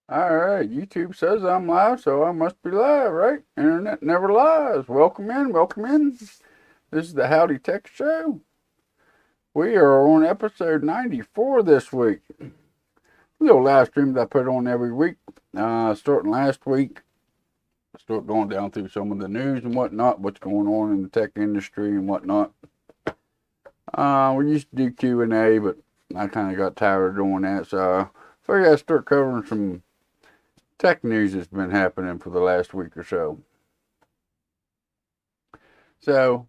Alright, YouTube says I'm live, so I must be live, right? Internet never lies. Welcome in, welcome in. This is the Howdy Tech Show. We are on episode 94 this week. Little live stream that I put on every week. Starting last week, start going down through some of the news and whatnot, what's going on in the tech industry and whatnot. We used to do Q&A, but I kind of got tired of doing that, so I figured I'd start covering some tech news that's been happening for the last week or so. So,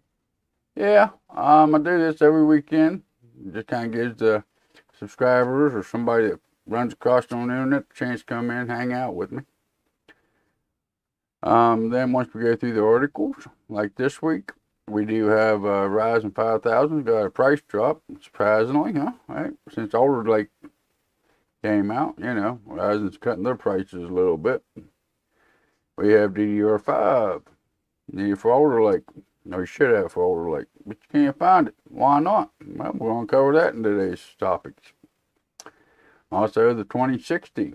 yeah, I do this every weekend. It just kind of gives the subscribers or somebody that runs across on the internet a chance to come in and hang out with me. Then once we go through the articles, like this week, we do have Ryzen 5000 got a price drop, surprisingly, huh? Right? Since Alder Lake came out, Ryzen's cutting their prices a little bit. We have DDR5, needed for Alder Lake. No, you should have for Alder Lake, but you can't find it. Why not? Well, we're going to cover that in today's topics. Also, the 2060.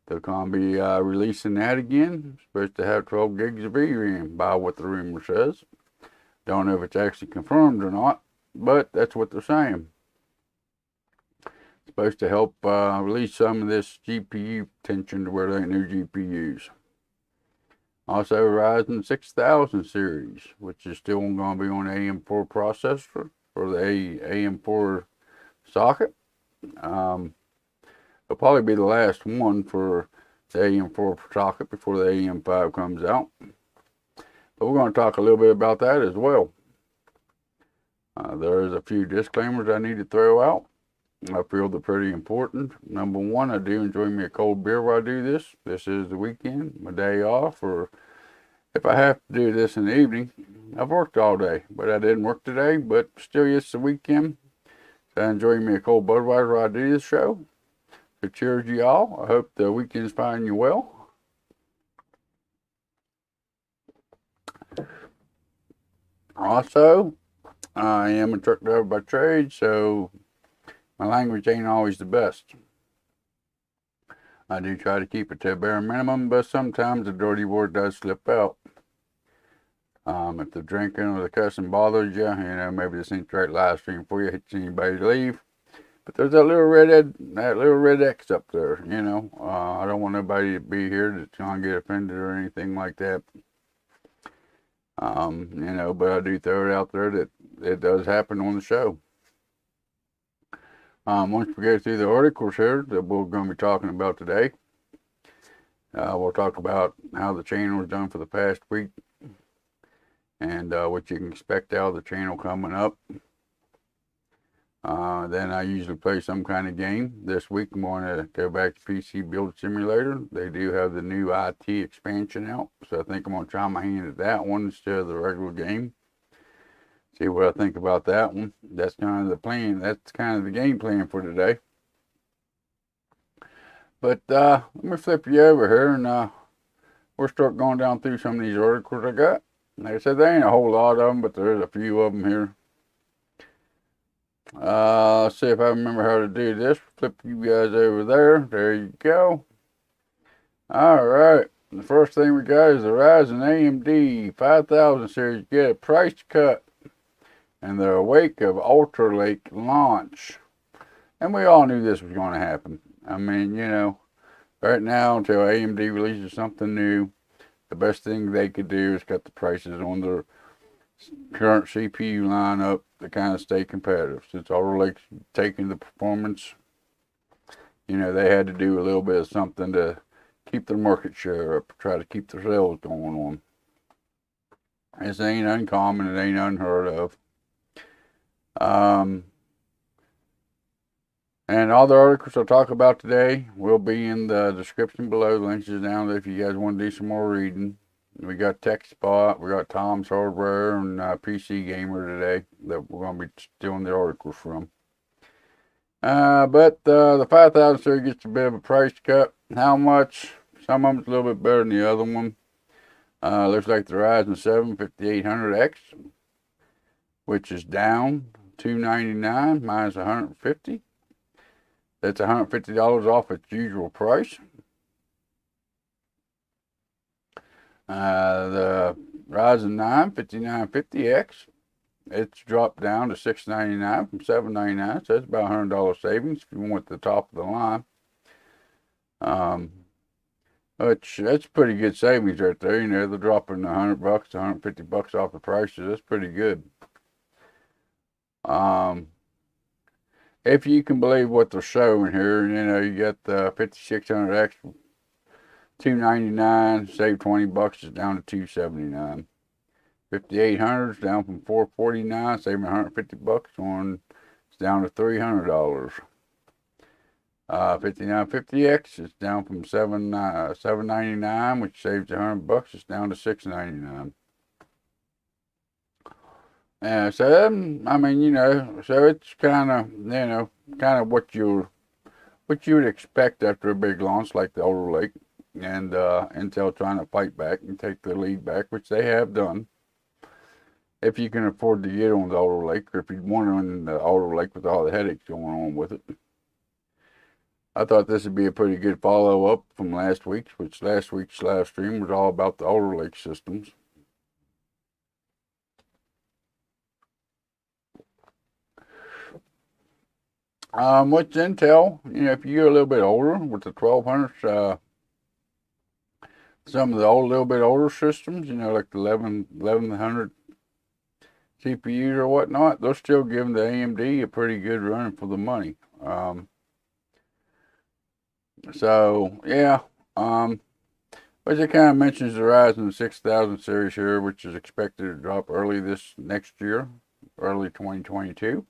They're going to be releasing that again. Supposed to have 12 gigs of VRAM, by what the rumor says. Don't know if it's actually confirmed or not, but that's what they're saying. It's supposed to help release some of this GPU tension to where there ain't no GPUs. Also, Ryzen 6000 series, which is still going to be on the AM4 processor for the AM4 socket. It'll probably be the last one for the AM4 socket before the AM5 comes out. But we're going to talk a little bit about that as well. There's a few disclaimers I need to throw out. I feel they're pretty important. Number one, I do enjoy me a cold beer while I do this. This is the weekend, my day off, or if I have to do this in the evening. I've worked all day, but I didn't work today, but still, it's the weekend. So I enjoy me a cold Budweiser while I do this show. So cheers, y'all. I hope the weekend's finding you well. Also, I am a truck driver by trade, so my language ain't always the best. I do try to keep it to a bare minimum, but sometimes the dirty word does slip out. If the drinking or the cussing bothers you, maybe this ain't the right live stream for you. Hate anybody to leave. But there's that little red X up there, I don't want nobody to be here that's gonna get offended or anything like that. But I do throw it out there that it does happen on the show. Once we go through the articles here that we're going to be talking about today, we'll talk about how the channel was done for the past week and what you can expect out of the channel coming up. Then I usually play some kind of game. This week I'm going to go back to PC Build Simulator. They do have the new IT expansion out, so I think I'm going to try my hand at that one instead of the regular game. See what I think about that one. That's kind of the plan. That's kind of the game plan for today. But let me flip you over here and we'll start going down through some of these articles I got. Like I said, there ain't a whole lot of them, but there's a few of them here. Let's see if I remember how to do this. Flip you guys over there. There you go. Alright. The first thing we got is the Ryzen AMD 5000 series get a price cut in the wake of Alder Lake launch. And we all knew this was going to happen. I mean, right now until AMD releases something new, the best thing they could do is cut the prices on their current CPU lineup to kind of stay competitive. Since Alder Lake's taking the performance, they had to do a little bit of something to keep their market share up, try to keep their sales going on. This ain't uncommon, it ain't unheard of. And all the articles I'll talk about today will be in the description below. The links is down there if you guys want to do some more reading. We got TechSpot, we got Tom's Hardware, and PC Gamer today that we're going to be stealing the articles from. But the 5000 series gets a bit of a price cut. How much? Some of them's a little bit better than the other one. Looks like the Ryzen 7 5800X, which is down $299 minus $150. That's $150 off its usual price. The Ryzen 9 5950X, it's dropped down to $699 from $799, so that's about $100 savings if you want the top of the line. Which that's pretty good savings right there. You know, they're dropping $100, $150 off the prices. That's pretty good. If you can believe what they're showing here, you know, you got the 5600X, $299, save $20, is down to $279. 5800 is down from $449, saving $150 on, it's down to $300. 5950X is down from $799, which saves $100. It's down to $699. So I mean, you know, so it's kind of, you know, kind of what you would expect after a big launch like the Alder Lake, and Intel trying to fight back and take the lead back, which they have done. If you can afford to get on the Alder Lake, or if you want on the Alder Lake with all the headaches going on with it. I thought this would be a pretty good follow-up from last week's, which last week's live stream was all about the Alder Lake systems. With Intel, you know, if you get a little bit older with the 1200s, some of the little bit older systems, you know, like the 1100 CPUs or whatnot, they're still giving the AMD a pretty good run for the money. So yeah, which it kind of mentions the Ryzen 6000 series here, which is expected to drop early this next year, early 2022.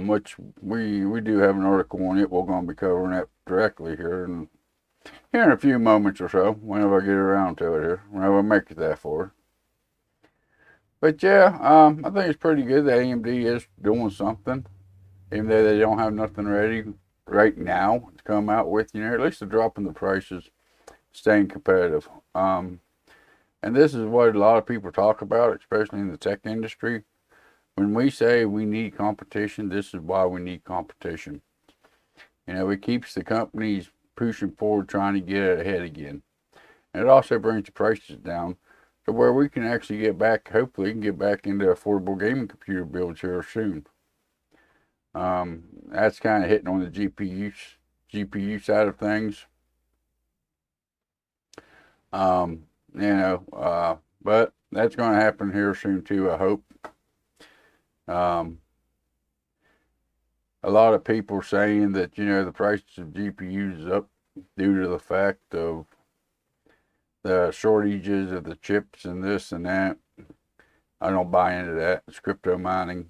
Which we do have an article on it. We're going to be covering that directly here in a few moments or so, whenever I get around to it here, whenever I make it that far. But yeah, I think it's pretty good that AMD is doing something. Even though they don't have nothing ready right now to come out with, you know, at least they're dropping the prices, staying competitive. And this is what a lot of people talk about, especially in the tech industry. When we say we need competition, this is why we need competition. You know, it keeps the companies pushing forward, trying to get ahead again. And it also brings the prices down to where we can actually get back, hopefully, get back into affordable gaming computer builds here soon. That's kind of hitting on the GPU side of things. You know, but that's going to happen here soon too, I hope. A lot of people are saying that, you know, the prices of GPUs is up due to the fact of the shortages of the chips and this and that. I don't buy into that. It's crypto mining.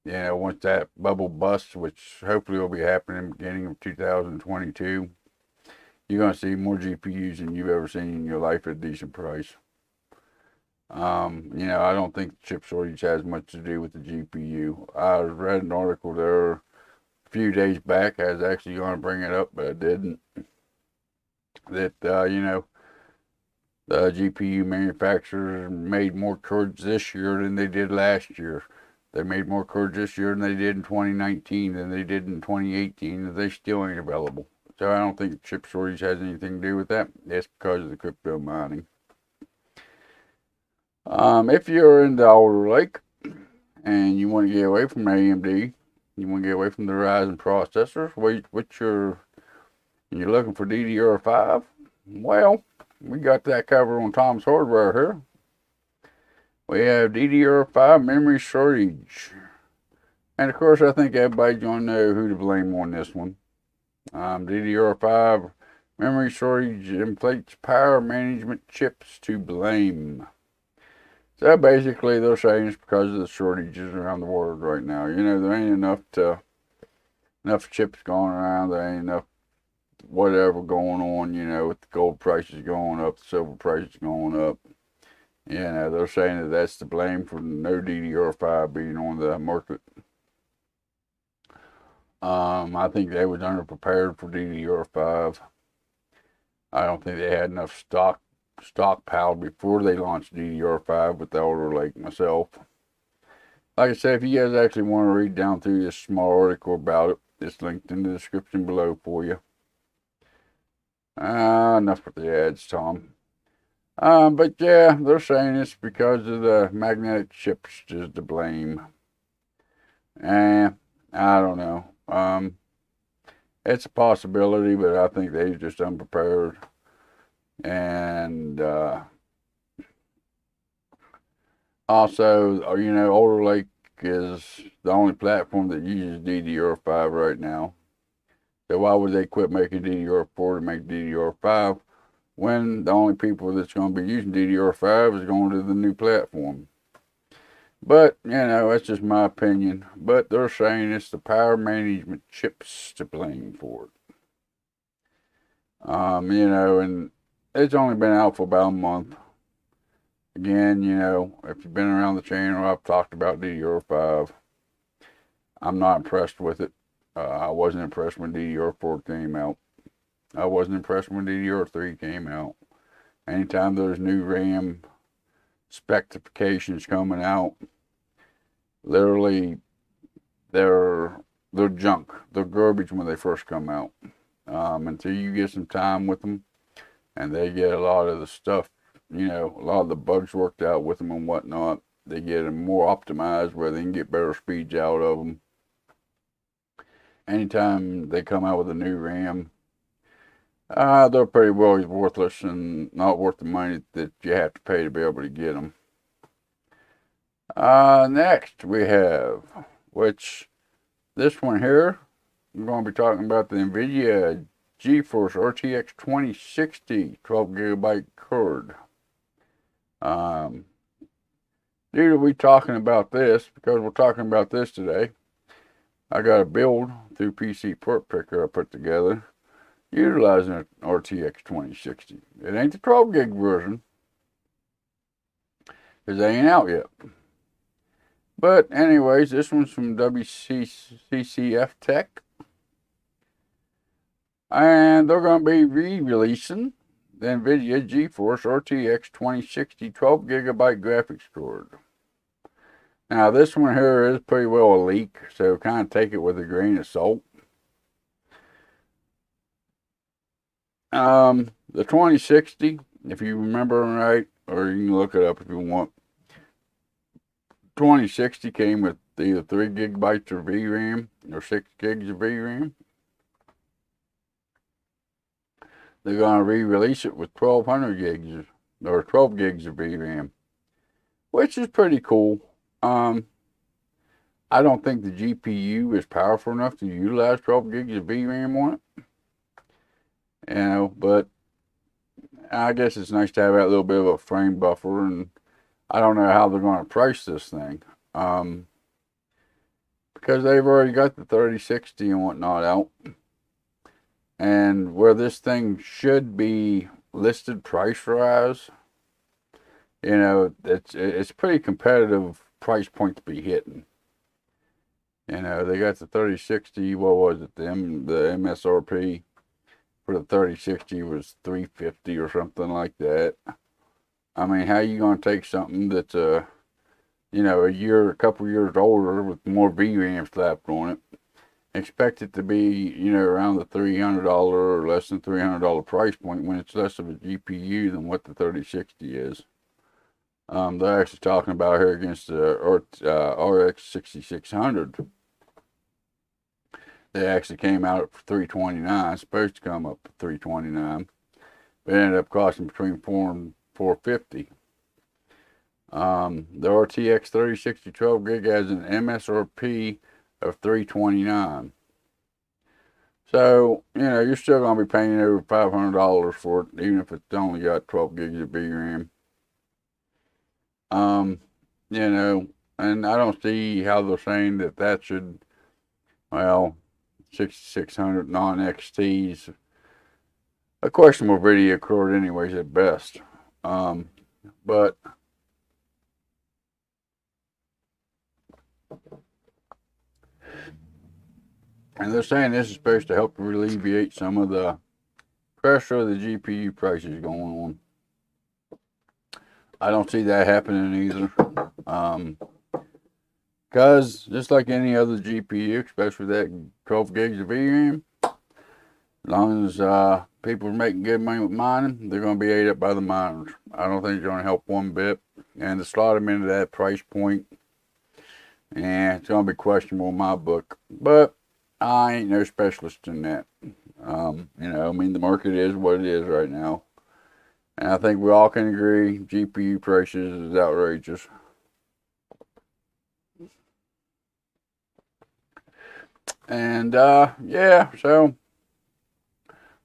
You know, once that bubble busts, which hopefully will be happening in the beginning of 2022, you're going to see more GPUs than you've ever seen in your life at a decent price. You know, I don't think the chip shortage has much to do with the GPU. I read an article there a few days back. I was actually going to bring it up, but I didn't. That, you know, the GPU manufacturers made more cards this year than they did last year. They made more cards this year than they did in 2019 than they did in 2018, and they still ain't available. So I don't think the chip shortage has anything to do with that. It's because of the crypto mining. If you're in the Alder Lake and you want to get away from AMD, you want to get away from the Ryzen processors, you're looking for DDR5, well, we got that covered on Tom's Hardware here. We have DDR5 memory shortage. And of course, I think everybody's going to know who to blame on this one. DDR5 memory shortage inflates power management chips to blame. So basically, they're saying it's because of the shortages around the world right now. You know, there ain't enough chips going around. There ain't enough whatever going on, you know, with the gold prices going up, the silver prices going up. You know, they're saying that that's the blame for no DDR5 being on the market. I think they was underprepared for DDR5. I don't think they had enough stockpiled before they launched DDR5 with the Alder Lake myself. Like I said, if you guys actually want to read down through this small article about it, it's linked in the description below for you. Enough with the ads, Tom. But yeah, they're saying it's because of the magnetic chips is to blame. I don't know. It's a possibility, but I think they're just unprepared. And also, you know, Alder Lake is the only platform that uses DDR5 right now. So why would they quit making DDR4 to make DDR5 when the only people that's going to be using DDR5 is going to the new platform? But, you know, that's just my opinion. But they're saying it's the power management chips to blame for it. You know, and it's only been out for about a month. Again, you know, if you've been around the channel, I've talked about DDR5. I'm not impressed with it. I wasn't impressed when DDR4 came out. I wasn't impressed when DDR3 came out. Anytime there's new RAM specifications coming out, literally they're junk. They're garbage when they first come out. Until you get some time with them and they get a lot of the stuff, you know, a lot of the bugs worked out with them and whatnot, they get them more optimized where they can get better speeds out of them. Anytime they come out with a new RAM, they're pretty well worthless and not worth the money that you have to pay to be able to get them. Next we have, which this one here, I'm going to be talking about the NVIDIA GeForce RTX 2060 12GB card. Due to we talking about this, because we're talking about this today, I got a build through PC Port Picker I put together utilizing an RTX 2060. It ain't the 12 gig version because they ain't out yet. But anyways, this one's from WCCF Tech. And they're going to be re-releasing the NVIDIA GeForce RTX 2060 12GB graphics card. Now, this one here is pretty well a leak, so kind of take it with a grain of salt. The 2060, if you remember right, or you can look it up if you want, 2060 came with either 3 gigabytes of VRAM or 6 gigs of VRAM. They're going to re-release it with 1200 gigs or 12 gigs of VRAM, which is pretty cool. I don't think the GPU is powerful enough to utilize 12 gigs of VRAM on it. You know, but I guess it's nice to have that little bit of a frame buffer, and I don't know how they're going to price this thing. Because they've already got the 3060 and whatnot out. And where this thing should be listed price-wise, you know, it's pretty competitive price point to be hitting. You know, they got the 3060, what was it, the MSRP for the 3060 was $350 or something like that. I mean, how you going to take something that's, you know, a couple years older with more VRAM slapped on it, expect it to be, you know, around the $300 or less than $300 price point when it's less of a GPU than what the 3060 is. They're actually talking about here against the RX 6600. They actually came out at $329. It's supposed to come up at $329, but it ended up costing between $400 and $450. The RTX 3060 12 gig has an MSRP of $329. So, you know, you're still going to be paying over $500 for it, even if it's only got 12 gigs of VRAM. You know, and I don't see how they're saying that should, well, 6600 non-XTs, a questionable video card anyways at best. But and they're saying this is supposed to help alleviate some of the pressure of the GPU prices going on. I don't see that happening either. Because just like any other GPU, especially that 12 gigs of VRAM, as long as people are making good money with mining, they're going to be ate up by the miners. I don't think it's going to help one bit. And to slot them into that price point, and it's going to be questionable in my book. But I ain't no specialist in that. You know, I mean, the market is what it is right now. And I think we all can agree GPU prices is outrageous. And yeah, so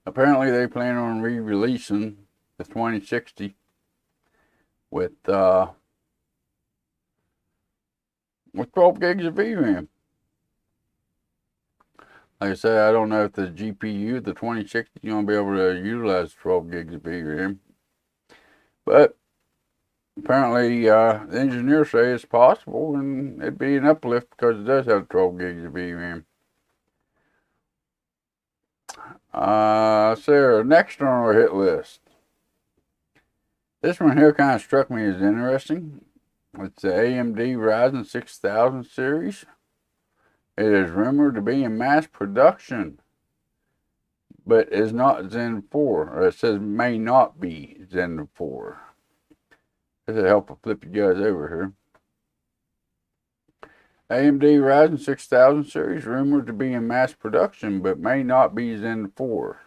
apparently they plan on re-releasing the 2060 with 12 gigs of VRAM. Like I said, I don't know if the GPU, the 2060, is going to be able to utilize 12 gigs of VRAM. But apparently, the engineers say it's possible, and it'd be an uplift because it does have 12 gigs of VRAM. So next on our hit list. This one here kind of struck me as interesting. It's the AMD Ryzen 6000 series. It is rumored to be in mass production, but is not Zen 4. Or it says may not be Zen 4. This will help flip you guys over here. AMD Ryzen 6000 series rumored to be in mass production, but may not be Zen 4.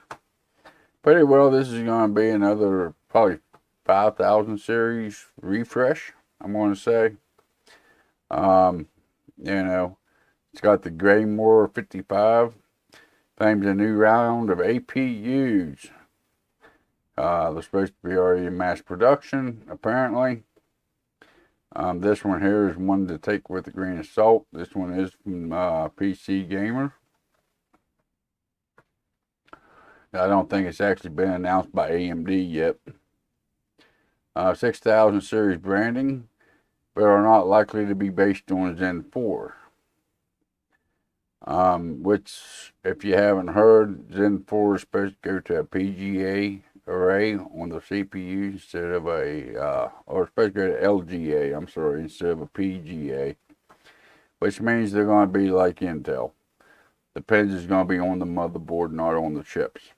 Pretty well, this is going to be another probably 5000 series refresh, I'm going to say. You know, it's got the Graymore 55. Claims a new round of APUs. They're supposed to be already in mass production, apparently. This one here is one to take with a grain of salt. This one is from PC Gamer. I don't think it's actually been announced by AMD yet. 6000 series branding, but are not likely to be based on Zen 4. Which, if you haven't heard, Zen 4 is supposed to go to a PGA array on the CPU instead of a, or it's supposed to go to LGA, I'm sorry, instead of a PGA. Which means they're going to be like Intel. The pins is going to be on the motherboard, not on the chips.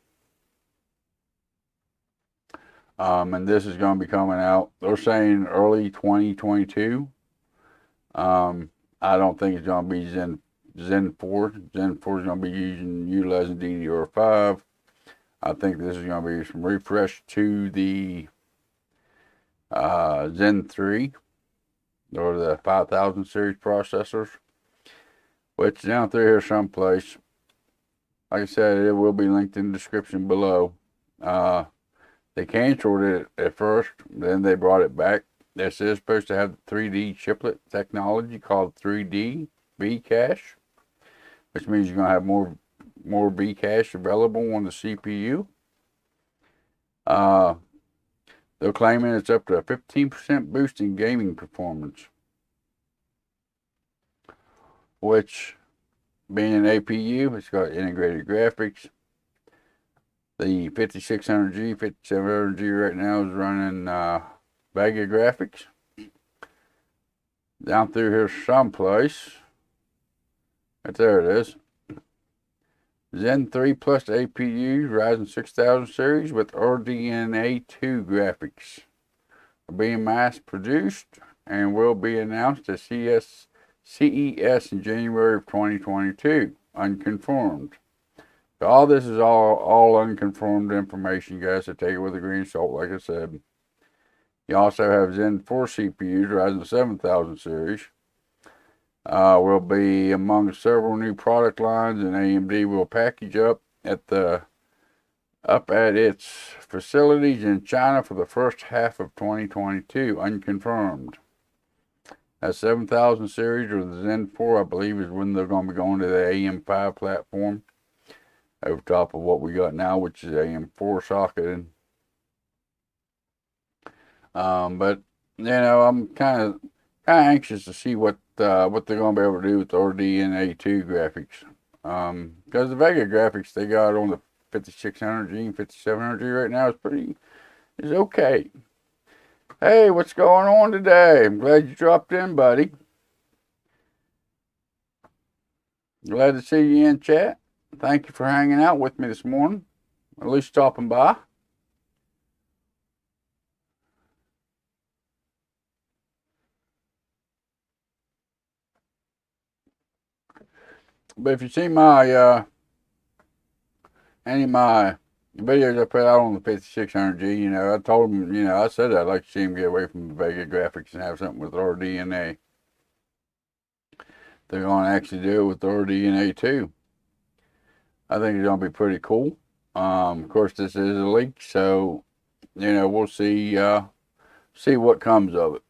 And this is going to be coming out, they're saying early 2022. I don't think it's going to be Zen 4. Zen 4 is going to be utilizing DDR5. I think this is going to be some refresh to the Zen 3 or the 5000 series processors, which down through here someplace. Like I said, it will be linked in the description below. They canceled it at first, then they brought it back. This is supposed to have 3D chiplet technology called 3D V-cache, which means you're going to have more V-cache available on the CPU. They're claiming it's up to a 15% boost in gaming performance, which, being an APU, it's got integrated graphics. The 5600G, 5700G right now is running Vega graphics. Down through here someplace, right there it is. Zen 3 Plus APU, Ryzen 6000 series with RDNA 2 graphics are being mass produced and will be announced at CES in January of 2022, unconfirmed. So all this is all unconfirmed information, guys, so take it with a grain of salt, like I said. You also have Zen 4 CPUs, Ryzen 7000 series. Will be among several new product lines, and AMD will package up at its facilities in China for the first half of 2022, unconfirmed. That 7000 series or the Zen 4, I believe, is when they're going to be going to the AM5 platform over top of what we got now, which is AM4 socketed. But you know, I'm kind of anxious to see what they're going to be able to do with the RDNA 2 graphics. Because the Vega graphics they got on the 5600G and 5700G right now is okay. Hey, what's going on today? I'm glad you dropped in, buddy. Glad to see you in chat. Thank you for hanging out with me this morning. at least stopping by. But if you see my any of my videos I put out on the 5600G, you know, I told them, you know, I said I'd like to see them get away from the Vega graphics and have something with RDNA. They're going to actually do it with RDNA too. I think it's going to be pretty cool. Of course, this is a leak, so you know we'll see what comes of it.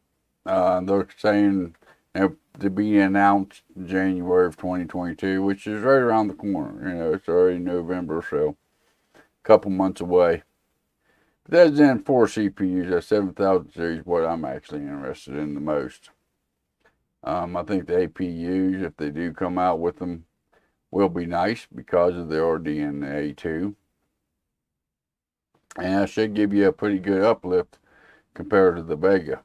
They're saying, you know, to be announced in January of 2022, which is right around the corner. You know, it's already November, so a couple months away. But that's Zen 4 CPUs. That 7000 series, what I'm actually interested in the most. I think the APUs, if they do come out with them, will be nice because of the RDNA 2. And that should give you a pretty good uplift compared to the Vega.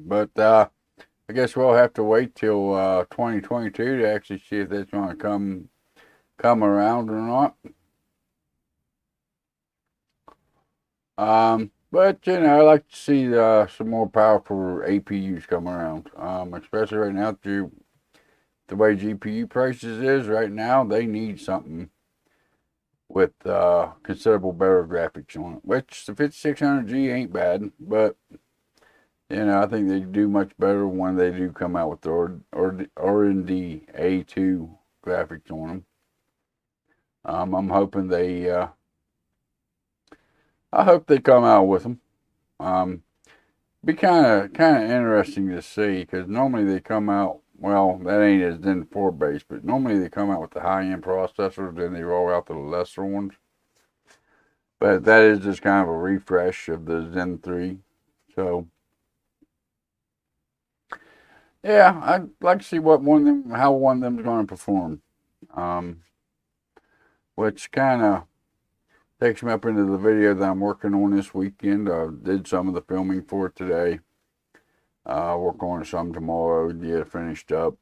But I guess we'll have to wait till 2022 to actually see if that's going to come around or not. But you know, I like to see some more powerful APUs come around. Especially right now, the way GPU prices is right now, they need something with considerable better graphics on it. Which the 5600G ain't bad, but you know, I think they do much better when they do come out with the R&D A2 graphics on them. I'm hoping I hope they come out with them. Be kind of interesting to see, because normally they come out, well, that ain't as Zen 4 base, but normally they come out with the high-end processors, then they roll out the lesser ones. But that is just kind of a refresh of the Zen 3. So yeah, I'd like to see how one of them is going to perform. Which kind of takes me up into the video that I'm working on this weekend. I did some of the filming for it today. Work on it some tomorrow, get it finished up.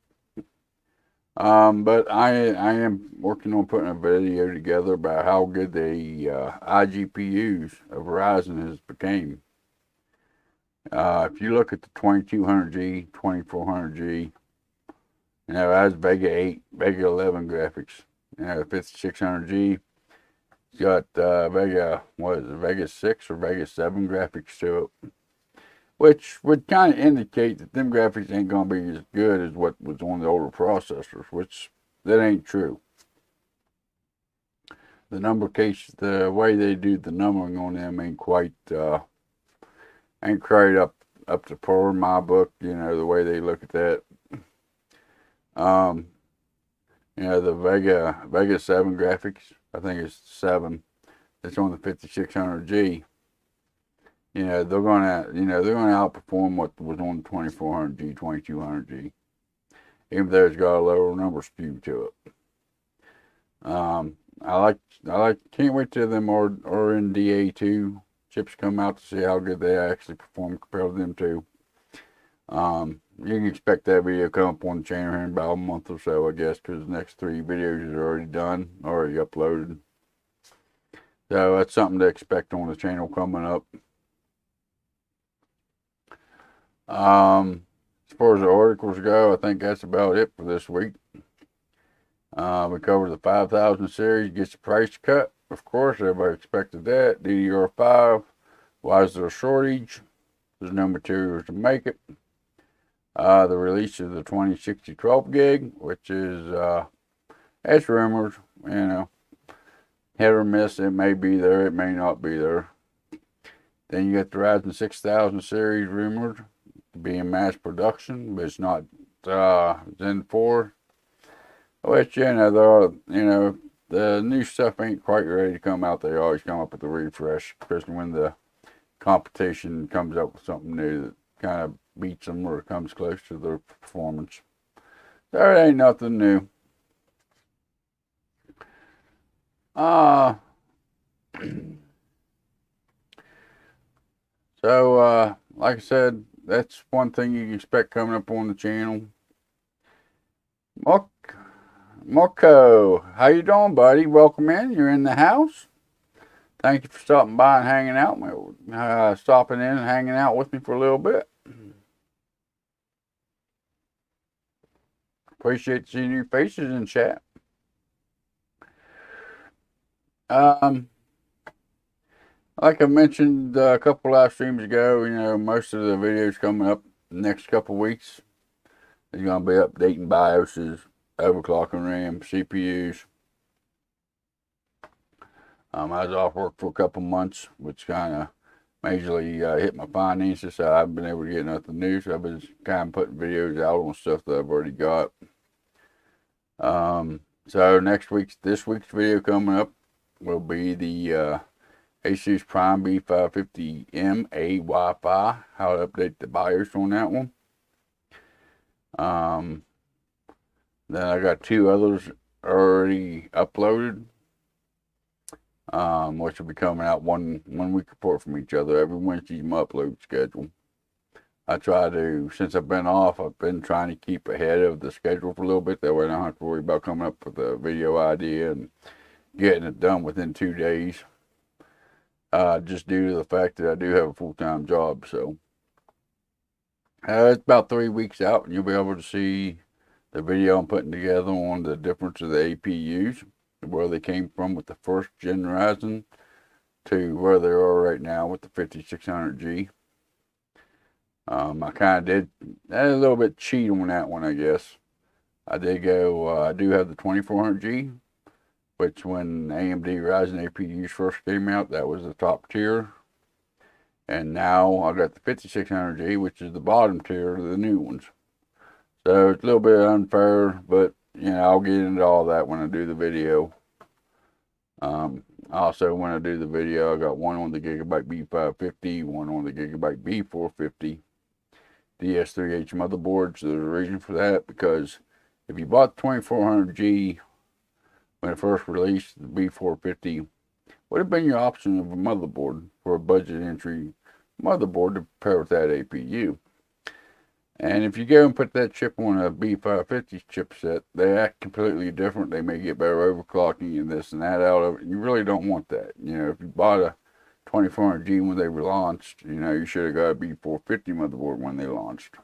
But I am working on putting a video together about how good the iGPUs of Ryzen has became. If you look at the 2200G, 2400G, you know, that's Vega 8, Vega 11 graphics. You know, 5600G, it's got Vega 6 or Vega 7 graphics to it, which would kind of indicate that them graphics ain't going to be as good as what was on the older processors, which that ain't true. The way they do the numbering on them ain't quite up to par in my book. You know, the way they look at that. You know, the Vega 7 graphics, I think it's 7. It's on the 5600G. You know, they're gonna outperform what was on the 2400G, 2200G. Even though it's got a lower number skew to it. Can't wait till them RDNA2 chips come out to see how good they actually perform compared to them two. You can expect that video to come up on the channel here in about a month or so, I guess, because the next 3 videos are already done, already uploaded. So that's something to expect on the channel coming up. As far as the articles go, I think that's about it for this week. We covered the 5000 series, gets the price cut. Of course, everybody expected that. DDR5, why is there a shortage? There's no materials to make it. The release of the 2060 12 gig, which is, it's rumors, you know, hit or miss. It may be there, it may not be there. Then you got the Ryzen 6000 series rumored to be in mass production, but it's not Zen 4. Which, you know, the new stuff ain't quite ready to come out. They always come up with a refresh, especially when the competition comes up with something new that kind of beats them or comes close to their performance. There ain't nothing new. So, like I said, that's one thing you can expect coming up on the channel. Moko, how you doing, buddy? Welcome in. You're in the house. Thank you for stopping by and hanging out. Stopping in and hanging out with me for a little bit. Appreciate seeing your faces in chat. Like I mentioned a couple live streams ago, most of the videos coming up the next couple weeks is going to be updating BIOSes, overclocking RAM, CPUs. I was off work for a couple months, which kind of majorly hit my finances, so I haven't been able to get nothing new. So I've been kind of putting videos out on stuff that I've already got. So this week's video coming up will be the Asus Prime B550MA Wi-Fi, how to update the BIOS on that one. Then I got two others already uploaded, which will be coming out one week apart from each other. Every Wednesday's my upload schedule. I try to, since I've been off, I've been trying to keep ahead of the schedule for a little bit. That way I don't have to worry about coming up with a video idea and getting it done within 2 days. Just due to the fact that I do have a full-time job. So it's about 3 weeks out, and you'll be able to see the video I'm putting together on the difference of the APUs, where they came from with the first gen Ryzen to where they are right now with the 5600G. I kind of did a little bit cheat on that one, I guess. I did go, I do have the 2400G, which when AMD Ryzen APUs first came out, that was the top tier. And now I got the 5600G, which is the bottom tier of the new ones. So it's a little bit unfair, but I'll get into all that when I do the video. Also, when I do the video, I got one on the Gigabyte B550, one on the Gigabyte B450 DS3H motherboards. There's a reason for that, because if you bought the 2400G when it first released, the B450 would have been your option of a motherboard for a budget entry motherboard to pair with that APU. And if you go and put that chip on a B550 chipset, they act completely different. They may get better overclocking and this and that out of it. You really don't want that. If you bought a 2400G when they were launched, you should have got a B450 motherboard when they launched.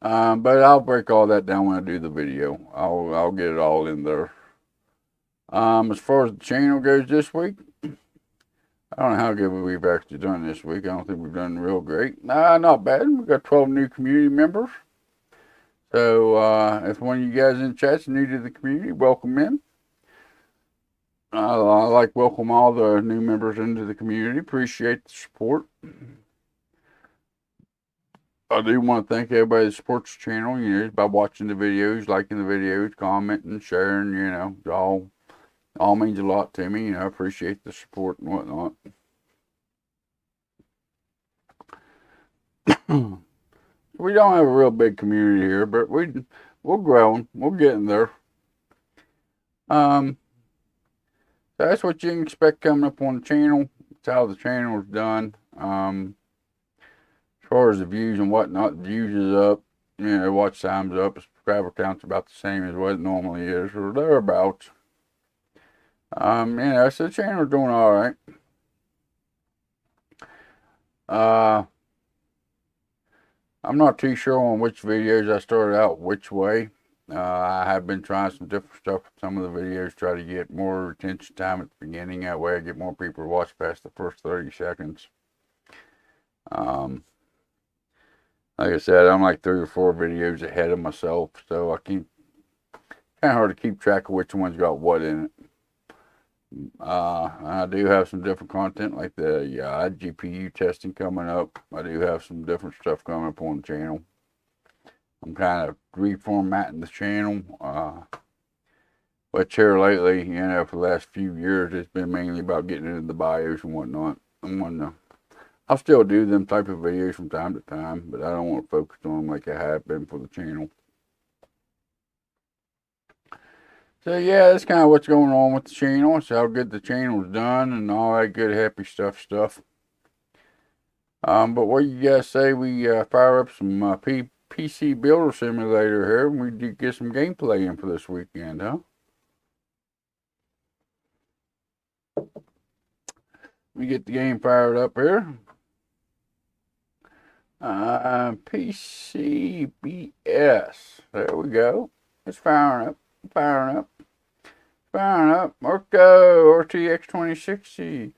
But I'll break all that down when I do the video. I'll get it all in there. As far as the channel goes this week, I don't know how good we've actually done this week. I don't think we've done real great. Nah, not bad. We've got 12 new community members. So, if one of you guys in the chat's new to the community, welcome in. I like welcome all the new members into the community. Appreciate the support. I do want to thank everybody that supports the channel, by watching the videos, liking the videos, commenting, sharing, all means a lot to me. I appreciate the support and whatnot. We don't have a real big community here, but we're growing. We're getting there. So that's what you can expect coming up on the channel. That's how the channel is done. As far as the views and whatnot, the views is up. Watch time's up. Subscriber count's about the same as what it normally is, or thereabouts. So the channel's doing all right. I'm not too sure on which videos I started out which way. I have been trying some different stuff with some of the videos, try to get more retention time at the beginning. That way I get more people to watch past the first 30 seconds. Like I said, I'm like 3 or 4 videos ahead of myself, so kind of hard to keep track of which one's got what in it. I do have some different content, like the GPU testing coming up. I do have some different stuff coming up on the channel. I'm kind of reformatting the channel, which here lately, for the last few years, it's been mainly about getting into the BIOS and whatnot. I'll still do them type of videos from time to time, but I don't want to focus on them like I have been for the channel. So yeah, that's kind of what's going on with the channel. It's how good the channel's done and all that good happy stuff. But what you guys say we fire up some PC Builder Simulator here, and we do get some gameplay in for this weekend, huh? Let me get the game fired up here. PCBS. There we go. It's firing up, firing up, firing up. Marco RTX 2060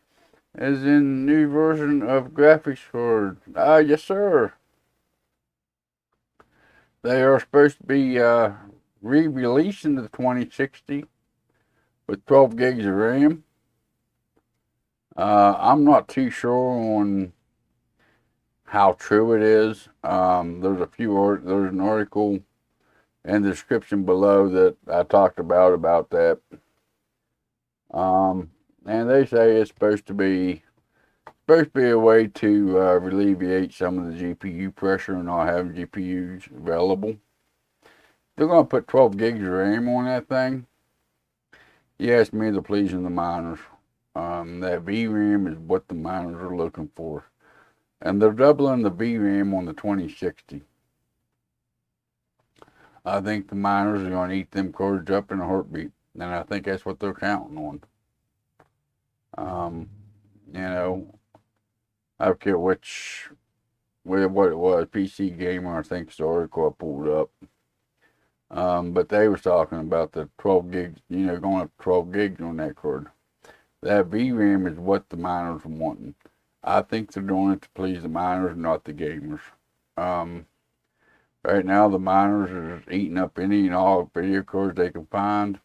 is in new version of graphics card. Yes, sir. They are supposed to be re-releasing the 2060 with 12 gigs of RAM. I'm not too sure on how true it is. There's an article in the description below that I talked about that. And they say it's supposed to be a way to alleviate some of the GPU pressure and not having GPUs available. They're going to put 12 gigs of RAM on that thing. You ask me, they're pleasing the miners. That VRAM is what the miners are looking for. And they're doubling the VRAM on the 2060. I think the miners are going to eat them cards up in a heartbeat. And I think that's what they're counting on. You know, I don't care what it was, PC Gamer, I think it's the article I pulled up. But they was talking about the 12 gigs, going up 12 gigs on that card. That VRAM is what the miners are wanting. I think they're doing it to please the miners, not the gamers. Right now, the miners are eating up any and all video cards they can find.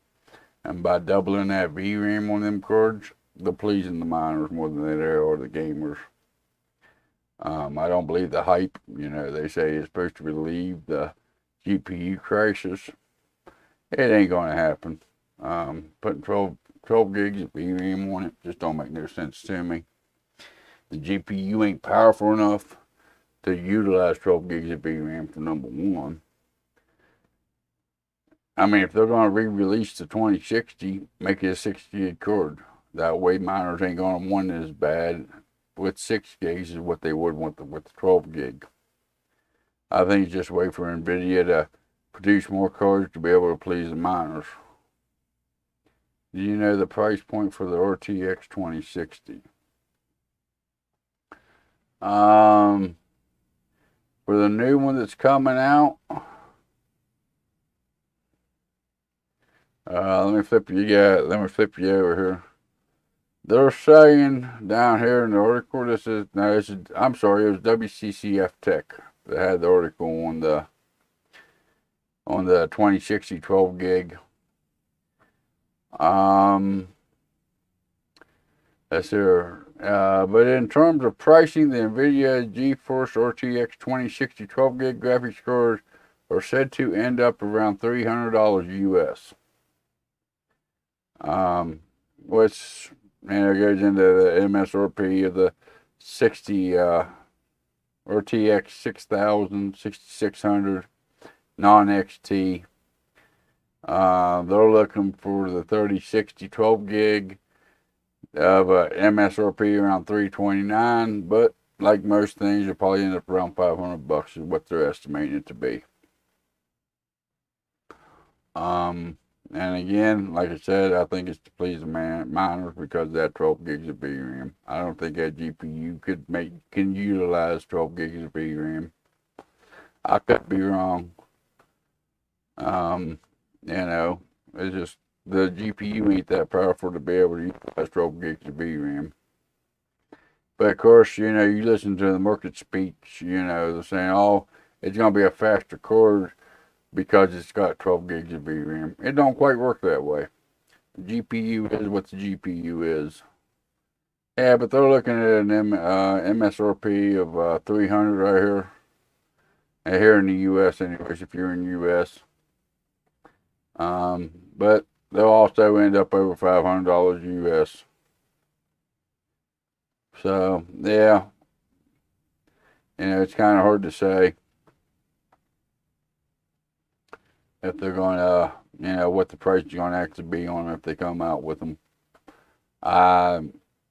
And by doubling that VRAM on them cards, they're pleasing the miners more than they are the gamers. I don't believe the hype. They say it's supposed to relieve the GPU crisis. It ain't going to happen. Putting 12 gigs of VRAM on it just don't make no sense to me. The GPU ain't powerful enough to utilize 12 gigs of VRAM for number one. I mean, if they're going to re-release the 2060, make it a 6 gig card. That way miners ain't going to want it as bad with 6 gigs as what they would want with the 12 gig. I think it's just a way for NVIDIA to produce more cards to be able to please the miners. Do you know the price point for the RTX 2060? For the new one that's coming out, let me flip you over here. They're saying down here in the article, I'm sorry, it was WCCF Tech that had the article on the 2060 12 gig. That's there. But in terms of pricing, the NVIDIA GeForce RTX 2060 12 gig graphics cards are said to end up around $300 US. Which goes into the MSRP of the 60 RTX 6000, 6600 non-XT. They're looking for the 3060 12 gig of MSRP around $329, but like most things, it'll probably end up around $500 is what they're estimating it to be. And again, like I said, I think it's to please the miners because of that 12 gigs of VRAM. I don't think that GPU can utilize 12 gigs of VRAM. I could be wrong. It's just the GPU ain't that powerful to be able to utilize 12 gigs of VRAM. But of course, you listen to the market speech, they're saying, oh, it's going to be a faster card because it's got 12 gigs of VRAM. It don't quite work that way. The GPU is what the GPU is. Yeah, but they're looking at an MSRP of 300 right here. And here in the U.S. anyways, if you're in the U.S. But they'll also end up over $500 US. So, yeah. It's kind of hard to say if they're going to, what the price is going to actually be on them if they come out with them.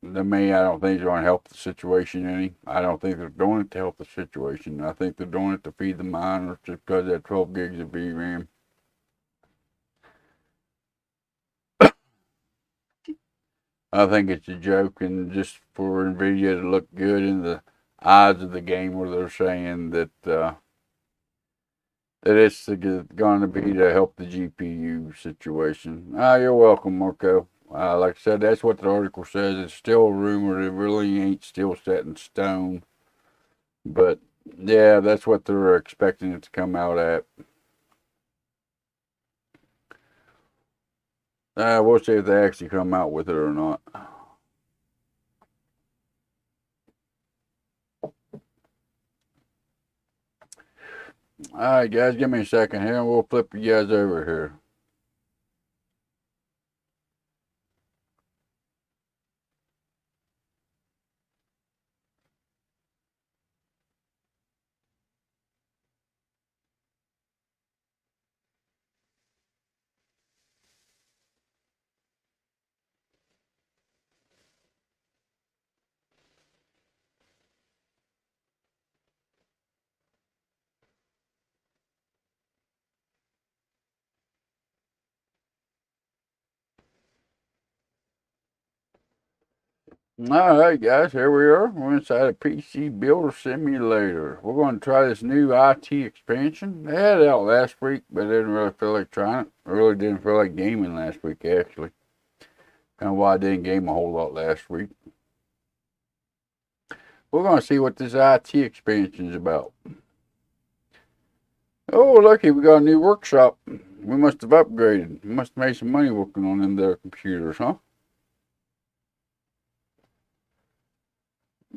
to me, I don't think it's going to help the situation any. I don't think they're doing it to help the situation. I think they're doing it to feed the miners just because they have 12 gigs of VRAM. I think it's a joke and just for Nvidia to look good in the eyes of the gamer. They're saying that it's going to be to help the GPU situation. You're welcome, Marco. Like I said, that's what the article says. It's still a rumor. It really ain't still set in stone. But yeah, that's what they're expecting it to come out at. We'll see if they actually come out with it or not. Alright, guys, give me a second here and we'll flip you guys over here. Alright, guys, here we are. We're inside a PC Builder Simulator. We're going to try this new IT expansion. They had it out last week, but I didn't really feel like trying it. I really didn't feel like gaming last week, actually. Kind of why I didn't game a whole lot last week. We're going to see what this IT expansion is about. Oh, lucky, we got a new workshop. We must have upgraded. We must have made some money working on them there computers, huh?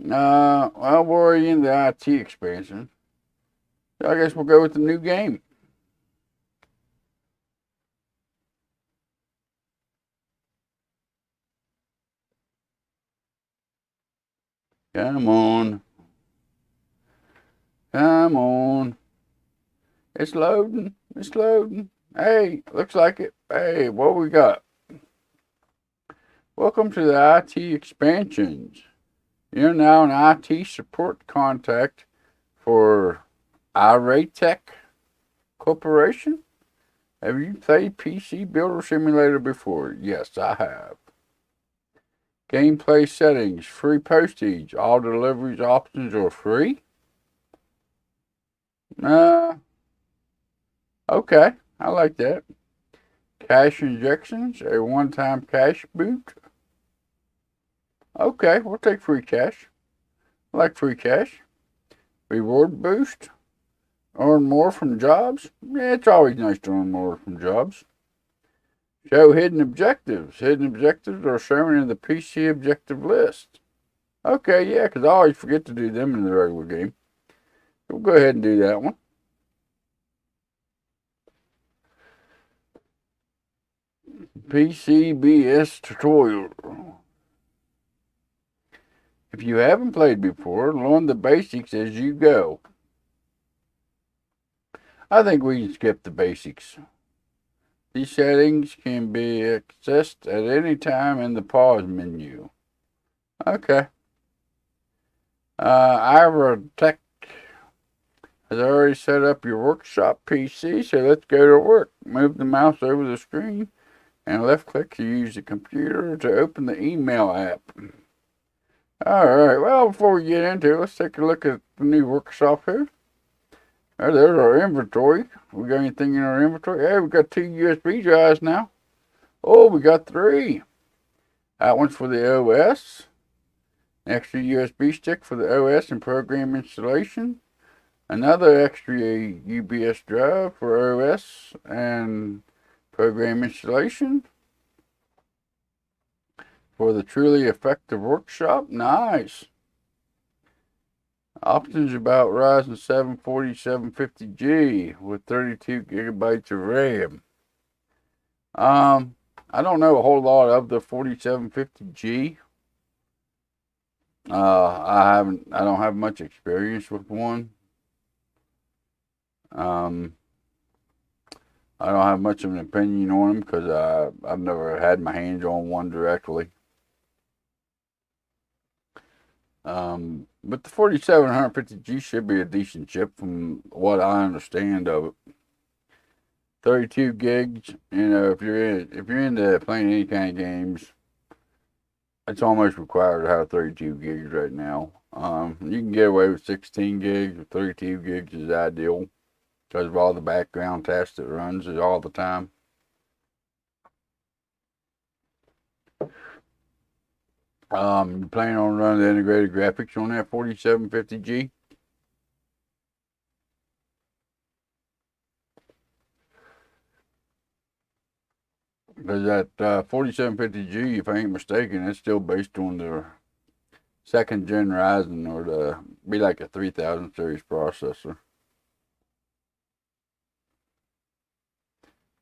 Well, we're already in the IT expansion. So I guess we'll go with the new game. Come on. Come on. It's loading. It's loading. Hey, looks like it. Hey, what we got? Welcome to the IT expansions. You're now an IT support contact for HOWDY Tech Corporation. Have you played PC Builder Simulator before? Yes, I have. Gameplay settings, free postage, all deliveries options are free. Okay, I like that. Cash injections, a one-time cash boot. Okay, we'll take free cash. I like free cash. Reward boost. Earn more from jobs. Yeah, it's always nice to earn more from jobs. Show hidden objectives. Hidden objectives are shown in the PC objective list. Okay, yeah, because I always forget to do them in the regular game. So we'll go ahead and do that one. PCBS tutorial. If you haven't played before, learn the basics as you go. I think we can skip the basics. These settings can be accessed at any time in the pause menu. Okay. HOWDY Tech has already set up your workshop PC, so let's go to work. Move the mouse over the screen and left click to use the computer to open the email app. Alright, well, before we get into it, let's take a look at the new workshop here. There's our inventory. We got anything in our inventory? Hey, we got 2 USB drives now. Oh, we got 3. That one's for the OS. Extra USB stick for the OS and program installation. Another extra UBS drive for OS and program installation. For the truly effective workshop. Nice. Options about Ryzen 7 4750G with 32 gigabytes of RAM. I don't know a whole lot of the 4750G. I don't have much experience with one. I don't have much of an opinion on them because I've never had my hands on one directly. But the 4750G should be a decent chip from what I understand of it. 32 gigs, you know, if you're into playing any kind of games, it's almost required to have 32 gigs right now. You can get away with 16 gigs, but 32 gigs is ideal because of all the background tasks it runs all the time. You plan on running the integrated graphics on that 4750G? Because that 4750G, if I ain't mistaken, it's still based on the second gen Ryzen, or be like a 3000 series processor.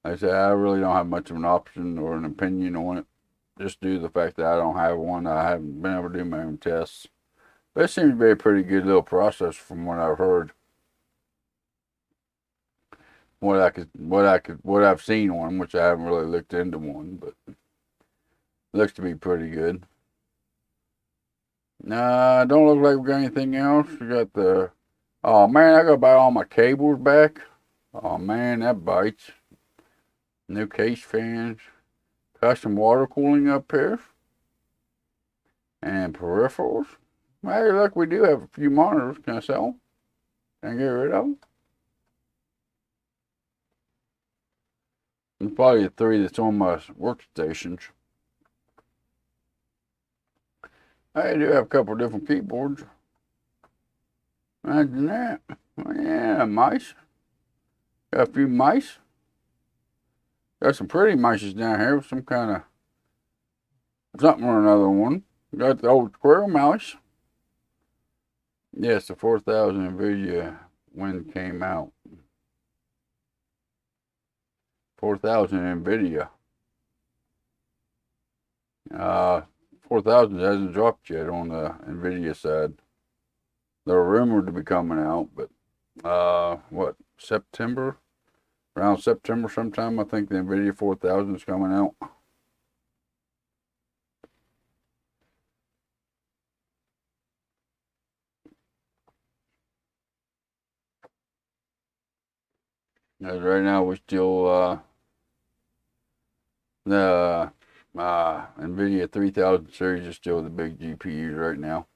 Like I said, I really don't have much of an option or an opinion on it, just due to the fact that I don't have one. I haven't been able to do my own tests. But it seems to be a pretty good little processor from what I've heard. What I've seen on them, which I haven't really looked into one, but it looks to be pretty good. Nah, don't look like we got anything else. We got the, oh man, I gotta buy all my cables back. Oh man, that bites. New case fans, custom water cooling up here, and peripherals. Hey, look, we do have a few monitors. Can I sell them? Can I get rid of them? There's probably the three that's on my workstations. I do have a couple of different keyboards. Imagine that. Oh, yeah, mice. Got a few mice. Got some pretty mice down here with some kind of something or another one. Got the old squirrel mouse. Yes, the 4000 NVIDIA when it came out. 4000 NVIDIA. 4000 hasn't dropped yet on the NVIDIA side. They're rumored to be coming out, but what, September? Around September sometime, I think the NVIDIA 4000 is coming out. As right now, we're still the NVIDIA 3000 series is still the big GPUs right now.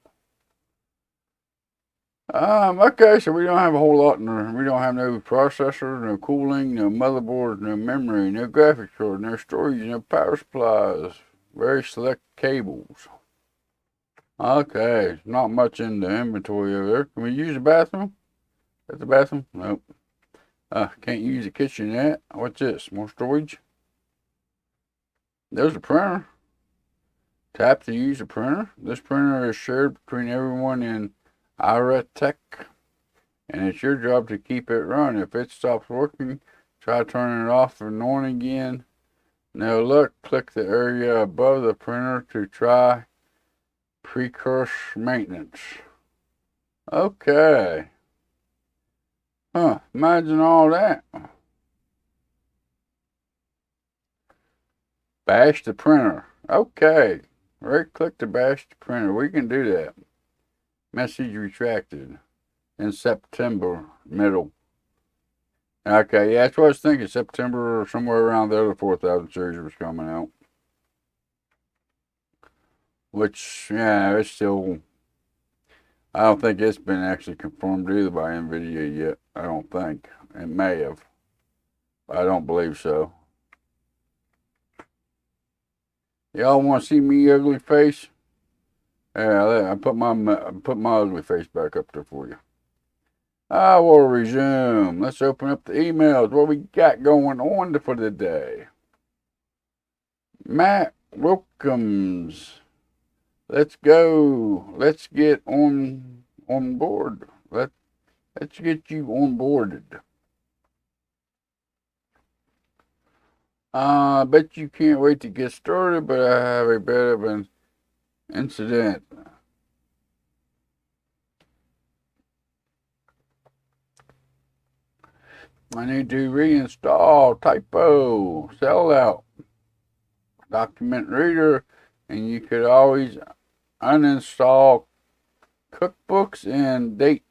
Okay, so we don't have a whole lot. We don't have no processor, no cooling, no motherboard, no memory, no graphics card, no storage, no power supplies. Very select cables. Okay, not much in the inventory over there. Can we use the bathroom? At the bathroom? Nope. Can't use the kitchen yet. What's this? More storage? There's a printer. Tap to use a printer. This printer is shared between everyone in HOWDY Tech, and it's your job to keep it running. If it stops working, try turning it off and on again. Now look, click the area above the printer to try precursor maintenance. Okay. Imagine all that. Bash the printer. Okay. Right click to bash the printer. We can do that. Message retracted in September, middle. Okay, yeah, that's what I was thinking. September or somewhere around there, the 4000 series was coming out. Which, yeah, it's still, I don't think it's been actually confirmed either by NVIDIA yet. I don't think. It may have. But I don't believe so. Y'all want to see me ugly face? Yeah, I put my ugly face back up there for you. I will resume. Let's open up the emails. What we got going on for the day? Matt Wilkins. Let's go. Let's get on board. Let's get you onboarded. I bet you can't wait to get started, but I have a bit of an incident. I need to reinstall typo, sellout, document reader, and you could always uninstall cookbooks and date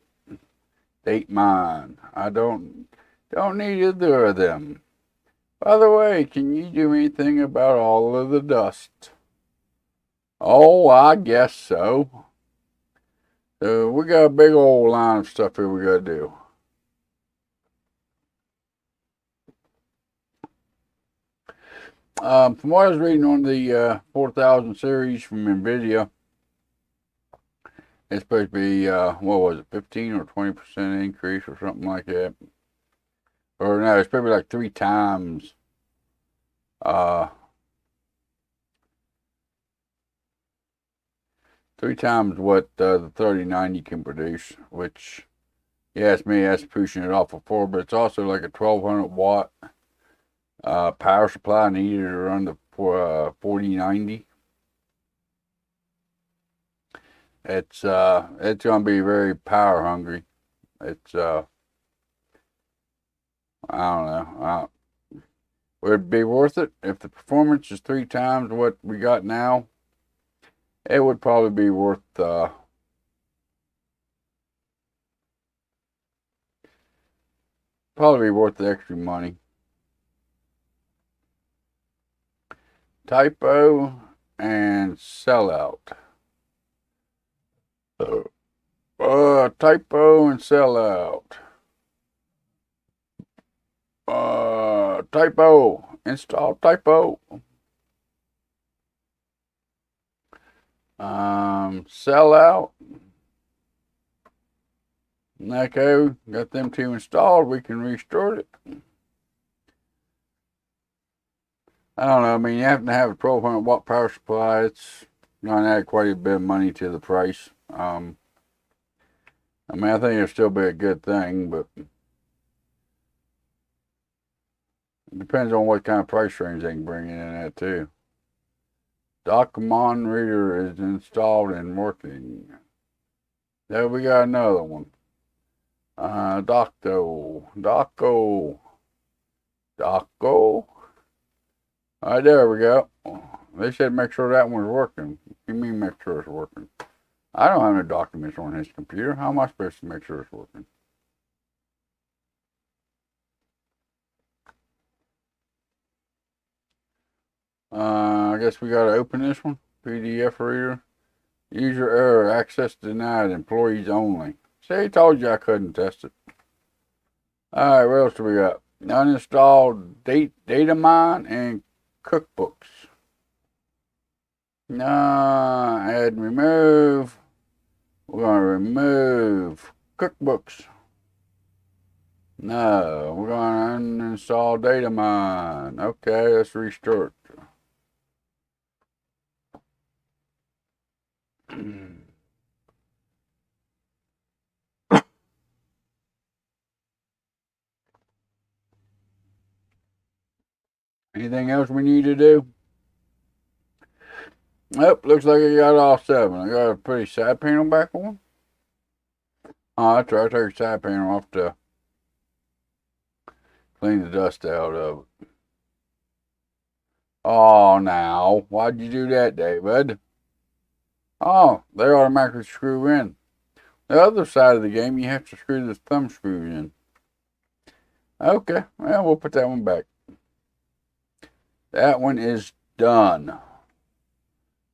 mine. I don't need either of them. By the way, can you do anything about all of the dust? Oh, I guess so. So we got a big old line of stuff here we gotta do. From what I was reading on the 4000 series from NVIDIA, it's supposed to be, what was it, 15 or 20% increase or something like that. Or no, it's probably like 3 times. 3 times what the 3090 can produce, which, yeah, it's me, that's pushing it off of 4, but it's also like a 1200 watt power supply needed to run the 4090. It's gonna be very power hungry. It's I don't know. Would it be worth it if the performance is 3 times what we got now? It would probably be worth the extra money. Typo and sellout. Typo and sellout. Typo. Install typo. Sellout. Okay, got them 2 installed. We can restart it. I don't know. I mean, you have to have a 1200 watt power supply. It's going to add quite a bit of money to the price. I mean, I think it'll still be a good thing, but it depends on what kind of price range they can bring in at too. Document reader is installed and working. There we got another one. Doco. All right, there we go. They said make sure that one's working. What do you mean make sure it's working? I don't have any documents on his computer. How am I supposed to make sure it's working? I guess we got to open this one. PDF reader. User error. Access denied. Employees only. See, I told you I couldn't test it. Alright, what else do we got? Uninstalled data mine and cookbooks. Add and remove. We're going to remove cookbooks. No, we're going to uninstall data mine. Okay, let's restart. Anything else we need to do? Nope, looks like I got all 7. I got a pretty side panel back on. Oh, that's right, I took the side panel off to clean the dust out of it. Oh, now, why'd you do that, David? Oh, they automatically screw in. The other side of the game, you have to screw the thumb screws in. Okay, well, we'll put that one back. That one is done.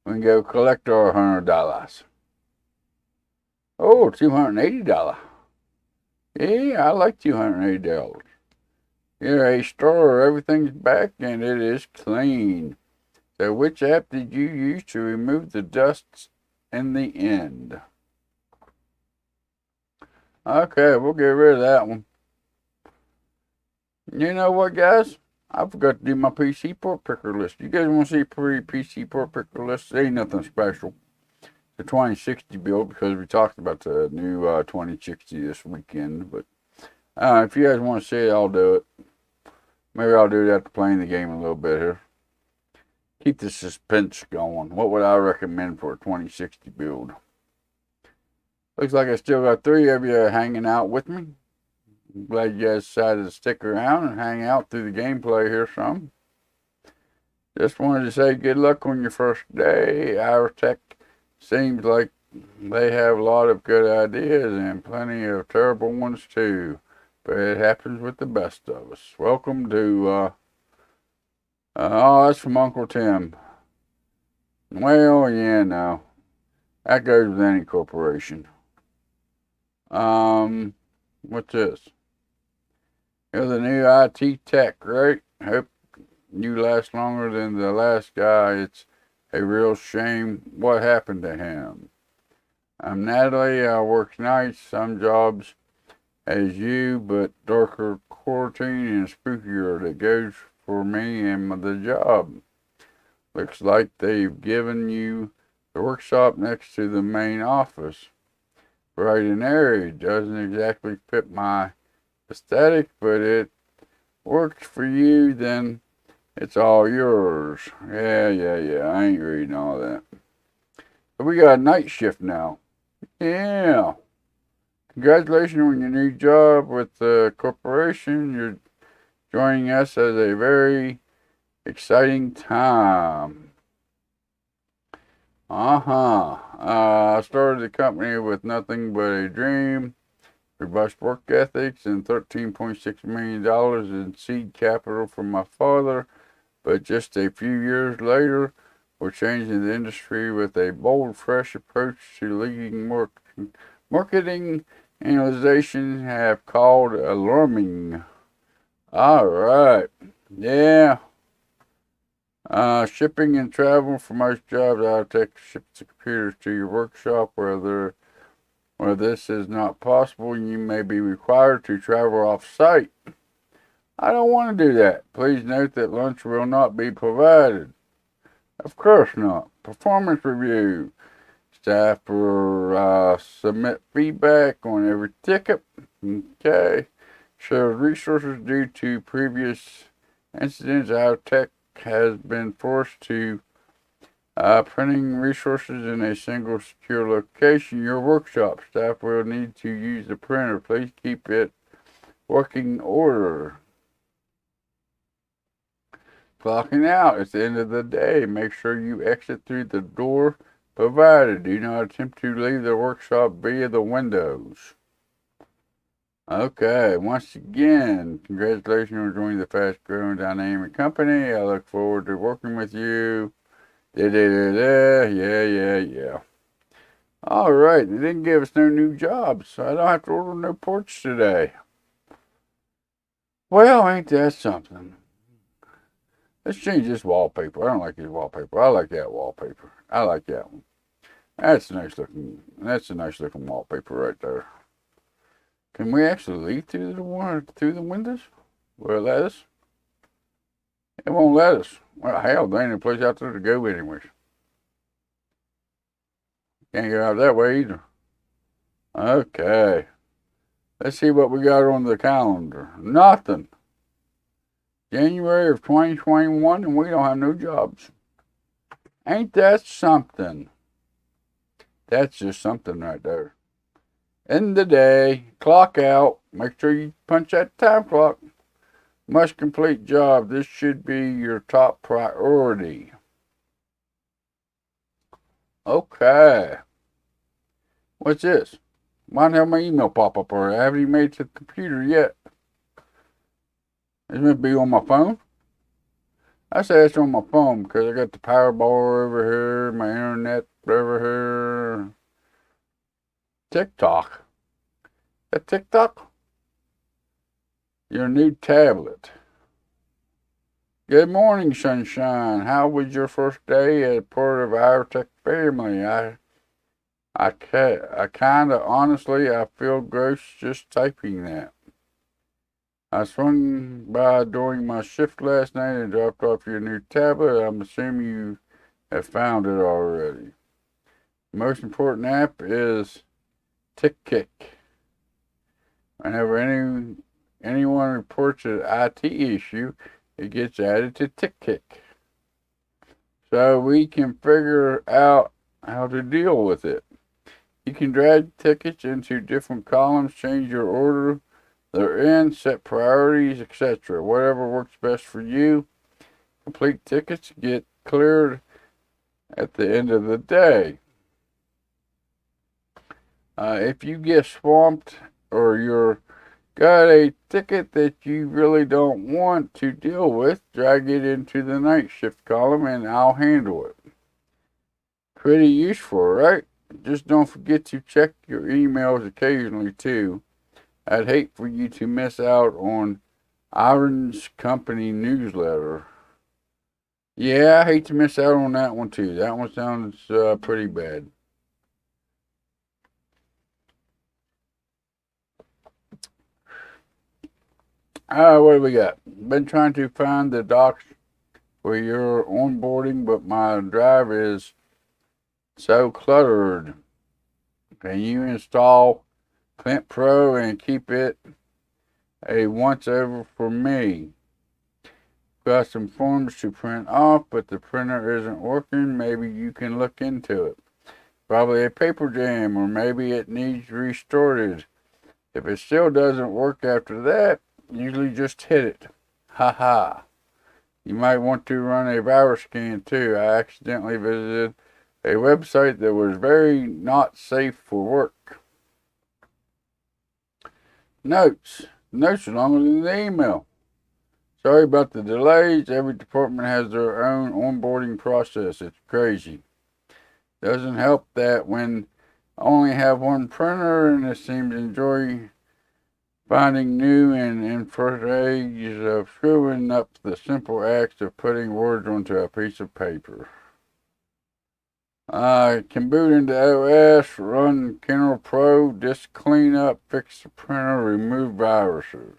We can go collect our $100. Oh, $280. Yeah, I like $280. Here, a store, everything's back and it is clean. So which app did you use to remove the dust in the end? Okay, we'll get rid of that one. You know what, guys? I forgot to do my PC port picker list. You guys want to see a pretty PC port picker list? It ain't nothing special. The 2060 build, because we talked about the new 2060 this weekend. But if you guys want to see it, I'll do it. Maybe I'll do it after playing the game a little bit here. Keep the suspense going. What would I recommend for a 2060 build? Looks like I still got 3 of you hanging out with me. I'm glad you guys decided to stick around and hang out through the gameplay here some. Just wanted to say good luck on your first day. HOWDY Tech seems like they have a lot of good ideas and plenty of terrible ones too. But it happens with the best of us. Welcome to, oh, that's from Uncle Tim. Well, yeah, no. That goes with any corporation. What's this? You're the new IT tech, right? Hope you last longer than the last guy. It's a real shame what happened to him. I'm Natalie. I work nights, some jobs as you, but darker quarantine and spookier that goes for me and the job. Looks like they've given you the workshop next to the main office. Bright and airy. Doesn't exactly fit my aesthetic, but it works for you, then it's all yours. Yeah. I ain't reading all that. But we got a night shift now. Yeah. Congratulations on your new job with the corporation. You're joining us at a very exciting time. I started the company with nothing but a dream, robust work ethics, and $13.6 million in seed capital from my father. But just a few years later, we're changing the industry with a bold, fresh approach to leading marketing analyzation have called alarming. All right. Yeah. Shipping and travel for most jobs. HOWDY Tech ships the computers to your workshop. Where this is not possible, you may be required to travel off-site. I don't want to do that. Please note that lunch will not be provided. Of course not. Performance review. Staff will submit feedback on every ticket. Okay. Shares resources due to previous incidents. HOWDY Tech has been forced to printing resources in a single secure location. Your workshop staff will need to use the printer. Please keep it working order. Clocking out. It's the end of the day. Make sure you exit through the door provided. Do not attempt to leave the workshop via the windows. Okay, once again, congratulations on joining the fast-growing dynamic company. I look forward to working with you. Yeah. All right, they didn't give us no new jobs, so I don't have to order no porch today. Well, ain't that something? Let's change this wallpaper. I don't like this wallpaper. I like that wallpaper. I like that one. That's a nice looking wallpaper right there. Can we actually leave through the windows? Will it let us? It won't let us. Well, hell, there ain't a place out there to go anyways. Can't go out that way either. Okay. Let's see what we got on the calendar. Nothing. January of 2021 and we don't have no jobs. Ain't that something? That's just something right there. End the day, clock out, make sure you punch that time clock. Must complete job. This should be your top priority. Okay. What's this? Why didn't have my email pop up already? I haven't even made it to the computer yet. It's meant to be on my phone. I say it's on my phone because I got the power bar over here, my internet over here. TikTok. That TikTok? Your new tablet. Good morning, sunshine. How was your first day as part of our tech family? I kinda honestly, I feel gross just typing that. I swung by during my shift last night and dropped off your new tablet. I'm assuming you have found it already. The most important app is Techway. Whenever anyone reports an IT issue, it gets added to Techway. So we can figure out how to deal with it. You can drag tickets into different columns, change your order they're in, set priorities, etc. Whatever works best for you. Complete tickets get cleared at the end of the day. If you get swamped or you're got a ticket that you really don't want to deal with, drag it into the night shift column and I'll handle it. Pretty useful, right? Just don't forget to check your emails occasionally too. I'd hate for you to miss out on Iron's company newsletter. Yeah, I hate to miss out on that one too. That one sounds pretty bad. What do we got? Been trying to find the docs for your onboarding, but my drive is so cluttered. Can you install Clint Pro and keep it a once over for me? Got some forms to print off, but the printer isn't working. Maybe you can look into it. Probably a paper jam, or maybe it needs restarted. If it still doesn't work after that, usually just hit it. Haha. You might want to run a virus scan too. I accidentally visited a website that was very not safe for work. Notes. Notes are longer than the email. Sorry about the delays. Every department has their own onboarding process. It's crazy. Doesn't help that when I only have one printer and it seems to enjoy finding new and infuriating of screwing up the simple acts of putting words onto a piece of paper. Can boot into OS, run Kernel Pro, disk cleanup, fix the printer, remove viruses.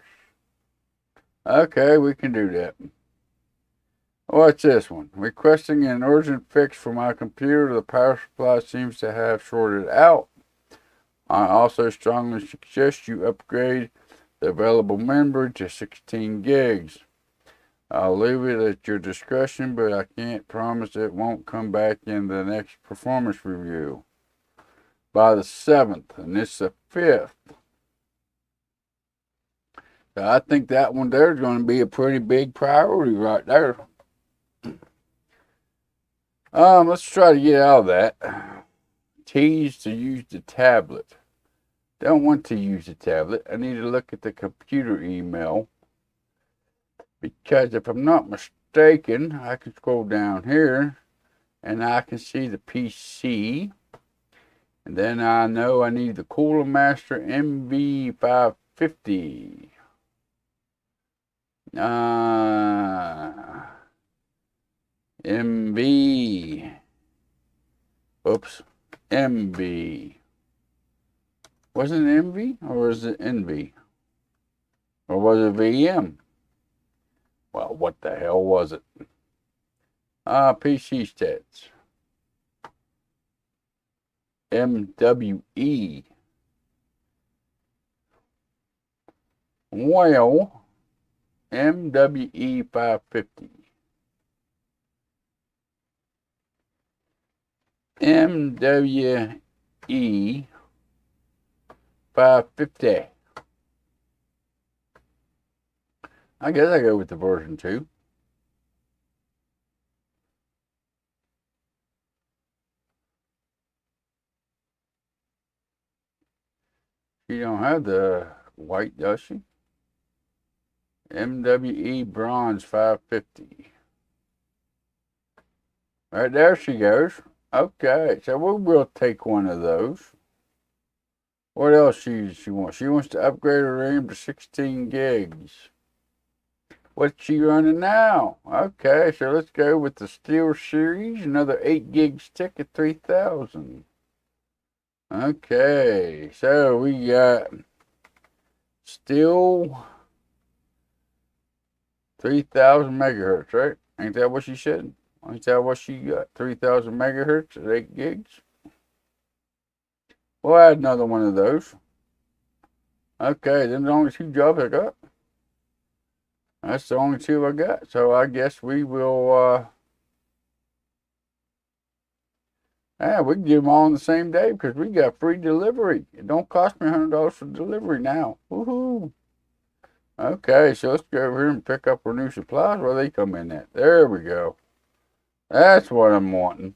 Okay, we can do that. What's this one? Requesting an urgent fix for my computer. The power supply seems to have shorted out. I also strongly suggest you upgrade the available memory to 16 gigs. I'll leave it at your discretion, but I can't promise it won't come back in the next performance review by the 7th, and it's the 5th. So I think that one there is going to be a pretty big priority right there. Let's try to get out of that. Tease to use the tablet. Don't want to use the tablet. I need to look at the computer email. Because if I'm not mistaken, I can scroll down here and I can see the PC. And then I know I need the Cooler Master MV550. MV. Oops. MV. Was it MV or was it NV? Or was it VM? Well, what the hell was it? PC stats. MWE. Well, MWE 550. MWE 550. I guess I go with the version 2. She don't have the white, does she? MWE Bronze 550. Right there she goes. Okay, so we will take one of those. What else she wants? She wants to upgrade her RAM to 16 gigs. What's she running now? Okay, so let's go with the Steel Series. Another 8 gig stick at 3,000. Okay, so we got Steel 3,000 megahertz, right? Ain't that what she said? Ain't that what she got? 3,000 megahertz at 8 gigs? We'll add another one of those. Okay, then the only 2 jobs I got. That's the only 2 I got. So I guess we will, we can get them all on the same day because we got free delivery. It don't cost me $100 for delivery now. Woohoo! Okay, so let's go over here and pick up our new supplies. Where they come in at? There we go. That's what I'm wanting.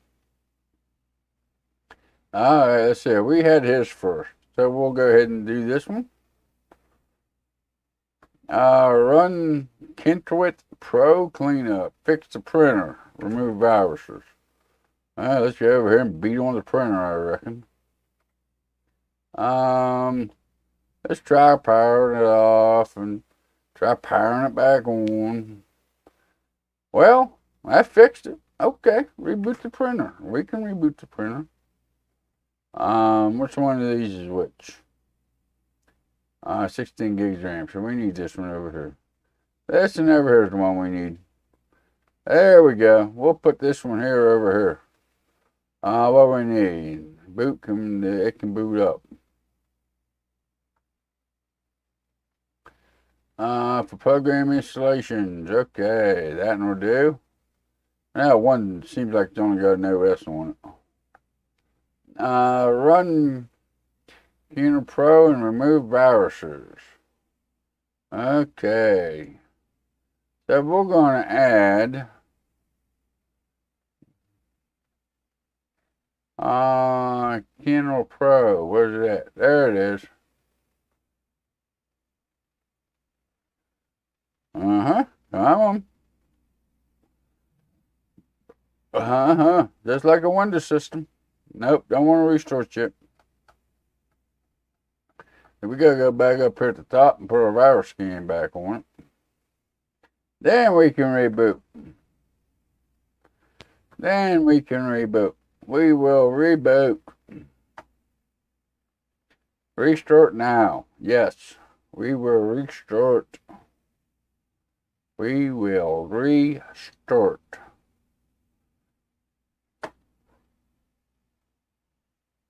Alright, let's see. We had his first. So we'll go ahead and do this one. Run Techway Pro Cleanup. Fix the printer. Remove viruses. Let's go over here and beat on the printer, I reckon. Let's try powering it off and try powering it back on. Well, I fixed it. Okay, reboot the printer. We can reboot the printer. Which one of these is which? 16 gigs RAM. So we need this one over here. This one over here is the one we need. There we go. We'll put this one here over here. What we need? It can boot up. For program installations, okay, that one will do. Now one seems like it's only got an OS on it. Run Techway Pro and remove viruses. Okay, so we're going to add Techway Pro. Where's it at? There it is. Come on. Just like a Windows system. Nope, don't want to restore chip. We gotta go back up here at the top and put our virus scan back on it. Then we can reboot. We will reboot. Restart now. Yes, we will restart. We will restart.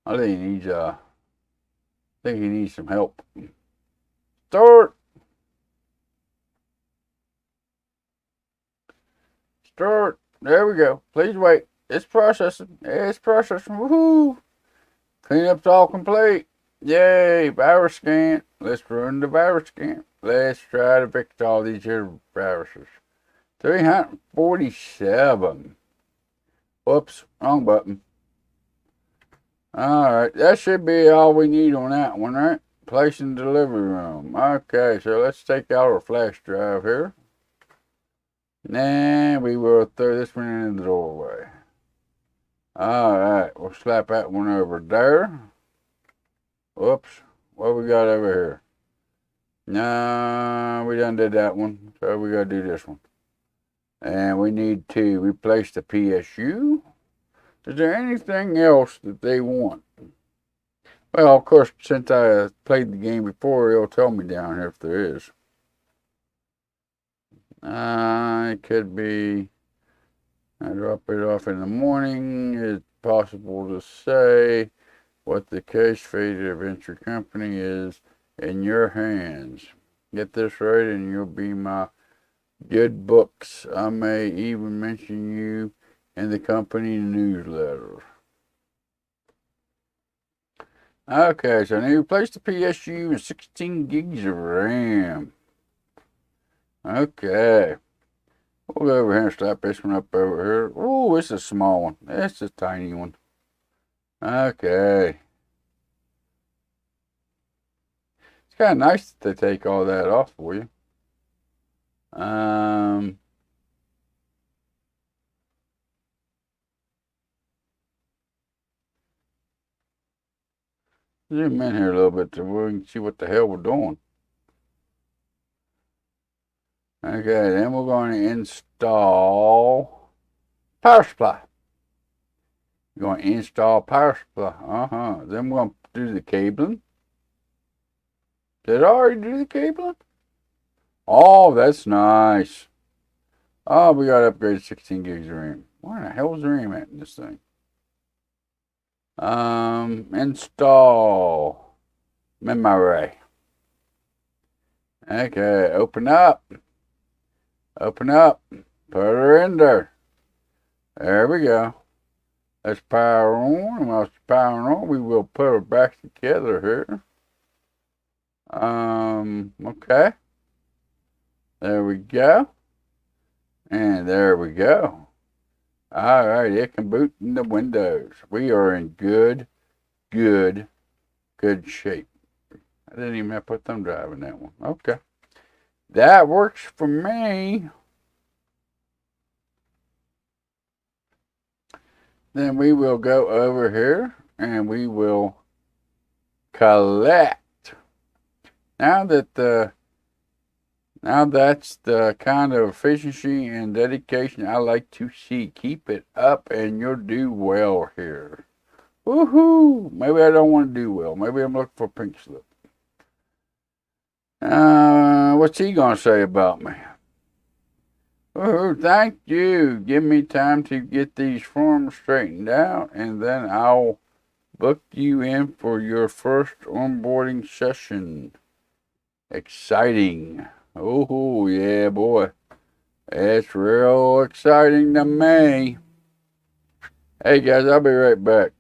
I think he needs some help. Start. There we go. Please wait. It's processing. Woohoo! Cleanup's all complete. Yay! Virus scan. Let's run the virus scan. Let's try to fix all these here viruses. 347. Whoops, wrong button. Alright, that should be all we need on that one, right? Place in the delivery room. Okay, so let's take out our flash drive here. And we will throw this one in the doorway. Alright, we'll slap that one over there. Whoops, what we got over here? No, we done did that one, so we gotta do this one. And we need to replace the PSU. Is there anything else that they want? Well, of course, since I played the game before, it'll tell me down here if there is. It could be, I drop it off in the morning. It's possible to say what the cash fate of your company is in your hands. Get this right and you'll be my good books. I may even mention you in the company newsletter. Okay, so now you replace the PSU and 16 gigs of RAM. Okay. We'll go over here and slap this one up over here. Oh, it's a small one. It's a tiny one. Okay. It's kind of nice that they take all that off for you. Zoom in here a little bit so we can see what the hell we're doing. Okay, then we're going to install power supply. We're going to install power supply. Then we're going to do the cabling. Did I already do the cabling? Oh, that's nice. Oh, we got to upgrade 16 gigs of RAM. Where the hell is the RAM at in this thing? Install memory. Okay, open up. Put her in there. There we go. Let's power on. And while it's powering on, we will put her back together here. Okay. There we go. And there we go. Alright, it can boot in the Windows. We are in good good shape. I didn't even have to put thumb drive in that one. Okay. That works for me. Then we will go over here and we will collect. Now that's the kind of efficiency and dedication I like to see. Keep it up and you'll do well here. Woohoo! Maybe I don't want to do well. Maybe I'm looking for a pink slip. What's he gonna say about me? Oh, thank you. Give me time to get these forms straightened out, and then I'll book you in for your first onboarding session. Exciting. Oh, yeah, boy. It's real exciting to me. Hey, guys, I'll be right back.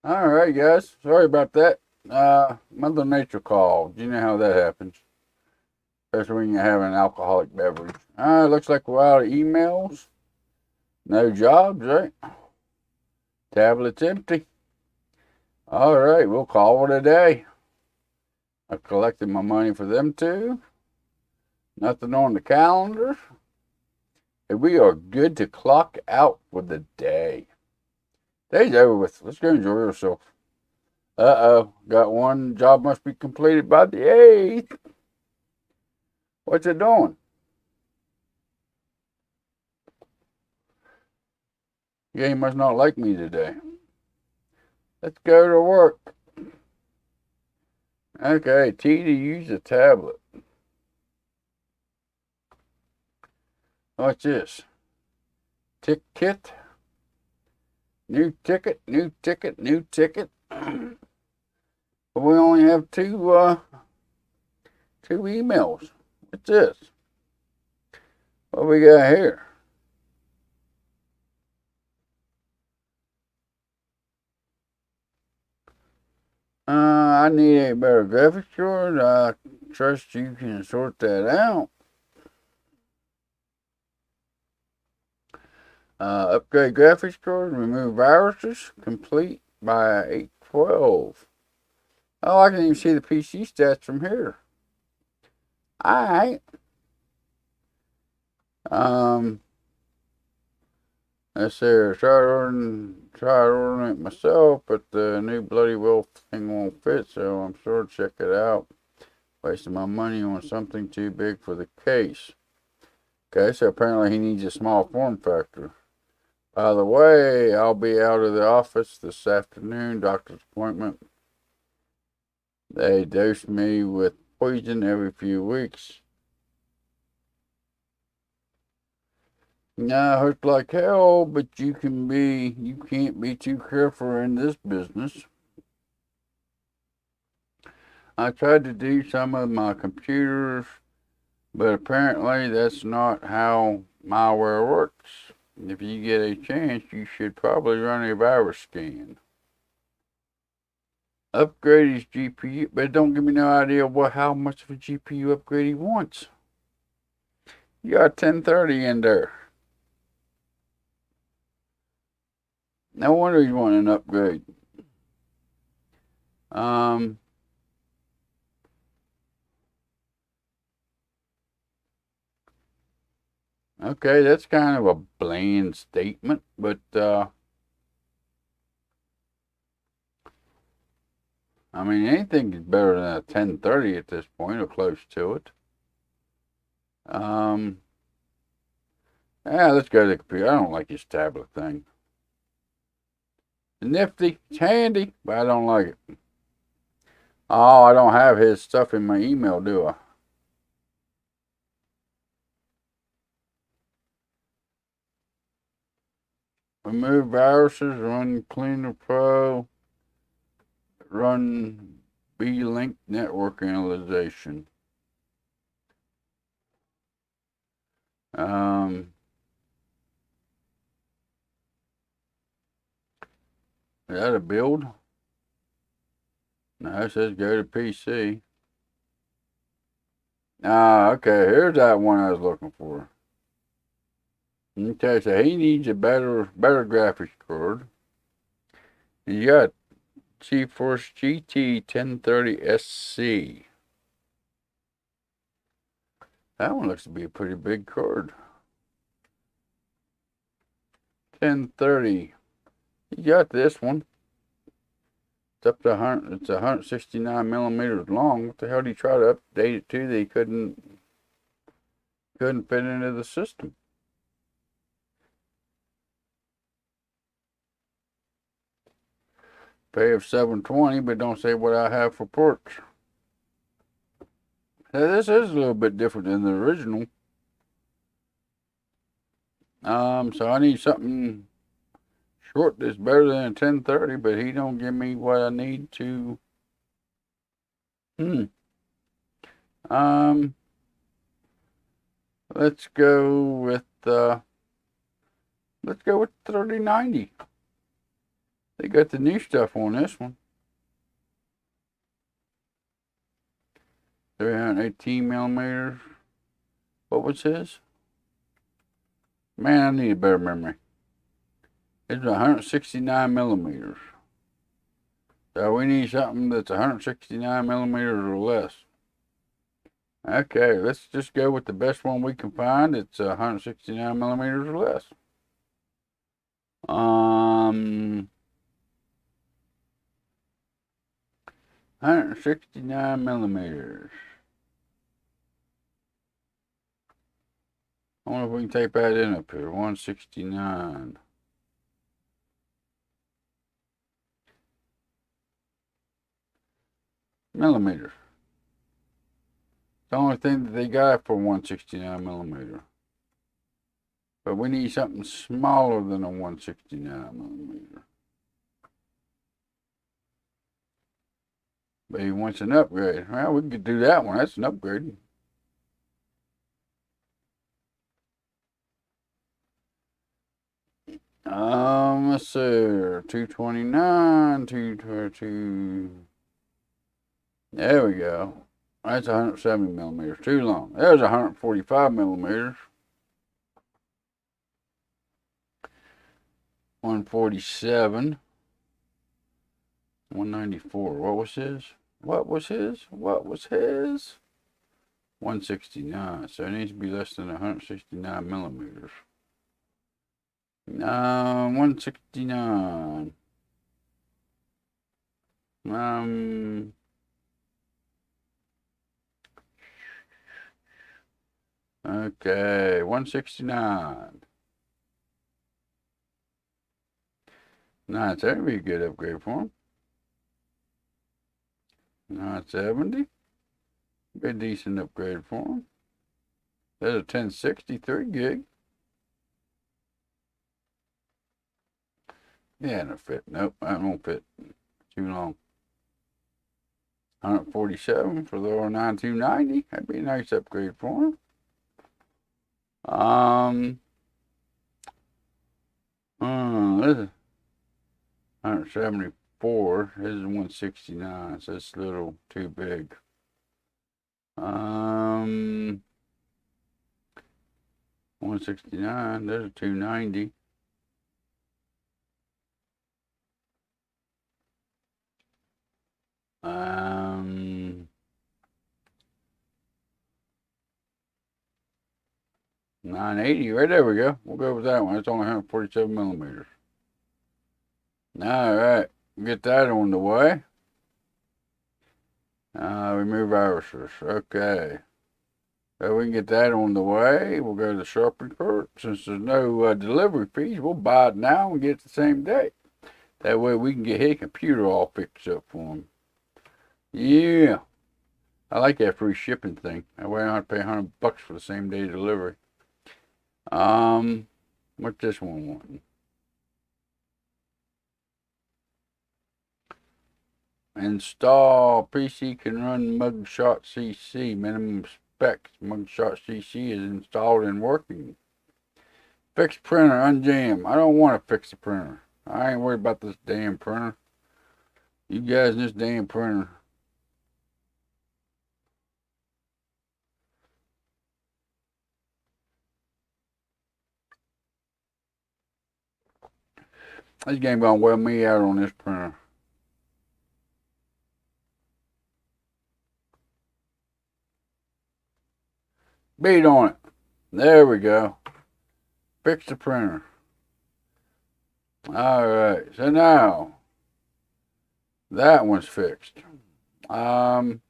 All right, guys. Sorry about that. Mother Nature called. You know how that happens, especially when you have an alcoholic beverage. Looks like we're out of emails. No jobs, right? Tablet's empty. All right, we'll call it a day. I collected my money for them too. Nothing on the calendar. And we are good to clock out for the day. Day's over with. Let's go enjoy yourself. Uh-oh. Got one job must be completed by the 8th. What's it doing? Yeah, he must not like me today. Let's go to work. Okay, T to use the tablet. What's this? Ticket. New ticket, new ticket, new ticket. But we only have two emails. What's this? What we got here? I need a better graphics card. I trust you can sort that out. Upgrade graphics card, remove viruses, complete by 8/12. Oh, I can even see the PC stats from here. Alright. Let's see here. Tried ordering it myself, but the new bloody well thing won't fit, so I'm sure to check it out. Wasting my money on something too big for the case. Okay, so apparently he needs a small form factor. By the way, I'll be out of the office this afternoon, doctor's appointment. They dose me with poison every few weeks. Now, it hurts like hell, but you can't be too careful in this business. I tried to do some of my computers, but apparently that's not how malware works. If you get a chance, you should probably run a virus scan. Upgrade his GPU, but don't give me no idea how much of a GPU upgrade he wants. You got 1030 in there. No wonder you want an upgrade. Okay, that's kind of a bland statement, but I mean, anything is better than a 1030 at this point, or close to it. Yeah, let's go to the computer. I don't like this tablet thing. It's nifty, it's handy, but I don't like it. Oh, I don't have his stuff in my email, do I? Remove viruses, run Cleaner Pro, run B-Link network analyzation. Is that a build? No, it says go to PC. Ah, okay, here's that one I was looking for. Okay, so he needs a better graphics card. You got GeForce GT 1030 SC. That one looks to be a pretty big card. 1030. You got this one. It's up to 100. It's 169 millimeters long. What the hell did he try to update it to that he couldn't fit into the system? Pay of 720, but don't say what I have for ports. Now, this is a little bit different than the original. So I need something short that's better than a 1030, but he don't give me what I need to. Let's go with 3090. They got the new stuff on this one. 318 millimeters. What was his? Man, I need a better memory. It's 169 millimeters. So we need something that's 169 millimeters or less. Okay, let's just go with the best one we can find. It's 169 millimeters or less. 169 millimeters. I wonder if we can type that in up here. 169. Millimeters. The only thing that they got for 169 millimeter. But we need something smaller than a 169 millimeter. But he wants an upgrade. Well, we could do that one. That's an upgrade. Let's see. 229, 222. There we go. That's 170 millimeters. Too long. There's 145 millimeters. 147. 194. What was his? 169. So it needs to be less than 169 millimeters. 169. Okay, 169. Nice, that'd be a good upgrade for him. 970. Be a decent upgrade for them. There's a 1063 gig. Yeah, no fit. Nope, that won't fit. Too long. 147 for the R9290. That'd be a nice upgrade for him. This is 174. This is 169, so it's a little too big. 169. There's a 290. Um, 980. Right, there we go. We'll go with that one. It's only 147 millimeters. All right, get that on the way. Remove irises. Okay. So we can get that on the way. We'll go to the shopping cart. Since there's no delivery fees, we'll buy it now and get it the same day. That way we can get his computer all fixed up for him. Yeah. I like that free shipping thing. That way I don't have to pay $100 for the same day delivery. What's this one wanting? Install PC can run Mugshot CC. Minimum specs. Mugshot CC is installed and working. Fix printer, unjam. I don't want to fix the printer. I ain't worried about this damn printer. You guys and this damn printer. This game gonna wear me out on this printer. Beat on it. There we go. Fix the printer. Alright, so now that one's fixed. Remove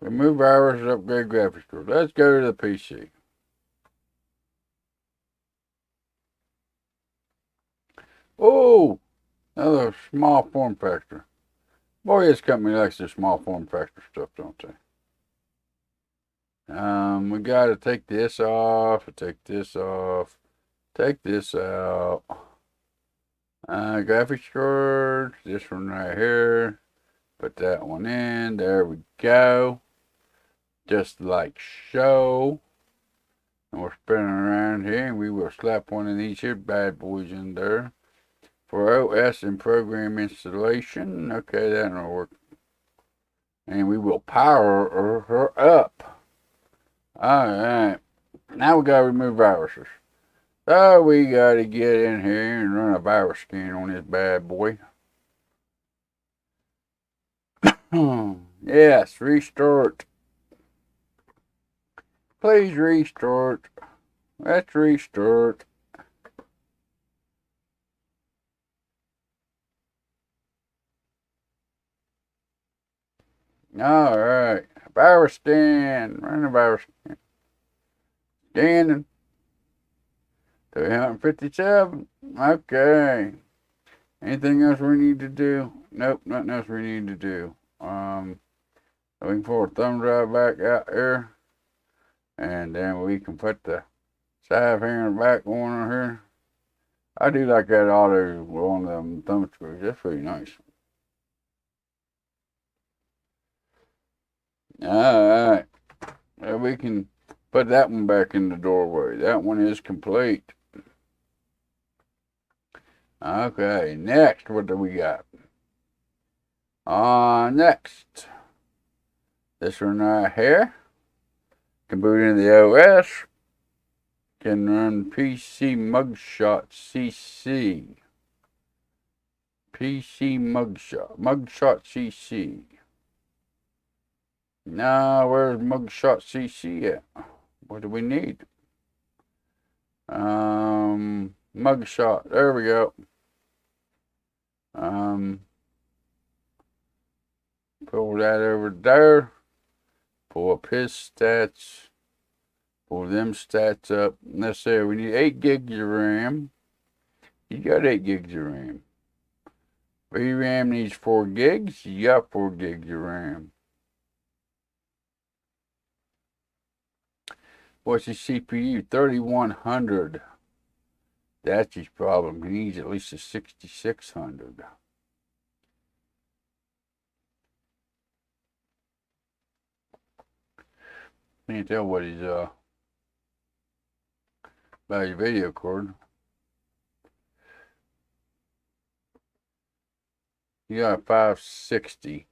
viruses, upgrade graphics card. Let's go to the PC. Oh, another small form factor. Boy, this company likes their small form factor stuff, don't they? We gotta take this off, take this off, take this out. Graphics card, this one right here. Put that one in, there we go. Just like so. And we're spinning around here, and we will slap one of these here bad boys in there. For OS and program installation, okay, that'll work. And we will power her up. Alright, now we gotta remove viruses. So we gotta get in here and run a virus scan on this bad boy. Yes, restart. Please restart. Let's restart. Alright, virus scan. Run a virus scan. Scanning. 357. Okay. Anything else we need to do? Nope, nothing else we need to do. We can pull the thumb drive back out there. And then we can put the side here in the back corner here. I do like that auto on the thumb screws. That's pretty nice. Alright. So we can put that one back in the doorway. That one is complete. Okay, next, what do we got? Next. This one right here. Can boot into the OS. Can run PC Mugshot CC. PC Mugshot. Mugshot CC. Now, where's Mugshot CC at? What do we need? Mugshot. There we go. Pull that over there. Pull up his stats. Pull them stats up. Let's say we need 8 gigs of RAM. You got 8 gigs of RAM. VRAM needs 4 gigs. You got 4 gigs of RAM. What's his CPU? 3100. That's his problem. He needs at least a 6600. Can't tell what his by his video card. You got a 560.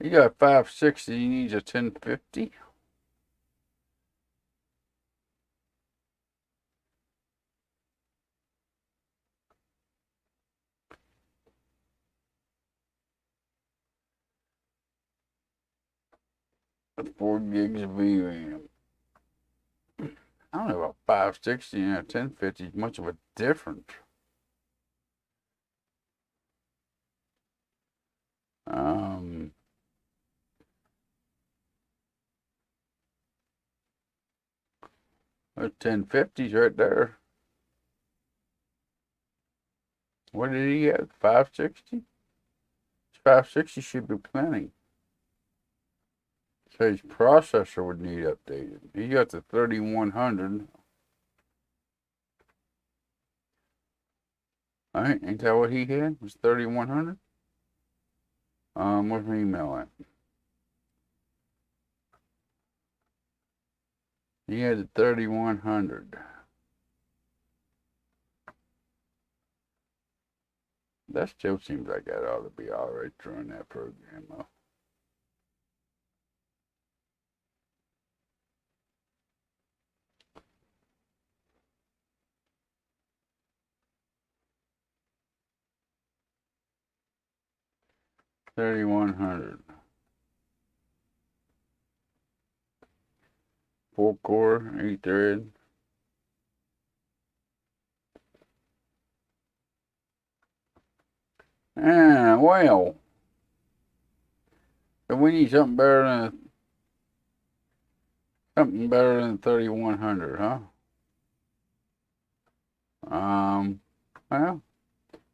You got 560, he needs a 1050. With 4 gigs of VRAM. I don't know about 560 and a 1050 is much of a difference. There's 1050s right there. What did he have? 560? 560 should be plenty. So his processor would need updated. He got the 3100. Alright, ain't that what he had? Was 3100? Where's my email at? He had the 3100. That still seems like that ought to be alright to run that program though. $3,100. 4-core, 8-thread. Well. So we need something better than 3,100, huh? Well,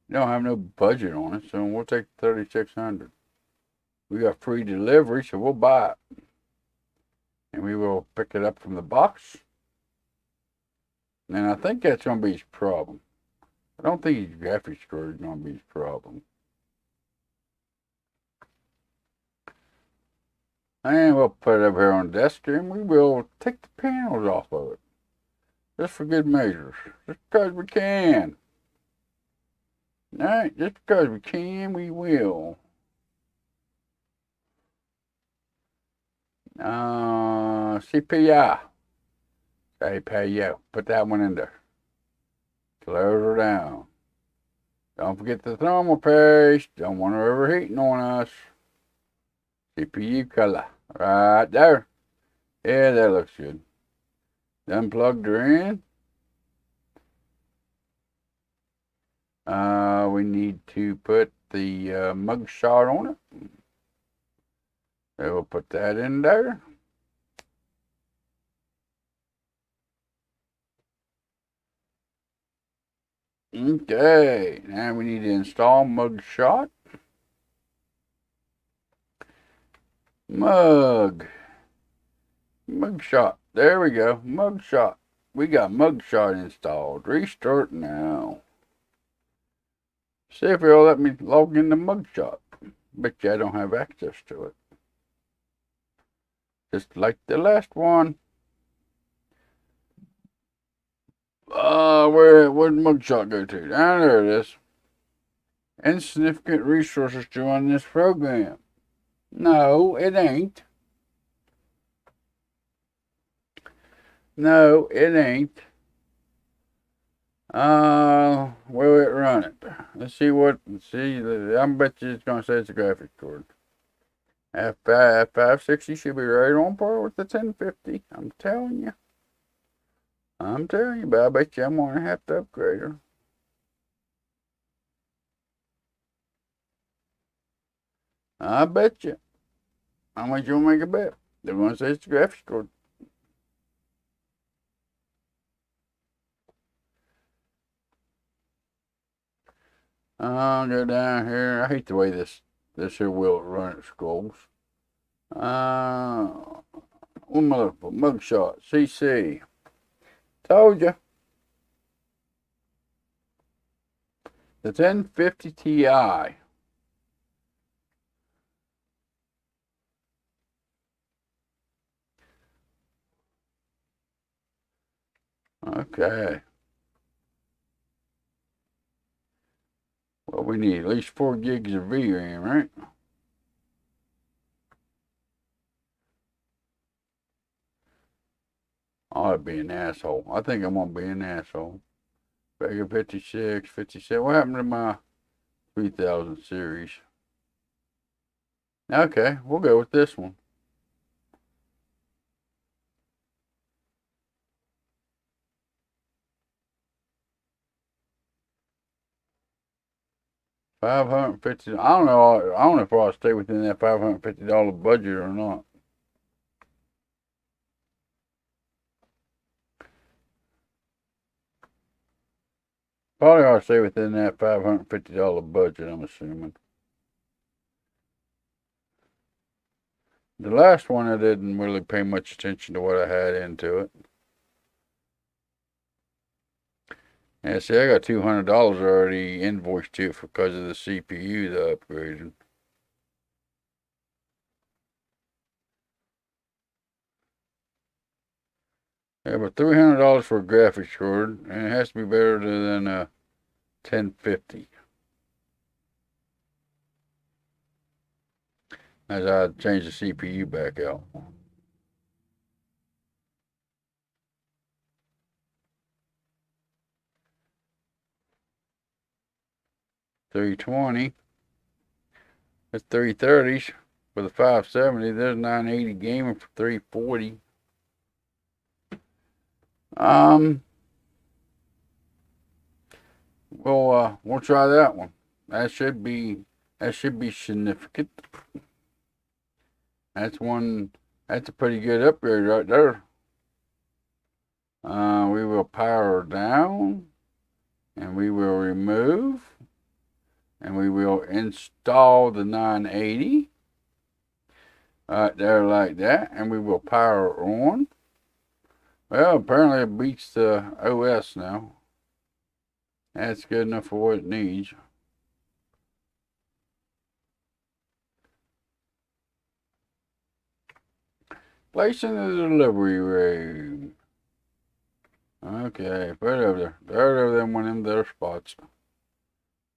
we don't have no budget on it, so we'll take 3,600. We got free delivery, so we'll buy it. And we will pick it up from the box. And I think that's going to be his problem. I don't think his graphics card is going to be his problem. And we'll put it over here on the desk and we will take the panels off of it. Just for good measures. Just because we can. Alright, just because we can, we will. CPI. CPU. Put that one in there. Close her down. Don't forget the thermal paste. Don't want her overheating on us. CPU color. Right there. Yeah, that looks good. Unplugged her in. We need to put the mug shot on it. So we'll put that in there. Okay, now we need to install mug shot. Mug shot. There we go. Mug shot. We got mug shot installed. Restart now. See if it'll let me log into mug shot. Bet you I don't have access to it. Just like the last one. Where'd mugshot go to? Ah, there it is. Insignificant resources to run this program. No, it ain't. No, it ain't. Will it run it? Let's see. I bet you it's gonna say it's a graphics card. F560 should be right on par with the 1050. I'm telling you. But I bet you I'm gonna have to upgrade her. I bet you. How much you wanna make a bet? They're gonna say it's a graphics card. I'll go down here. I hate the way this here wheel run it scrolls. One more mugshot. CC. Told you. The 1050 Ti. Okay. Well, we need at least 4 gigs of VRAM, right? I ought to be an asshole. I think I'm going to be an asshole. Vega 56, 57. What happened to my 3000 series? Okay, we'll go with this one. $550. I don't know. I don't know if I'll stay within that $550 budget or not. Probably ought to stay within that $550 budget, I'm assuming. The last one, I didn't really pay much attention to what I had into it. Yeah, see, I got $200 already invoiced to it because of the CPU the upgraded. Yeah, but $300 for a graphics card, and it has to be better than a 1050. As I change the CPU back out. $320. That's $330s for the 570. There's 980 gaming for $340. We'll try that one. That should be significant. That's a pretty good upgrade right there. We will power down, and we will remove, and we will install the 980 right there like that, and we will power on. Well, apparently it beats the OS now. That's good enough for what it needs. Place in the delivery room. Okay, put it over there. Put it over there in one of them there spots.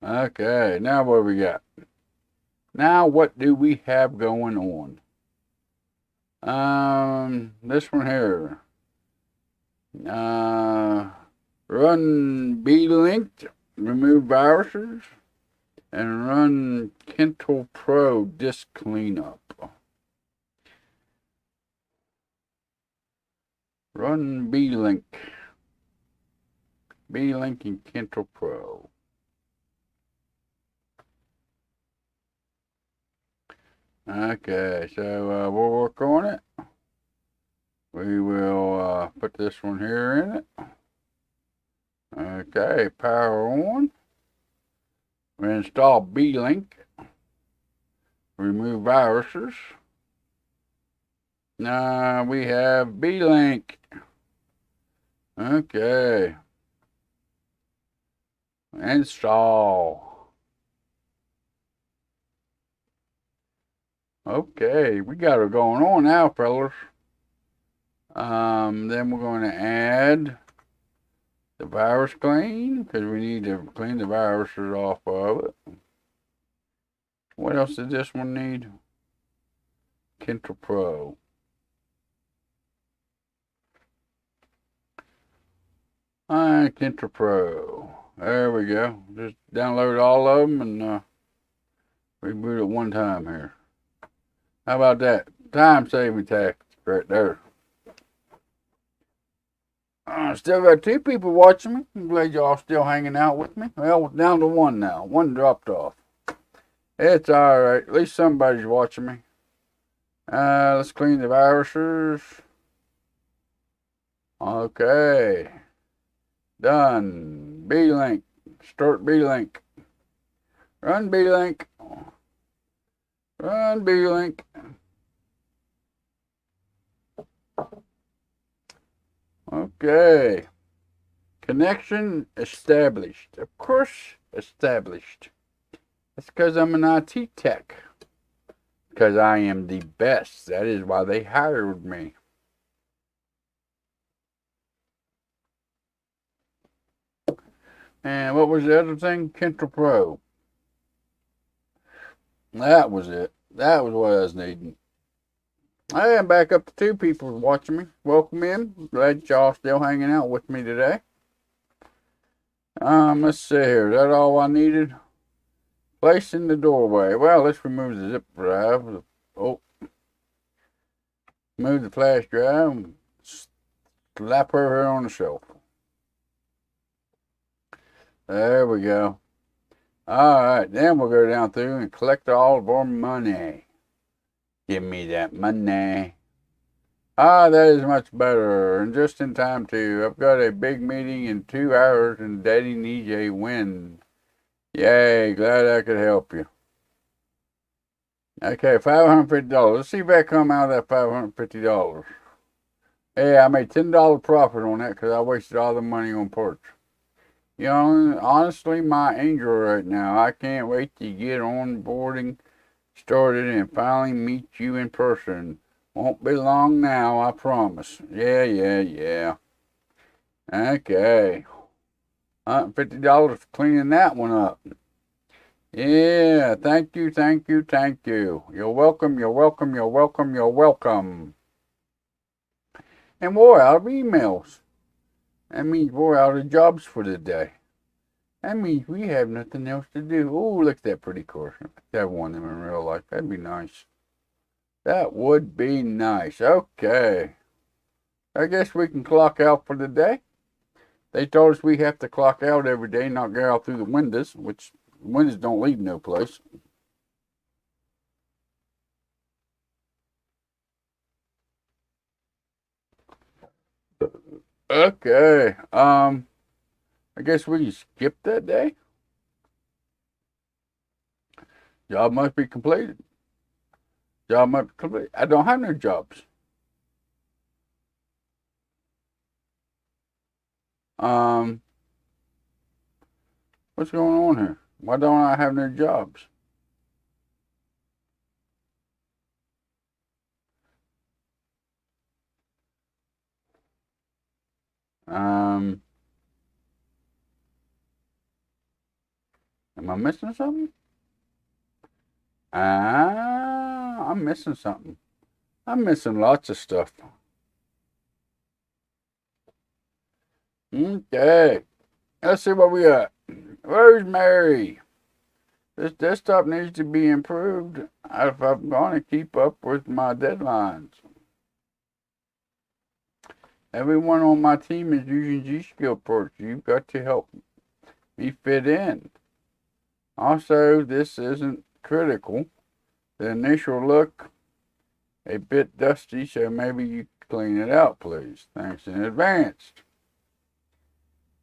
Okay, now what we got? Now what do we have going on? This one here. Run B-Link, remove viruses, and run Kental Pro disk cleanup. Run B-Link. B-Link and Kental Pro. Okay, so we'll work on it. We will put this one here in it. Okay, power on. We install B-Link. Remove viruses. Now we have B-Link. Okay. Install. Okay, we got it going on now, fellas. Then we're going to add the virus clean, because we need to clean the viruses off of it. What else does this one need? Kental Pro. Kental Pro. There we go. Just download all of them and reboot it one time here. How about that? Time saving tactics right there. Still got 2 people watching me. I'm glad y'all still hanging out with me. Well, down to 1 now. 1 dropped off. It's alright. At least somebody's watching me. Let's clean the viruses. Okay. Done. B-Link. Start B-Link. Run, B-Link. Run, B-Link. Okay. Connection established. Of course, established. That's because I'm an IT tech. Because I am the best. That is why they hired me. And what was the other thing? Kentra Pro. That was it. That was what I was needing. I am back up to 2 people watching me. Welcome in. Glad y'all still hanging out with me today. Let's see here. Is that all I needed? Place in the doorway. Well, let's remove the zip drive. Oh. Move the flash drive and slap her here on the shelf. There we go. Alright, then we'll go down through and collect all of our money. Give me that money. That is much better. And just in time too. I've got a big meeting in 2 hours and Daddy needs a win. Yay, glad I could help you. Okay, $550. Let's see if I come out of that $550. Yeah, I made $10 profit on that because I wasted all the money on parts. You know, honestly, my angel right now. I can't wait to get onboarding started and finally meet you in person. Won't be long now, I promise. Yeah. Okay. $150 for cleaning that one up. Yeah, thank you. You're welcome. And we're out of emails. That means we're out of jobs for the day. That means we have nothing else to do. Oh, look at that pretty car. I'd have one of them in real life. That'd be nice. That would be nice. Okay. I guess we can clock out for the day. They told us we have to clock out every day, not go out through the windows, which windows don't lead no place. Okay. I guess we can skip that day. Job must be completed. Job must be completed. I don't have no jobs. What's going on here? Why don't I have no jobs? Am I missing something? I'm missing something. I'm missing lots of stuff. Okay. Let's see what we got. Rosemary. This desktop needs to be improved if I'm going to keep up with my deadlines. Everyone on my team is using G-Skill ports. You've got to help me fit in. Also, this isn't critical. The initial look a bit dusty, so maybe you clean it out, please. Thanks in advance.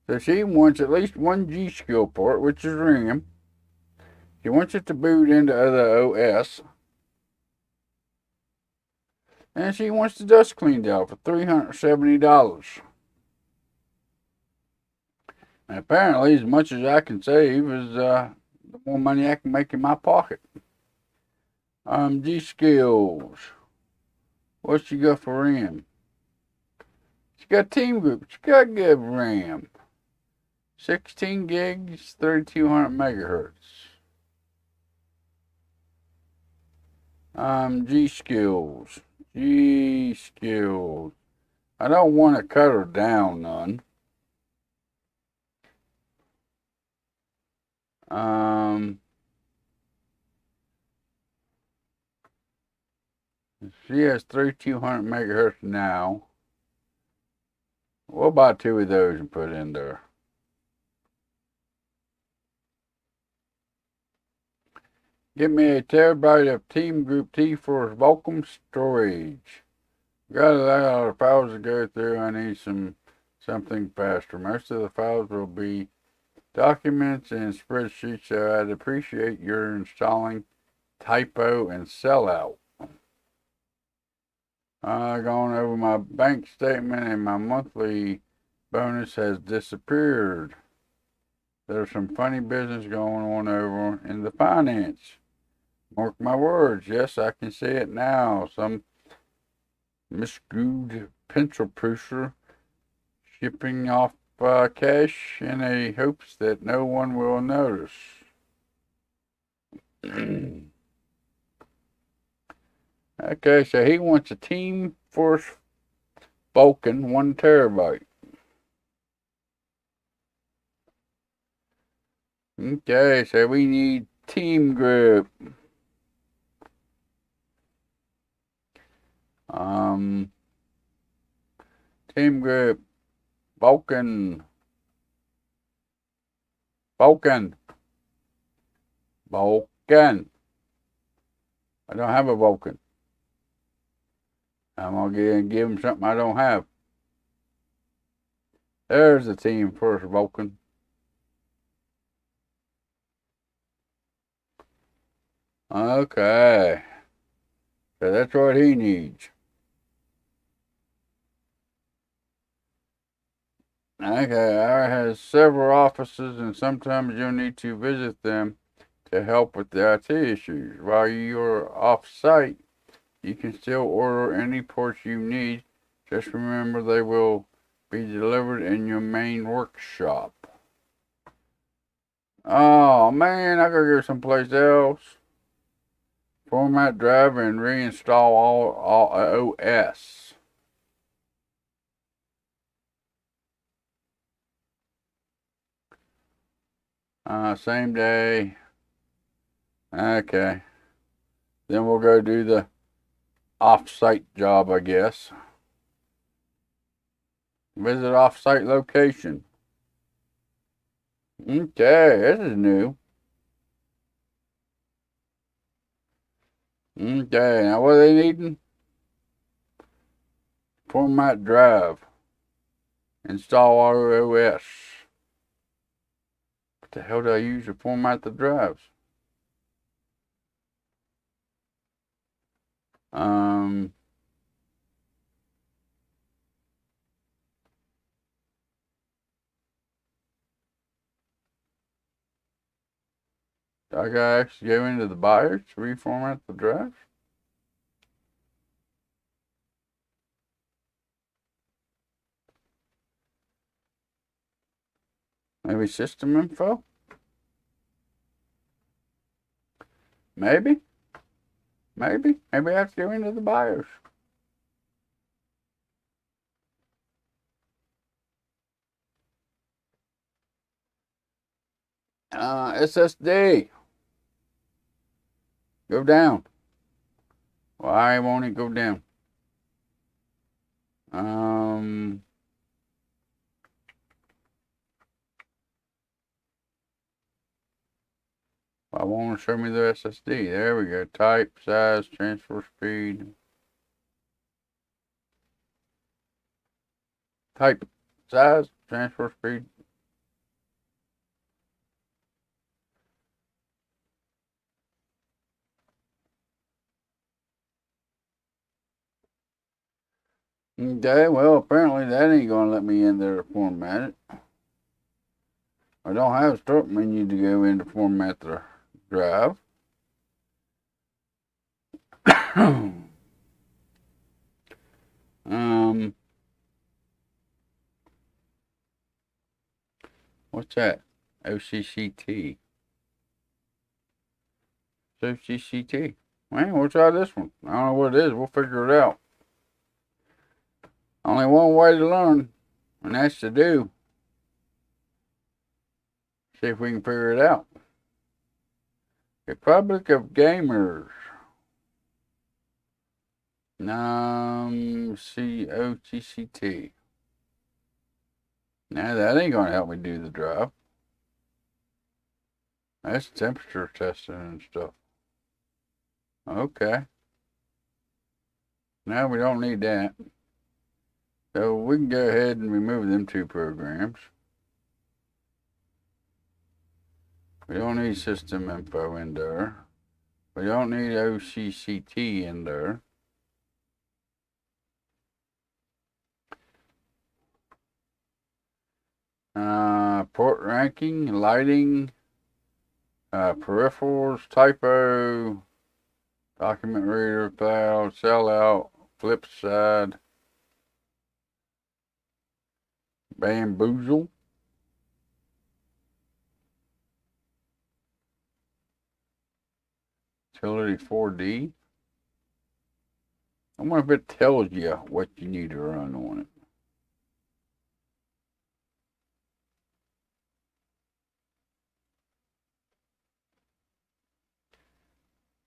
So she wants at least one G-Skill port, which is RAM. She wants it to boot into other OS. And she wants the dust cleaned out for $370. And apparently, as much as I can save is the more money I can make in my pocket. G-Skills. What she got for RAM? She got Team Group. She got good RAM. 16 gigs, 3200 megahertz. G-Skills. G-Skills. I don't want to cut her down none. She has 3200 megahertz now. We'll buy 2 of those and put in there. Give me a terabyte of Team Group T for Vulcan storage. Got a lot of files to go through. I need something faster. Most of the files will be documents and spreadsheets, so I'd appreciate your installing typo and sellout. Going over my bank statement, and my monthly bonus has disappeared. There's some funny business going on over in the finance. Mark my words, yes, I can see it now. Some miscued pencil pusher shipping off cash in a hopes that no one will notice. Okay, so he wants a Team Force Vulcan 1 terabyte. Okay, so we need Team Grip. Team Grip. Vulcan. Vulcan. Vulcan. I don't have a Vulcan. I'm going to give him something I don't have. There's the Team Force Vulcan. Okay. So that's what he needs. Okay, I have several offices, and sometimes you'll need to visit them to help with the IT issues. While you're off-site, you can still order any parts you need. Just remember they will be delivered in your main workshop. Oh man, I gotta go someplace else. Format drive and reinstall all OS. Same day. Okay. Then we'll go do the off-site job, I guess. Visit off-site location. Okay, this is new. Okay, now what are they needing? Format drive. Install ROS. What the hell do I use to format the drives? I gotta actually go into the BIOS to reformat the drive? Maybe system info? Maybe I have to go into the BIOS. SSD. Go down. Why won't it go down? I want to show me the SSD. There we go. Type, size, transfer speed. Type, size, transfer speed. Okay, well, apparently that ain't going to let me in there to format it. I don't have a start menu to go in to format the drive. What's that? OCCT. OCCT. Man, we'll try this one. I don't know what it is. We'll figure it out. Only one way to learn, and that's to do. See if we can figure it out. Republic of Gamers. COTCT. Now that ain't gonna help me do the drive. That's temperature testing and stuff. Okay. Now we don't need that. So we can go ahead and remove them two programs. We don't need system info in there. We don't need OCCT in there. Port ranking, lighting, peripherals, typo, document reader, cloud, sellout, flip side, bamboozle. Utility 4D. I wonder if it tells you what you need to run on it.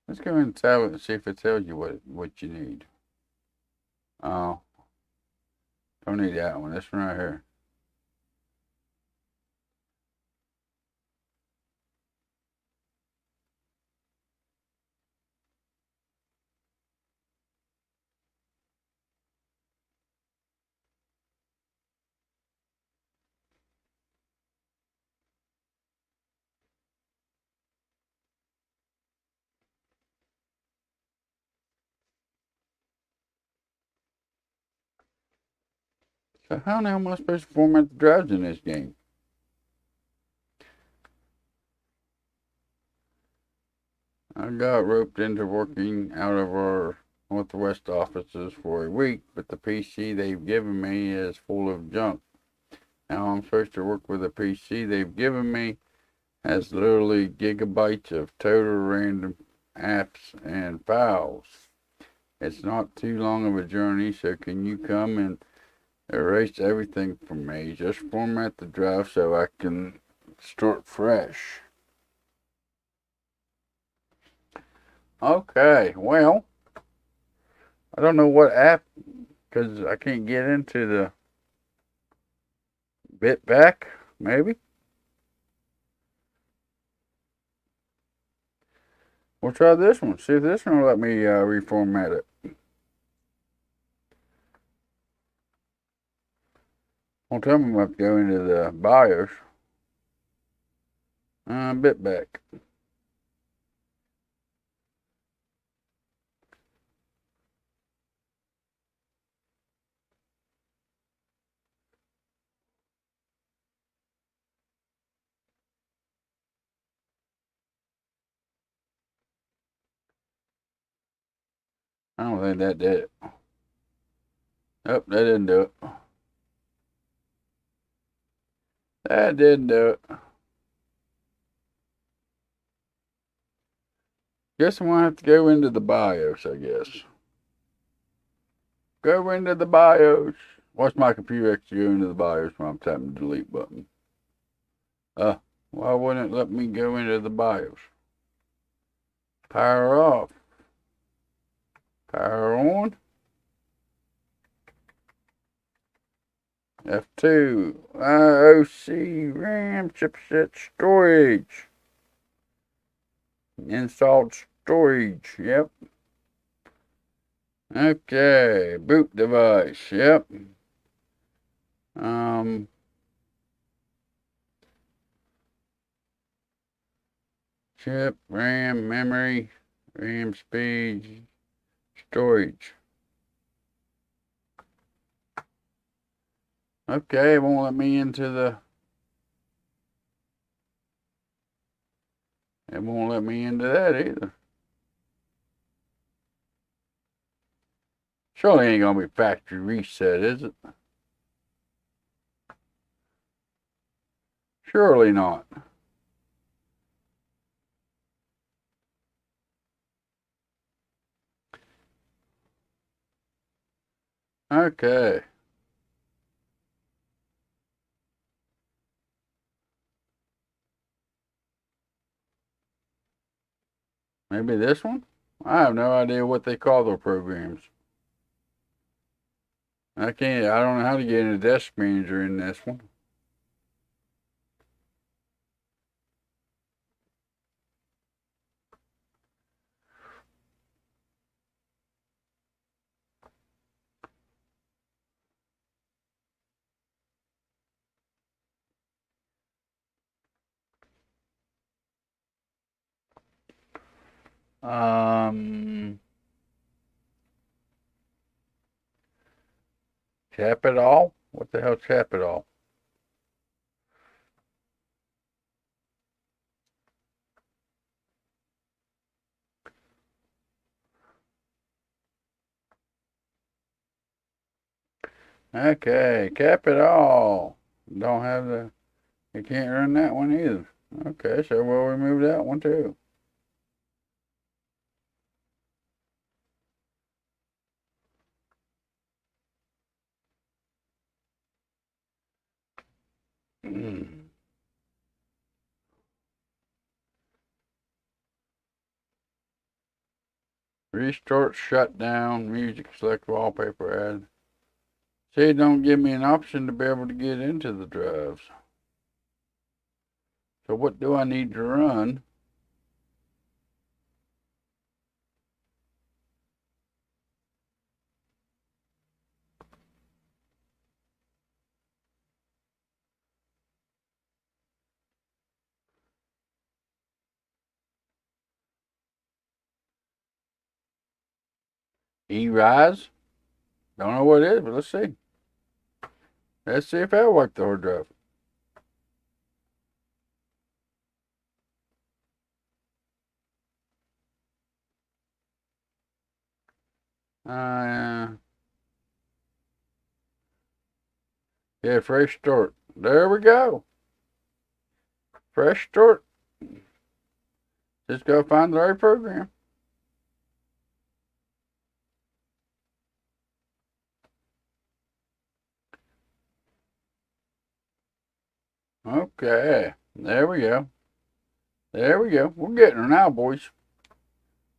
Let's go ahead and tell it and see if it tells you what you need. Oh, don't need that one. This one right here. So how now am I supposed to format the drives in this game? I got roped into working out of our Northwest offices for a week, but the PC they've given me is full of junk. Now I'm supposed to work with a PC they've given me has literally gigabytes of total random apps and files. It's not too long of a journey, so can you come and erase everything from me? Just format the drive so I can start fresh. Okay, well, I don't know what app, because I can't get into the Bitback, maybe? We'll try this one, see if this one will let me reformat it. Won't tell me I have to go into the BIOS. Bitback. I don't think that did it. Nope, that didn't do it. That didn't do it. Guess I'm gonna have to go into the BIOS, I guess. Go into the BIOS. Watch my computer actually go into the BIOS when I'm tapping the delete button. Why wouldn't it let me go into the BIOS? Power off. Power on. F2. IOC RAM chipset storage. Installed storage. Yep. Okay. Boot device. Yep. Chip, RAM, memory, RAM speed, storage. Okay, it won't let me into the... It won't let me into that either. Surely ain't gonna be factory reset, is it? Surely not. Okay. Maybe this one? I have no idea what they call their programs. I don't know how to get into Desk Manager in this one. Chap it all? What the hell, chap it all? Okay, cap it all. Don't have the, you can't run that one either. Okay, so we'll remove that one too. Restart, shutdown, music, select wallpaper, add. See, it don't give me an option to be able to get into the drives. So what do I need to run? E-Rise? Don't know what it is, but let's see. Let's see if that'll work the hard drive. Yeah, fresh start. There we go. Fresh start. Just go find the right program. Okay. There we go. There we go. We're getting her now, boys.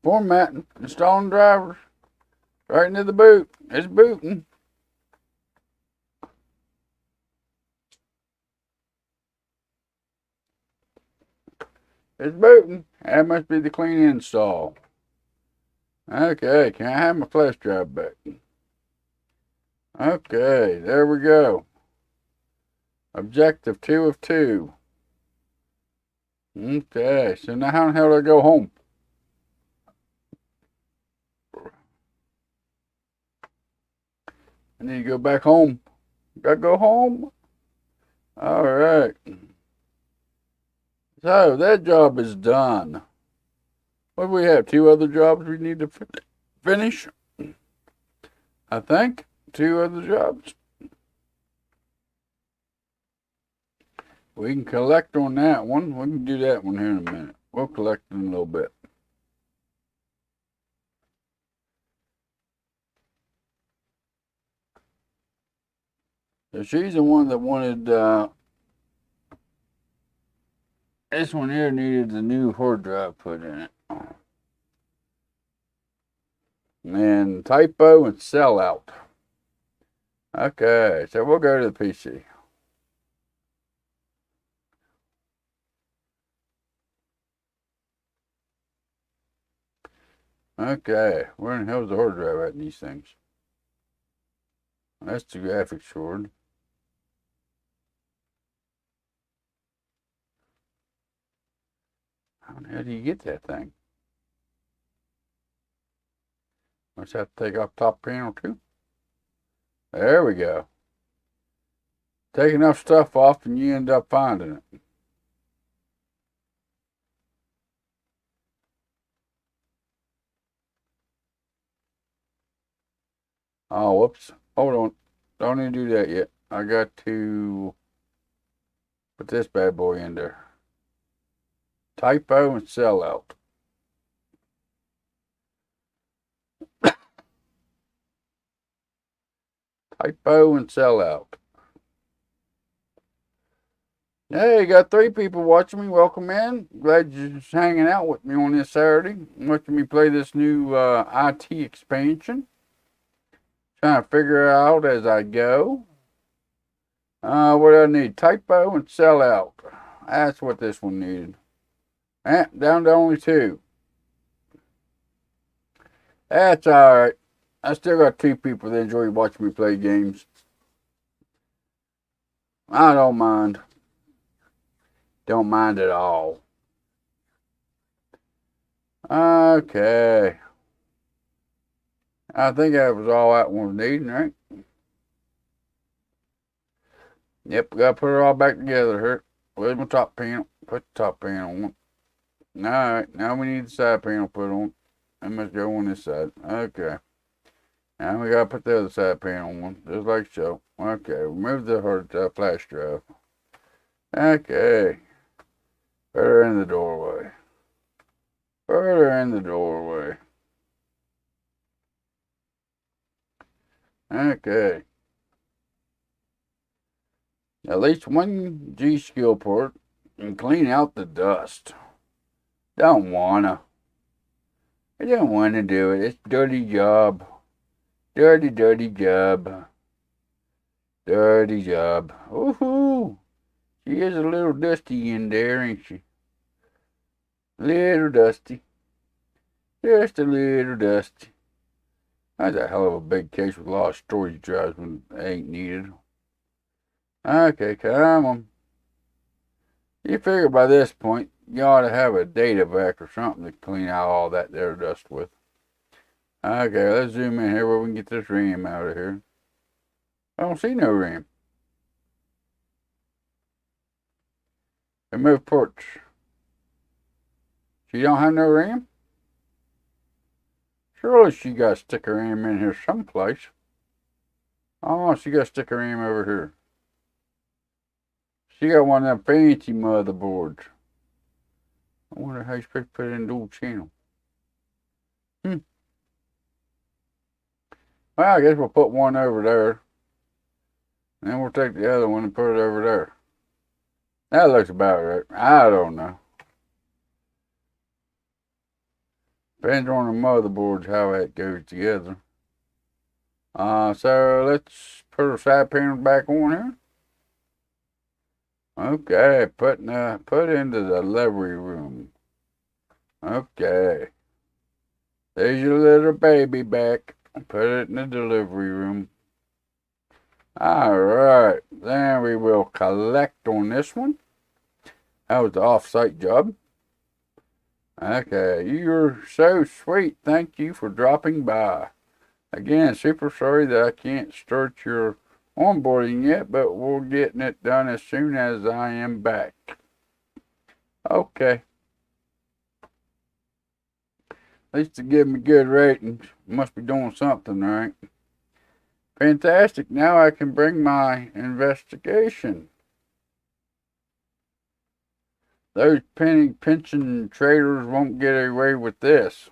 Formatting. Installing drivers. Right into the boot. It's booting. It's booting. That must be the clean install. Okay, can I have my flash drive back? Okay, there we go. Objective 2 of 2. Okay, so now how the hell do I go home? I need to go back home. Gotta go home. All right. So that job is done. What do we have? 2 other jobs we need to finish? I think 2 other jobs. We can collect on that one. We can do that one here in a minute. We'll collect in a little bit. So she's the one that wanted, this one here needed the new hard drive put in it. And typo and sellout. Okay, so we'll go to the PC. Okay, where in the hell is the hard drive at in these things? That's the graphics card. How the hell do you get that thing? Must have to take off top panel too. There we go. Take enough stuff off and you end up finding it. Oh, whoops. Hold on. Don't even do that yet. I got to put this bad boy in there. Typo and sellout. Typo and sellout. Hey, got 3 people watching me. Welcome in. Glad you're just hanging out with me on this Saturday. Watching me play this new IT expansion. Trying to figure it out as I go. What do I need? Typo and sellout. That's what this one needed. Down to only 2. That's alright. I still got 2 people that enjoy watching me play games. I don't mind. Don't mind at all. Okay. I think that was all that one was needing, right? Yep, gotta put it all back together here. Where's my top panel? Put the top panel on. Alright, now we need the side panel put on. I must go on this side. Okay. Now we gotta put the other side panel on, just like so. Okay, remove the flash drive. Okay. Put her in the doorway. Put her in the doorway. Okay. At least one G skill port and clean out the dust. Don't wanna. I don't wanna do it. It's a dirty job. Dirty, dirty job. Dirty job. Woohoo! She is a little dusty in there, ain't she? Little dusty. Just a little dusty. That's a hell of a big case with a lot of storage drives when they ain't needed. Okay, come on. You figure by this point, you ought to have a data vac or something to clean out all that there dust with. Okay, let's zoom in here where we can get this RAM out of here. I don't see no RAM. Remove ports. She don't have no RAM? Surely she got to stick her RAM in here someplace. Oh, she got to stick her RAM over here. She got one of them fancy motherboards. I wonder how you're supposed to put it in dual channel. Well, I guess we'll put one over there. And then we'll take the other one and put it over there. That looks about right. I don't know. Depends on the motherboards how that goes together. So let's put our side panels back on here. Okay, put into the delivery room. Okay. There's your little baby back. Put it in the delivery room. Alright, then we will collect on this one. That was the off-site job. Okay, you're so sweet. Thank you for dropping by. Again, super sorry that I can't start your onboarding yet, but we're getting it done as soon as I am back. Okay. At least to give me good ratings. Must be doing something right. Fantastic. Now I can bring my investigation. Those penny pinching traders won't get away with this.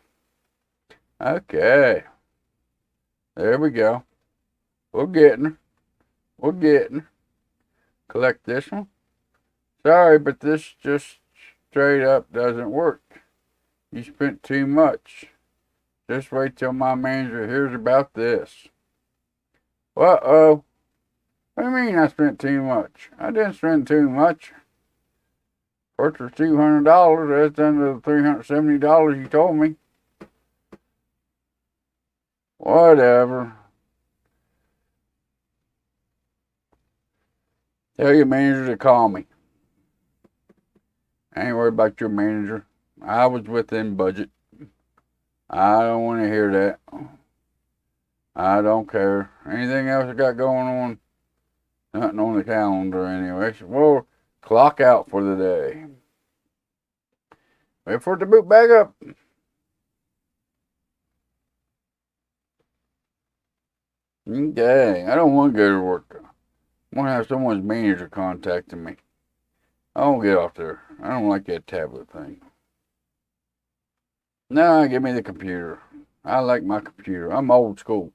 Okay. There we go. We're getting her. We're getting her. Collect this one. Sorry, but this just straight up doesn't work. You spent too much. Just wait till my manager hears about this. Uh-oh. What do you mean I spent too much? I didn't spend too much. Purchase $200. That's under the $370 you told me. Whatever. Tell your manager to call me. I ain't worried about your manager. I was within budget. I don't want to hear that. I don't care. Anything else I got going on? Nothing on the calendar anyway. So we'll clock out for the day. Wait for it to boot back up. Okay, I don't want to go to work. I want to have someone's manager contacting me. I won't get off there. I don't like that tablet thing. No, give me the computer. I like my computer. I'm old school.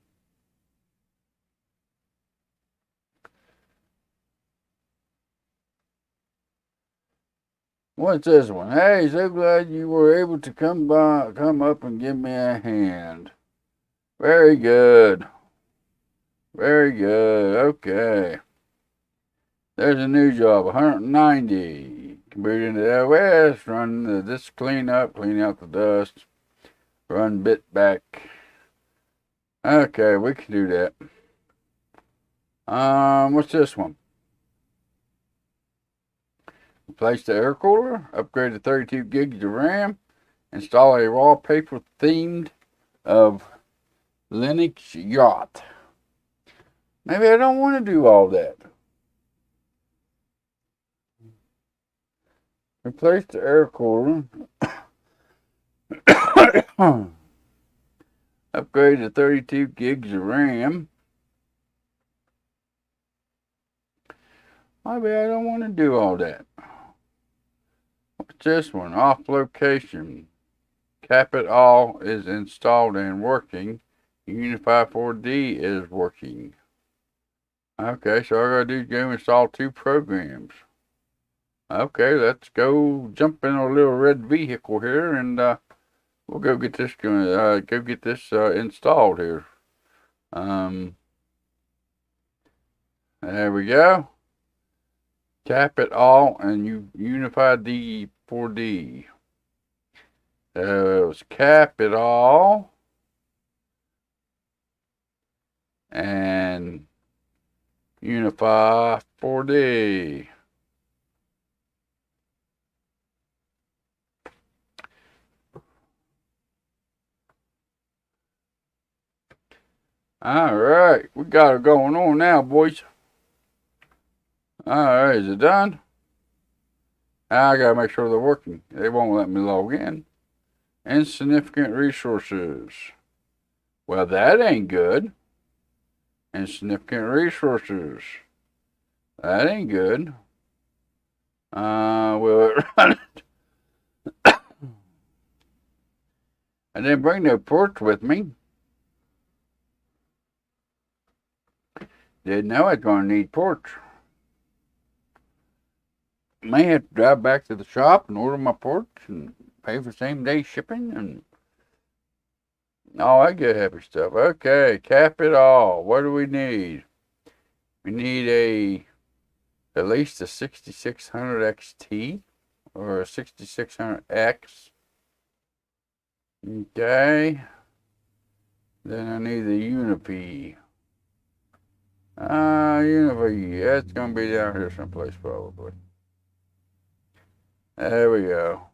What's this one? Hey, so glad you were able to come up and give me a hand. Very good. Very good. Okay. There's a new job. 190. Boot into the OS. Run this cleanup. Clean out the dust. Run bit back. Okay, we can do that. What's this one? Replace the air cooler. Upgrade to 32 gigs of RAM. install a wallpaper themed of Linux yacht. Maybe I don't want to do all that. Replace the air cooler. Upgrade to 32 gigs of RAM. Maybe I don't want to do all that. What's this one? Off location. Cap it all is installed and working. Unify 4D is working. Okay, so all I gotta do is go install 2 programs. Okay, let's go jump in our little red vehicle here, and we'll go get this installed here. There we go. Cap it all, and you unify the 4D. Let's cap it all, and unify 4D. All right, we got it going on now, boys. All right, is it done? I gotta make sure they're working. They won't let me log in. Insignificant resources. Well, that ain't good. Insignificant resources. That ain't good. Will it run it? I didn't bring no ports with me. Didn't know I was going to need ports. May have to drive back to the shop and order my ports and pay for same day shipping and all that good happy stuff. Okay, cap it all. What do we need? We need at least a 6600 XT or a 6600X. Okay. Then I need the Unipy. Unipy. That's gonna be down here someplace probably. There we go.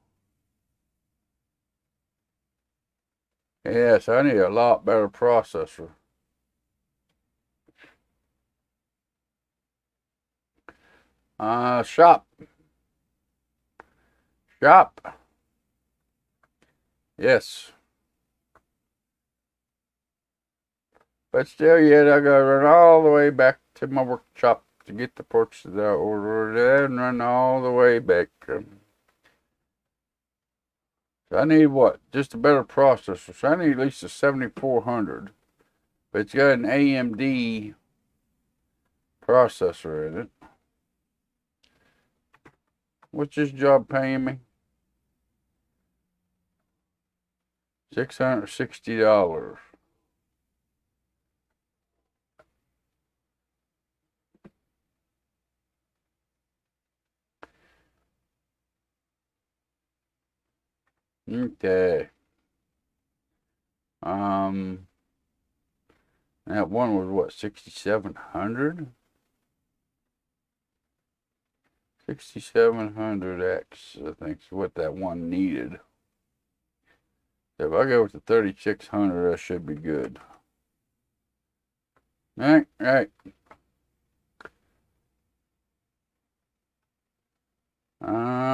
Yes, I need a lot better processor. Shop. Yes. But still yet I gotta run all the way back to my workshop to get the parts that I ordered and run all the way back. So I need what? Just a better processor. So I need at least a 7400. But it's got an AMD processor in it. What's this job paying me? $660. Okay. That one was what, 6700? 6700X, I think is what that one needed. So if I go with the 3600, that should be good. All right.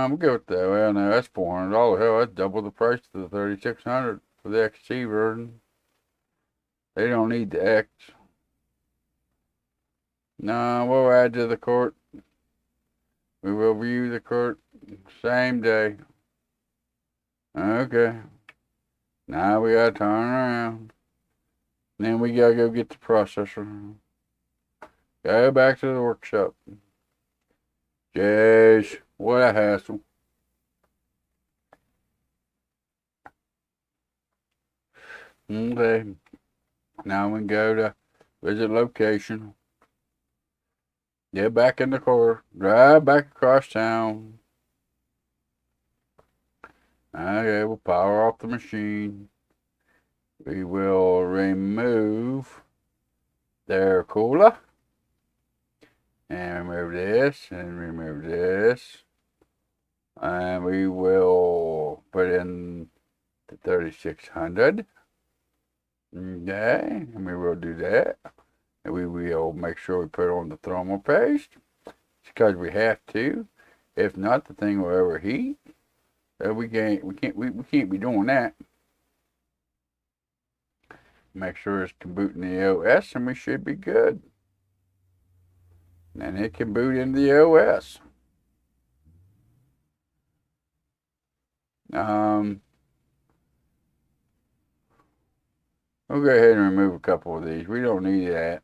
We'll go with that. Well, no, that's $400. Hell, that's double the price to the 3600 for the XT version. They don't need the X. No, we'll add to the cart. We will view the cart same day. Okay. Now we gotta turn around. Then we gotta go get the processor. Go back to the workshop. Jeez, what a hassle. Okay. Now we can go to visit location. Get back in the car. Drive back across town. Okay, we'll power off the machine. We will remove the air cooler. And remove this, and remove this. And we will put in to 3600. Okay, and we will do that. And we will make sure we put on the thermal paste. It's because we have to. If not, the thing will overheat. So we can't be doing that. Make sure it's booting the OS, and we should be good. And it can boot into the OS. We'll go ahead and remove a couple of these. We don't need that.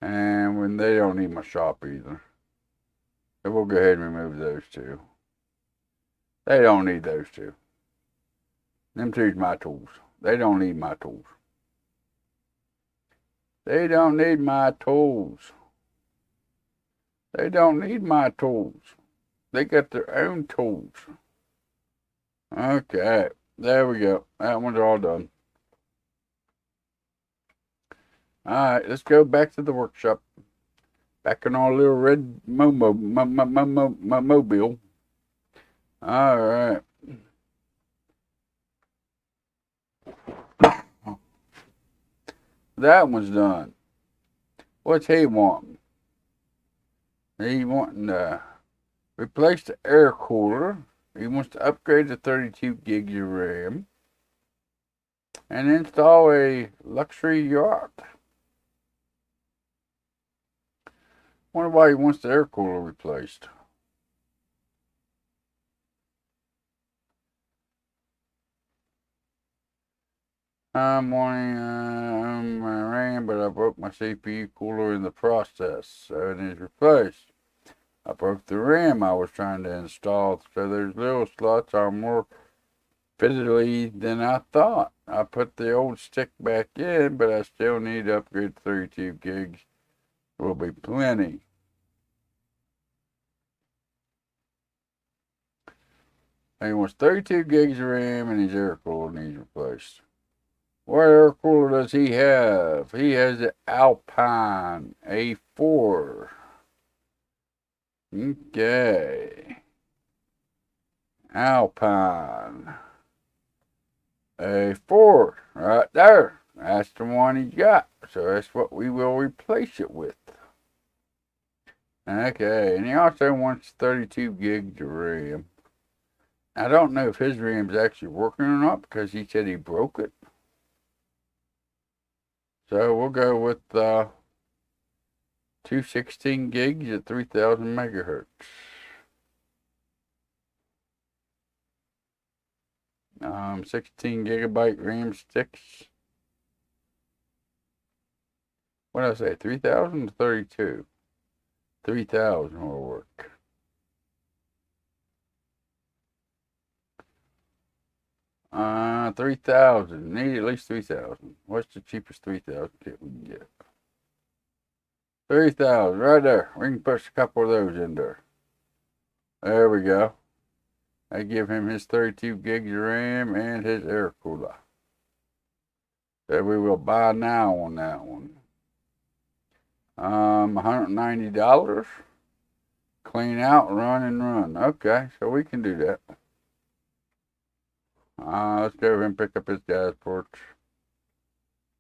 And when they don't need my shop either. So we'll go ahead and remove those two. They don't need those two. Them two's my tools. They don't need my tools. They don't need my tools. They don't need my tools. They got their own tools. Okay, there we go. That one's all done. Alright, let's go back to the workshop. Back in our little red mobile. Alright. That one's done. What's he wanting? He wanting to replace the air cooler. He wants to upgrade to 32 gigs of RAM. And install a luxury yacht. Wonder why he wants the air cooler replaced. I'm wanting my RAM, but I broke my CPU cooler in the process, so it is replaced. I broke the RAM I was trying to install, so those little slots are more fiddly than I thought. I put the old stick back in, but I still need to upgrade to 32 gigs. Will be plenty. He wants 32 gigs of RAM and his air cooler needs replaced. What air cooler does he have? He has the Alpine A4. Okay. Alpine A4. Right there. That's the one he's got. So that's what we will replace it with. Okay. And he also wants 32 gigs of RAM. I don't know if his RAM's actually working or not because he said he broke it. So we'll go with 216 gigs at 3000 megahertz. 16 gigabyte RAM sticks. What did I say? 3000 to 32? 3000 will work. Uh, 3000. Need at least 3000. What's the cheapest 3000 kit we can get? 3000, right there. We can push a couple of those in there. There we go. I give him his 32 gigs of RAM and his air cooler. So we will buy now on that one. $190. Clean out, run and run. Okay, so we can do that. Let's go over and pick up his gas ports.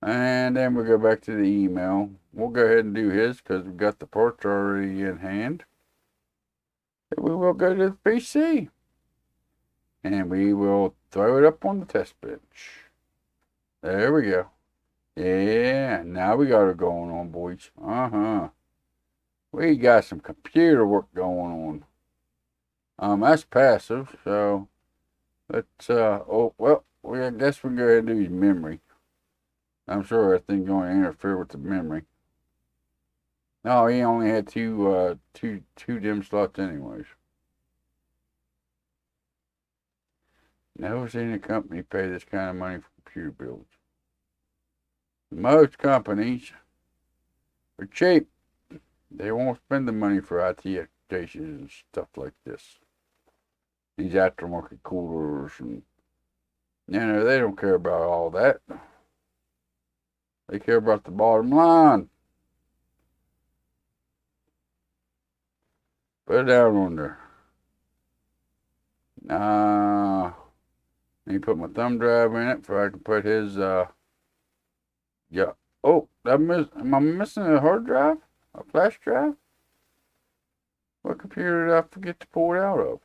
And then we'll go back to the email. We'll go ahead and do his because we've got the ports already in hand. And we will go to the PC. And we will throw it up on the test bench. There we go. Yeah, now we got it going on, boys. We got some computer work going on. That's passive, so let's, I guess we can go ahead and do his memory. I'm sure that thing's going to interfere with the memory. No, he only had two DIMM slots anyways. Never seen a company pay this kind of money for computer builds. Most companies are cheap. They won't spend the money for IT applications and stuff like this. These aftermarket coolers and, they don't care about all that. They care about the bottom line. Put it down on there. Need to put my thumb drive in it so I can put his, yeah. Oh, am I missing a hard drive? A flash drive? What computer did I forget to pull it out of?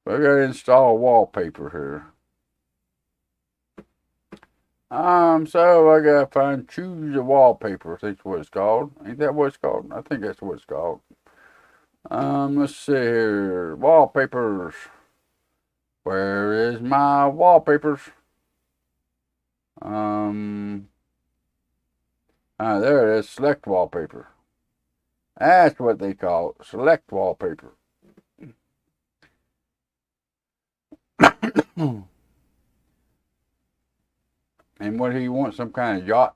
I gotta install wallpaper here. So I gotta choose a wallpaper, I think what it's called. Ain't that what it's called? I think that's what it's called. Let's see here. Wallpapers. Where is my wallpapers? There it is. Select wallpaper. That's what they call it. Select wallpaper. And what do you want? Some kind of yacht?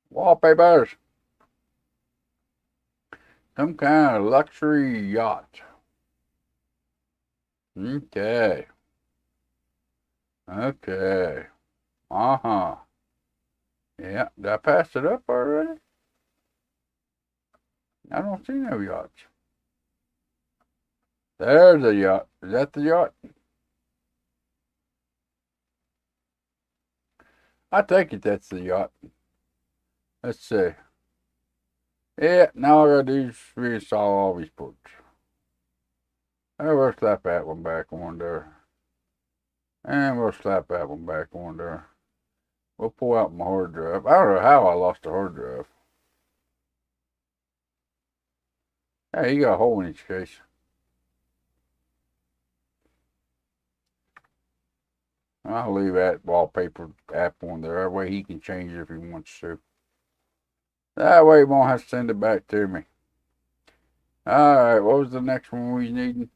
Wallpapers. Some kind of luxury yacht. Okay. Okay. Uh-huh. Yeah, did I pass it up already? I don't see no yachts. There's a yacht. Is that the yacht? I take it that's the yacht. Let's see. Yeah, now all I gotta do is reinstall all these ports. And we'll slap that one back on there. And we'll slap that one back on there. We'll pull out my hard drive. I don't know how I lost the hard drive. Hey, you got a hole in each case. I'll leave that wallpaper app on there. That way he can change it if he wants to. That way he won't have to send it back to me. Alright, what was the next one we needing?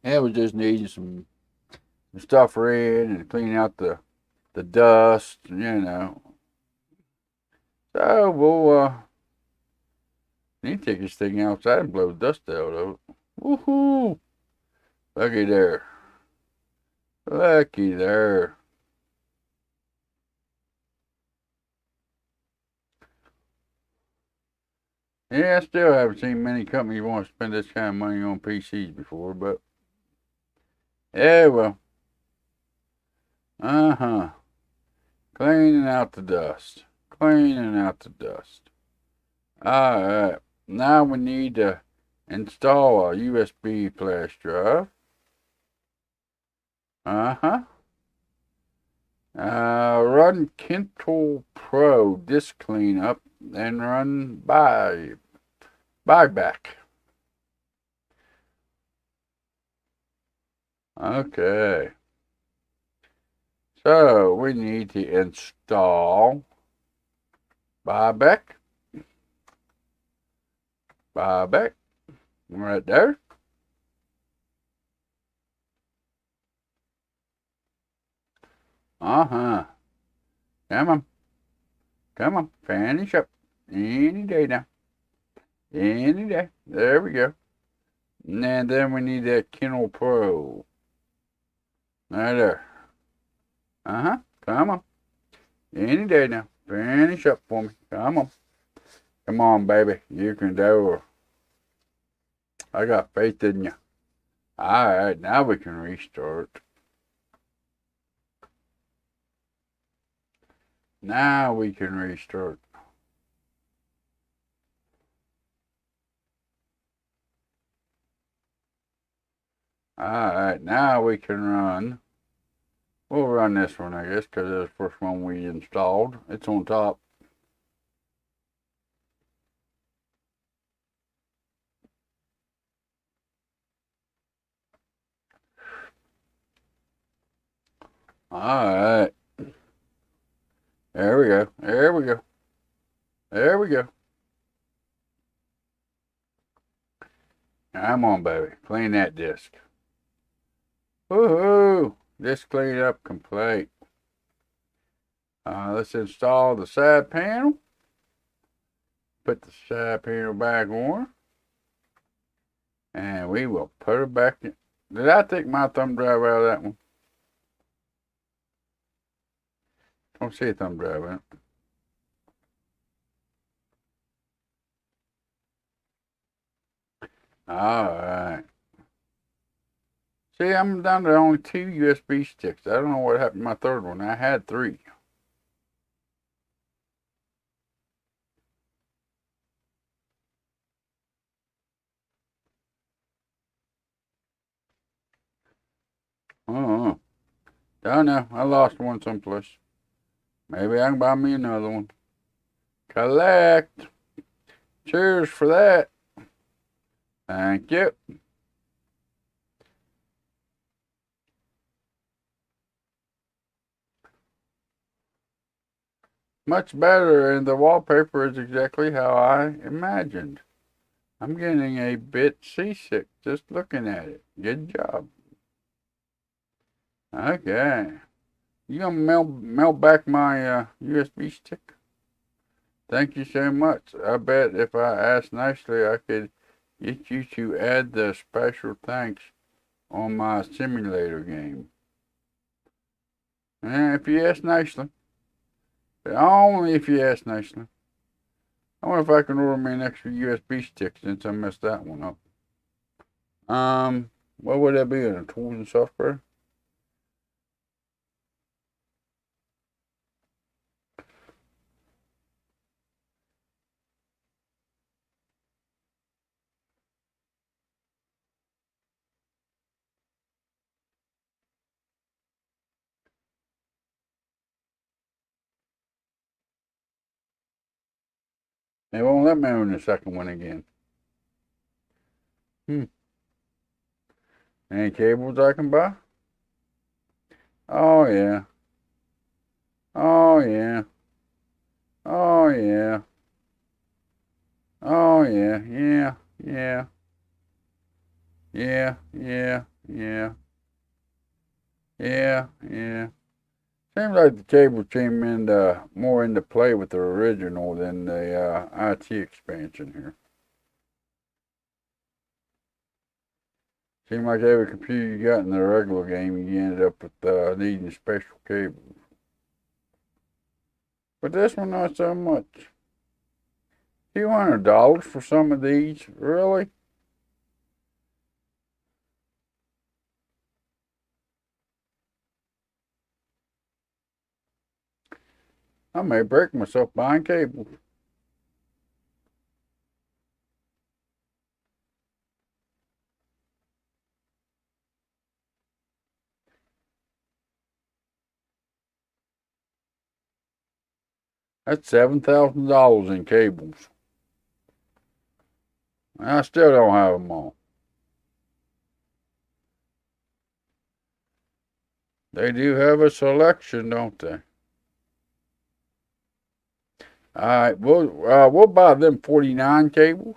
Yeah, we just needed some stuff read and clean out the dust, you know. So we'll need to take this thing outside and blow the dust out of it. Woohoo! Looky there. Looky there. Yeah, I still haven't seen many companies want to spend this kind of money on PCs before, but yeah, well. Cleaning out the dust. Cleaning out the dust. Alright. Now we need to install a USB flash drive. Run Control Pro disk cleanup and run buyback. Okay. So we need to install buyback. Buyback. Right there. Come on. Come on. Finish up. Any day now. Any day. There we go. And then we need that Control Pro. Right there. Come on. Any day now. Finish up for me. Come on. Come on, baby. You can do it. I got faith in you. Alright, now we can restart. Now we can restart. Alright, now we can run. We'll run this one, I guess, because it's the first one we installed. It's on top. Alright. There we go. There we go. There we go. Come on, baby. Clean that disk. Woohoo! Disk cleanup complete. Let's install the side panel. Put the side panel back on. And we will put it back in. Did I take my thumb drive out of that one? Don't see a thumb drive in it. Alright. See, I'm down to only 2 USB sticks. I don't know what happened to my third one. I had 3. Oh, don't know. I lost one someplace. Maybe I can buy me another one. Collect. Cheers for that. Thank you. Much better, and the wallpaper is exactly how I imagined. I'm getting a bit seasick just looking at it. Good job. Okay. You gonna mail back my USB stick? Thank you so much. I bet if I asked nicely, I could get you to add the special thanks on my simulator game. And if you ask nicely. But only if you ask nicely. I wonder if I can order me an extra USB stick since I messed that one up. What would that be in tools and software? They won't let me own the second one again. Any cables I can buy? Oh yeah. Oh yeah. Oh yeah. Oh yeah. Yeah. Yeah. Yeah. Yeah. Yeah. Yeah. Yeah. Seems like the cable came into more into play with the original than the IT expansion here. Seemed like every computer you got in the regular game, you ended up with needing special cables. But this one, not so much. $200 for some of these? Really? I may break myself buying cables. That's $7,000 in cables. I still don't have them all. They do have a selection, don't they? All right, we'll buy them 49 cables.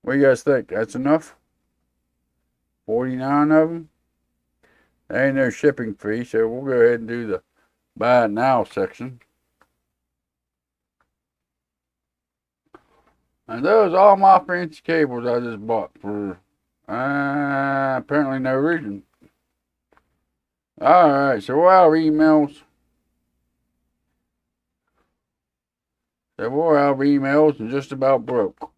What do you guys think? That's enough? 49 of them? There ain't no shipping fee, so we'll go ahead and do the buy it now section. And those are all my fancy cables I just bought for apparently no reason. Alright, so we're out of emails. And just about broke.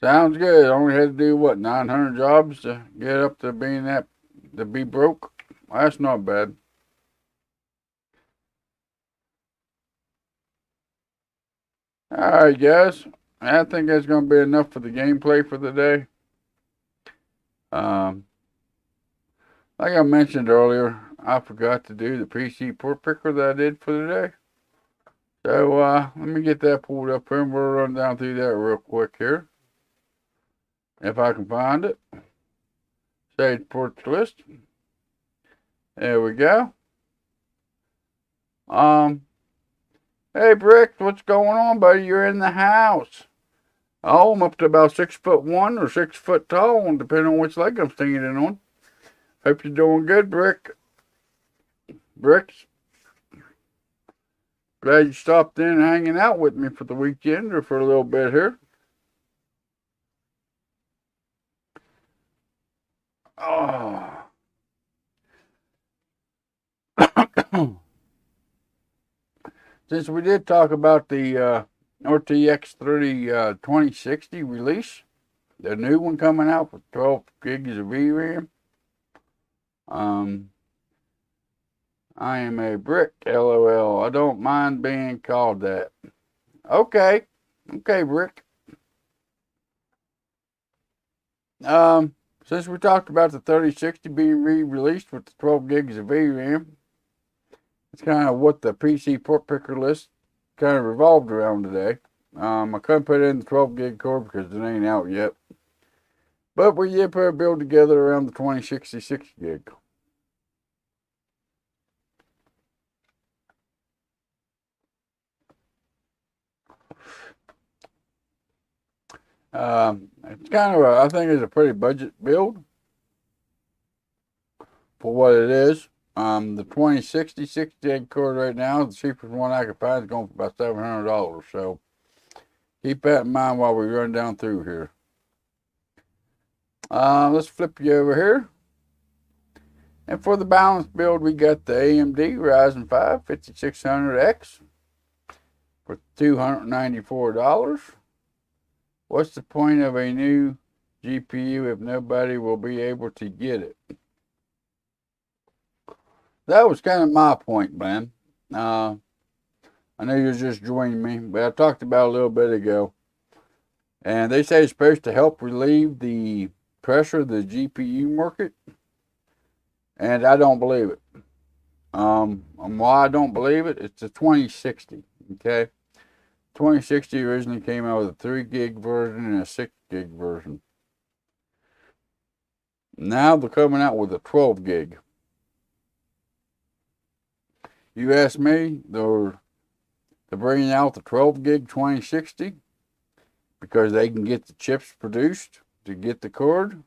Sounds good. Only had to do what, 900 jobs to get up to being that, to be broke? Well, that's not bad. Alright, guys. I think that's going to be enough for the gameplay for the day. Like I mentioned earlier, I forgot to do the PC port picker that I did for today. So, let me get that pulled up here and we'll run down through that real quick here. If I can find it. Save ports list. There we go. Hey Brick, what's going on, buddy? You're in the house. Oh, I'm up to about 6'1" or 6 foot tall, depending on which leg I'm standing on. Hope you're doing good, Brick. Bricks. Glad you stopped in hanging out with me for the weekend or for a little bit here. Oh. Since we did talk about the RTX 2060 release, the new one coming out with 12 gigs of VRAM, I am a brick, LOL. I don't mind being called that. Okay, okay, brick. Since we talked about the 3060 being re-released with the 12 gigs of VRAM, it's kind of what the PC port picker list kind of revolved around today. I couldn't put in the 12 gig core because it ain't out yet. But we did put a build together around the 2066 gig. It's kind of I think it's a pretty budget build for what it is. The 2066 gig core right now, the cheapest one I could find is going for about $700. So keep that in mind while we run down through here. Let's flip you over here. And for the balanced build, we got the AMD Ryzen 5 5600X for $294. What's the point of a new GPU if nobody will be able to get it? That was kind of my point, man. I know you're just joining me, but I talked about it a little bit ago. And they say it's supposed to help relieve the pressure of the GPU market. And I don't believe it. Why I don't believe it, it's the 2060, okay? 2060 originally came out with a 3 gig version and a 6 gig version. Now they're coming out with a 12 gig. You ask me, they're bringing out the 12 gig 2060 because they can get the chips produced to get the cord.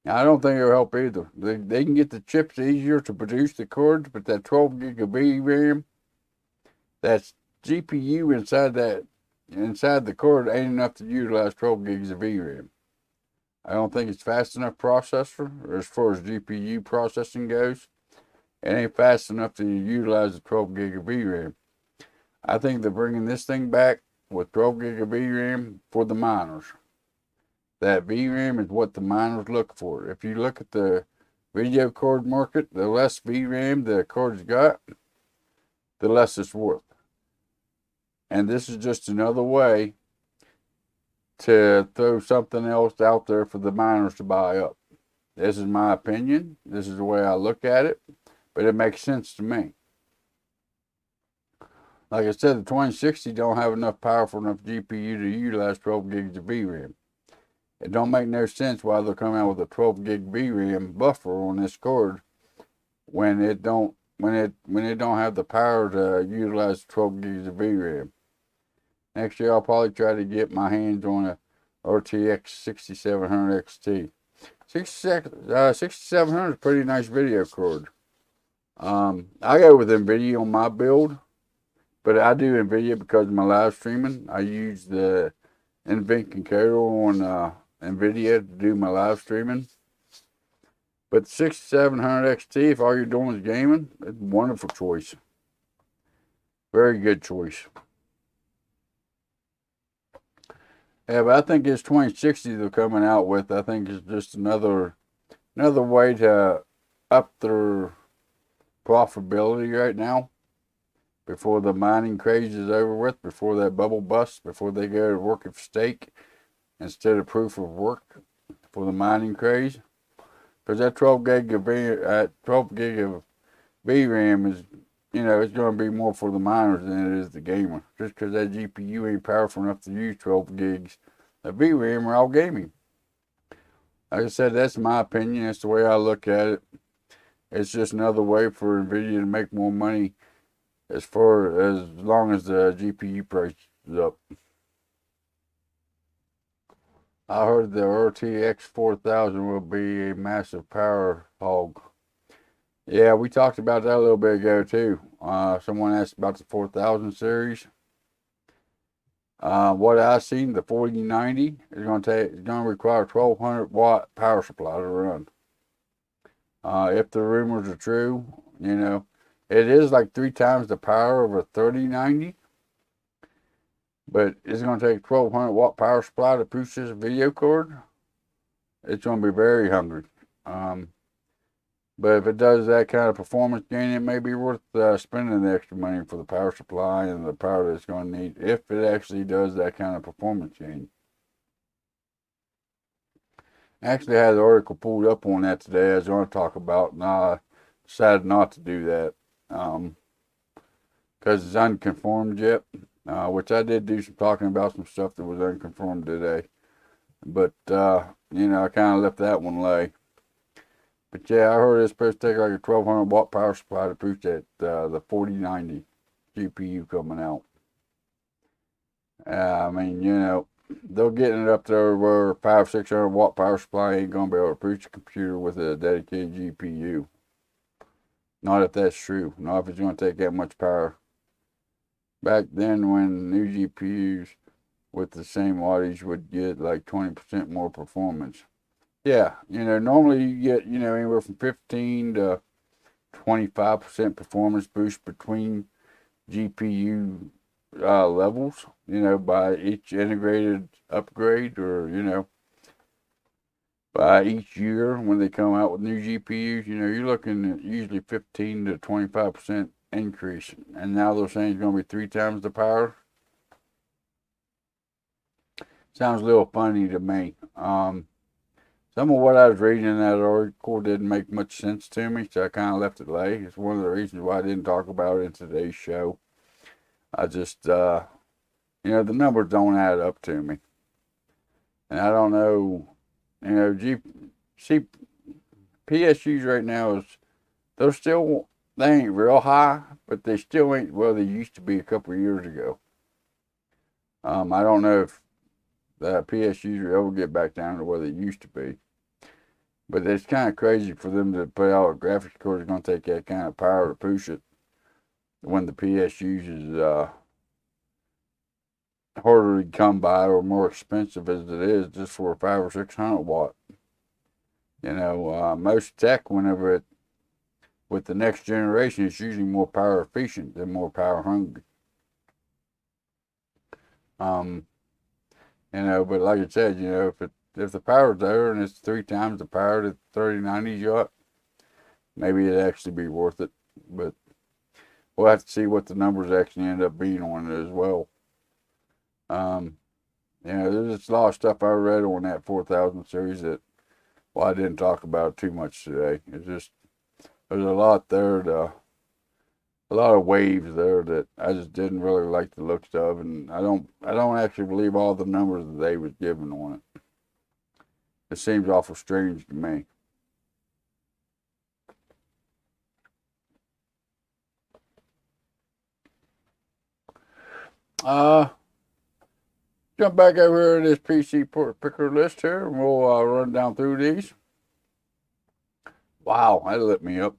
I don't think it'll help either. They can get the chips easier to produce the cords, but that 12 gig of VRAM, that's GPU inside the cord ain't enough to utilize 12 gigs of VRAM. I don't think it's fast enough processor, or as far as GPU processing goes. It ain't fast enough to utilize the 12 gig of VRAM. I think they're bringing this thing back with 12 gig of VRAM for the miners. That VRAM is what the miners look for. If you look at the video card market, the less VRAM the card's got, the less it's worth. And this is just another way to throw something else out there for the miners to buy up. This is my opinion. This is the way I look at it. But it makes sense to me. Like I said, the 2060 don't have enough powerful enough GPU to utilize 12 gigs of VRAM. It don't make no sense why they're coming out with a 12 gig VRAM buffer on this card when it don't have the power to utilize 12 gigs of VRAM. Next year I'll probably try to get my hands on a RTX 6700 XT. 6700 is a pretty nice video card. I go with NVIDIA on my build, but I do NVIDIA because of my live streaming. I use the NVIDIA encoder on NVIDIA to do my live streaming. But the 6700 XT, if all you're doing is gaming, it's a wonderful choice. Very good choice. Yeah, but I think this 2060 they're coming out with, I think is just another way to up their profitability right now. Before the mining craze is over with, before that bubble busts, before they go to work for stake instead of proof of work for the mining craze. Because that 12 gig of VRAM is, it's going to be more for the miners than it is the gamer. Just because that GPU ain't powerful enough to use 12 gigs of VRAM are all gaming. Like I said, that's my opinion. That's the way I look at it. It's just another way for NVIDIA to make more money as long as the GPU price is up. I heard the RTX 4000 will be a massive power hog. Yeah, we talked about that a little bit ago too. Someone asked about the 4000 series. What I seen, the 4090 is going to require 1200 watt power supply to run. If the rumors are true, you know, it is like 3 times the power of a 3090, but it's going to take 1200 watt power supply to push this video card. It's going to be very hungry. But if it does that kind of performance gain, it may be worth spending the extra money for the power supply and the power that it's going to need, if it actually does that kind of performance gain. I actually had the article pulled up on that today I was going to talk about, and I decided not to do that because it's unconfirmed yet, which I did do some talking about some stuff that was unconfirmed today. But, you know, I kind of left that one lay. But yeah, I heard it's supposed to take like a 1200 watt power supply to push that the 4090 GPU coming out. I mean, you know, they're getting it up there where 500-600 watt power supply ain't gonna be able to push a computer with a dedicated GPU. Not if that's true. Not if it's gonna take that much power. Back then, when new GPUs with the same wattage would get like 20% more performance. Yeah, you know, normally you get, you know, anywhere from 15 to 25% performance boost between GPU levels, you know, by each integrated upgrade, or, you know, by each year when they come out with new GPUs, you know, you're looking at usually 15 to 25% increase. And now they're saying it's going to be 3 times the power. Sounds a little funny to me. Some of what I was reading in that article didn't make much sense to me, so I kind of left it lay. It's one of the reasons why I didn't talk about it in today's show. I just, you know, the numbers don't add up to me. And I don't know, you know, PSUs right now they ain't real high, but they still ain't well they used to be a couple of years ago. I don't know if the PSUs will ever get back down to where they used to be. But it's kind of crazy for them to put out a graphics card that's going to take that kind of power to push it when the PSUs is harder to come by or more expensive as it is just for a 500 or 600 watt. You know, most tech, with the next generation, it's usually more power efficient than more power hungry. You know, but like I said, you know, if the power's there and it's 3 times the power that 3090's got, maybe it'd actually be worth it. But we'll have to see what the numbers actually end up being on it as well. You know, there's just a lot of stuff I read on that 4000 series that, well, I didn't talk about too much today. It's just, there's a lot there a lot of waves there that I just didn't really like the looks of, and I don't actually believe all the numbers that they was giving on it. It seems awful strange to me. Jump back over here to this PC port picker list here, and we'll run down through these. Wow, that lit me up.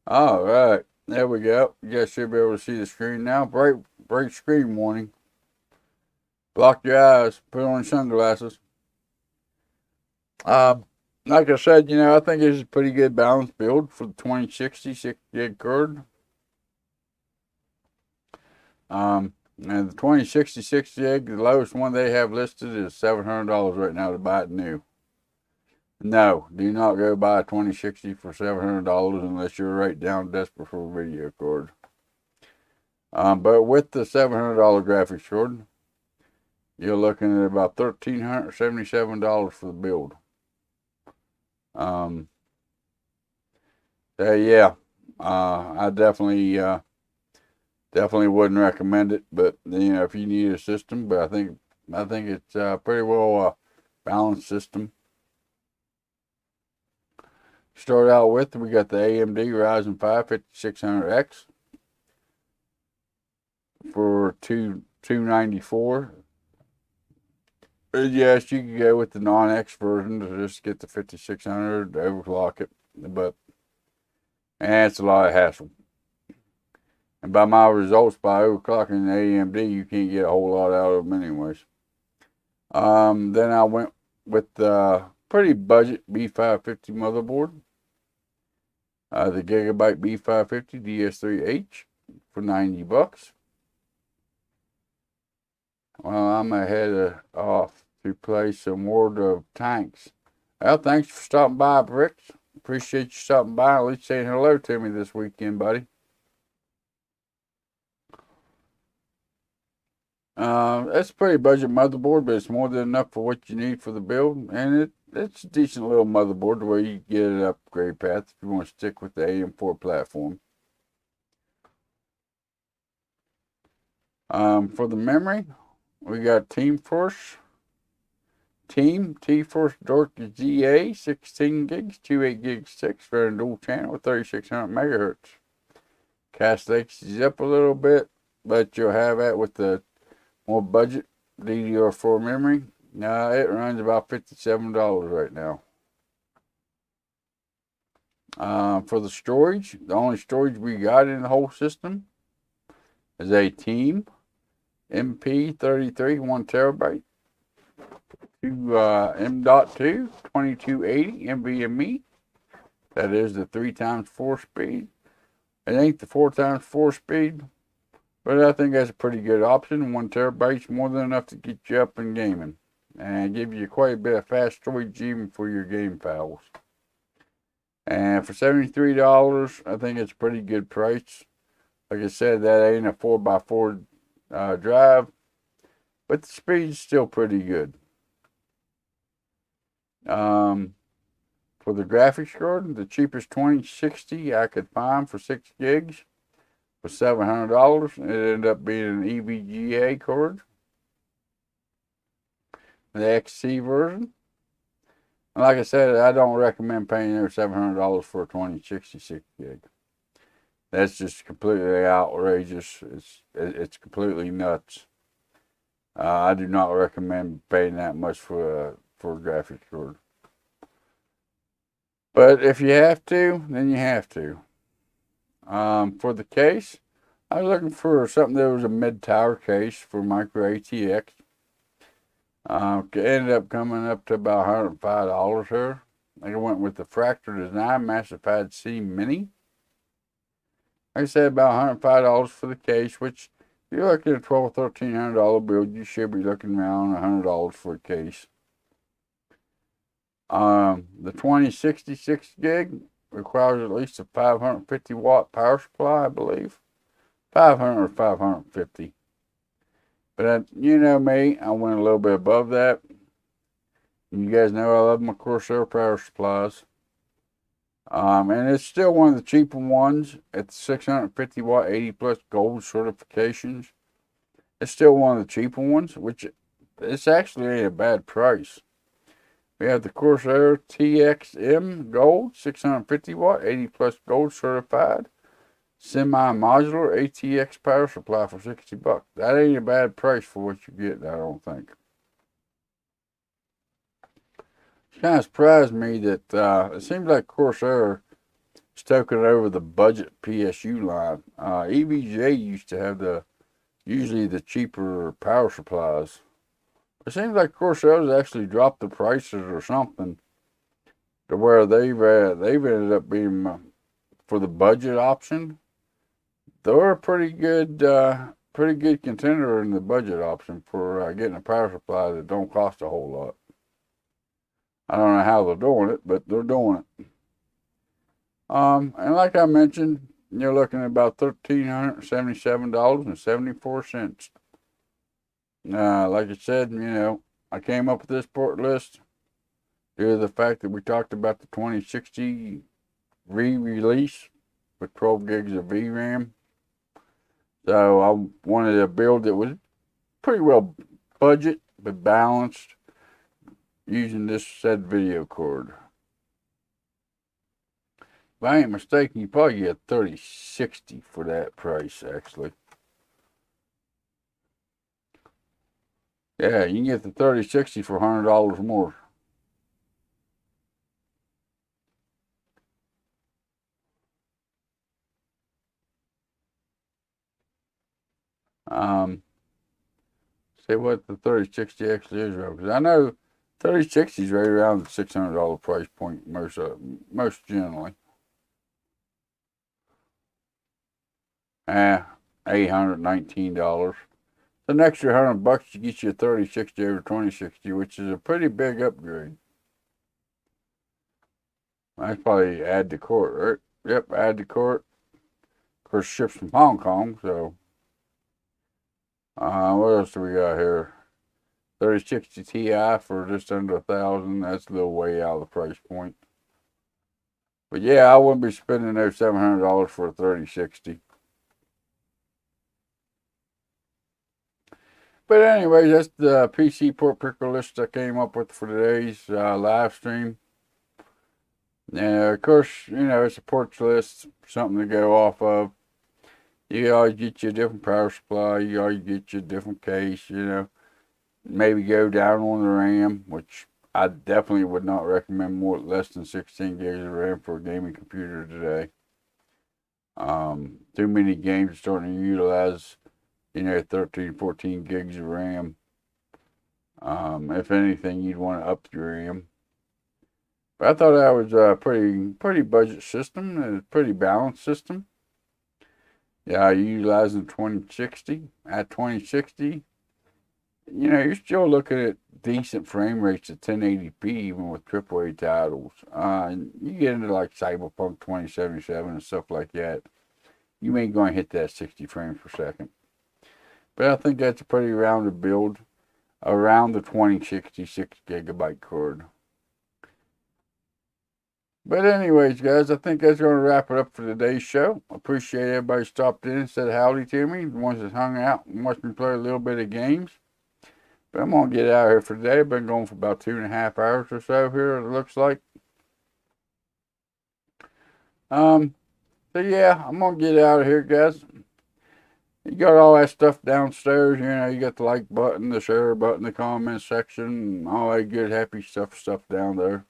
All right, there we go. You guys should be able to see the screen now. Bright screen warning. Block your eyes. Put on your sunglasses. Like I said, you know, I think this is a pretty good balanced build for the 2060 6 gig card. And the 2060 6 gig, the lowest one they have listed is $700 right now to buy it new. No, do not go buy a 2060 for $700 unless you're right down desperate for a video card. But with the $700 graphics card, you're looking at about $1,377 for the build. So yeah, I definitely wouldn't recommend it. But you know, if you need a system, but I think it's a pretty well balanced system. Start out with, we got the AMD Ryzen 5 5600X for $294. Yes, you can go with the non-X version to just get the 5600 to overclock it, but it's a lot of hassle. And by my results, by overclocking the AMD, you can't get a whole lot out of them anyways. Then I went with the pretty budget B550 motherboard. The Gigabyte B550 DS3H for $90. Well, I'm ahead off to play some World of Tanks. Well, thanks for stopping by, Bricks. Appreciate you stopping by, at least saying hello to me this weekend, buddy. It's a pretty budget motherboard, but it's more than enough for what you need for the build, and it's a decent little motherboard where you get an upgrade path if you want to stick with the AM4 platform. For the memory, we got T-Force Dork GA 16 gigs, 28 gigs 6 for a dual channel with 3600 megahertz. Cache length is up a little bit, but you'll have that with the more budget DDR4 memory. Now it runs about $57 right now. For the storage, the only storage we got in the whole system is a Team MP33 1 terabyte to M.2 2280 NVMe. That is the 3x4 speed. It ain't the 4x4 speed, but I think that's a pretty good option. 1 terabyte's more than enough to get you up in gaming and give you quite a bit of fast storage even for your game files. And for $73, I think it's a pretty good price. Like I said, that ain't a 4x4 drive, but the speed's still pretty good. For the graphics card, the cheapest 2060 I could find for 6 gigs was $700. It ended up being an EVGA card, the XC version. And like I said, I don't recommend paying over $700 for a 2066 gig. That's just completely outrageous. It's completely nuts. I do not recommend paying that much for a graphics card. But if you have to, then you have to. For the case, I was looking for something that was a mid-tower case for micro ATX. Ended up coming up to about $105 here. I went with the Fractal Design Massified C Mini. Like I said, about $105 for the case, which if you're looking at a $1,200 or $1,300 build, you should be looking around $100 for a case. The 2066 gig requires at least a 550 watt power supply, I believe. 500 or 550. But you know me, I went a little bit above that. You guys know I love my Corsair power supplies. And it's still one of the cheaper ones at the 650 watt 80 plus gold certifications. It's still one of the cheaper ones, which it's actually ain't a bad price. We have the Corsair TXM Gold 650 watt 80 plus gold certified semi-modular ATX power supply for $60. That ain't a bad price for what you get, I don't think. It kind of surprised me that it seems like Corsair is taking over the budget PSU line. EVGA used to have usually the cheaper power supplies. It seems like Corsair's actually dropped the prices or something to where they've ended up being for the budget option. They're a pretty good contender in the budget option for getting a power supply that don't cost a whole lot. I don't know how they're doing it, but they're doing it. And like I mentioned, you're looking at about $1,377.74. Like I said, I came up with this port list due to the fact that we talked about the 2060 re-release with 12 gigs of VRAM. So I wanted a build that was pretty well budget but balanced using this said video card. If I ain't mistaken, you probably get 3060 for that price actually. Yeah, you can get the 3060 for $100 more. See what the 3060 actually is, because I know 3060 is right around the $600 price point most generally. $819. The extra $100 to get you a 3060 over 2060, which is a pretty big upgrade. That's probably add to court, right? Yep, add to court. Of course, ships from Hong Kong, so. What else do we got here? 3060 Ti for just under $1,000. That's a little way out of the price point. But yeah, I wouldn't be spending those $700 for a 3060. But anyways, that's the PC port picker list I came up with for today's live stream. And of course, you know, it's a ports list, something to go off of. You always get you a different power supply. You always get you a different case, you know. Maybe go down on the RAM, which I definitely would not recommend less than 16 gigs of RAM for a gaming computer today. Too many games are starting to utilize, you know, 13, 14 gigs of RAM. If anything, you'd want to up your RAM. But I thought that was a pretty budget system, a pretty balanced system. Yeah, utilizing 2060. At 2060, you know, you're still looking at decent frame rates at 1080p, even with AAA titles. You get into like Cyberpunk 2077 and stuff like that, you ain't going to hit that 60 frames per second. But I think that's a pretty rounded build around the 2060 6GB card. But anyways, guys, I think that's going to wrap it up for today's show. Appreciate everybody stopped in and said howdy to me. The ones that hung out and watched me play a little bit of games. But I'm going to get out of here for today. I've been going for about 2.5 hours or so here, it looks like. So yeah, I'm going to get out of here, guys. You got all that stuff downstairs, you know, you got the like button, the share button, the comment section, and all that good, happy stuff down there.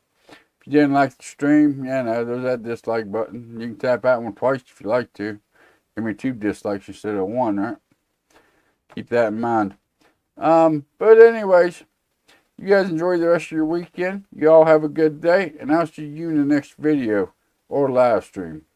If you didn't like the stream, yeah, no, there's that dislike button. You can tap that one twice if you like to. Give me 2 dislikes instead of 1, right? Keep that in mind. But anyways, you guys enjoy the rest of your weekend. You all have a good day, and I'll see you in the next video or live stream.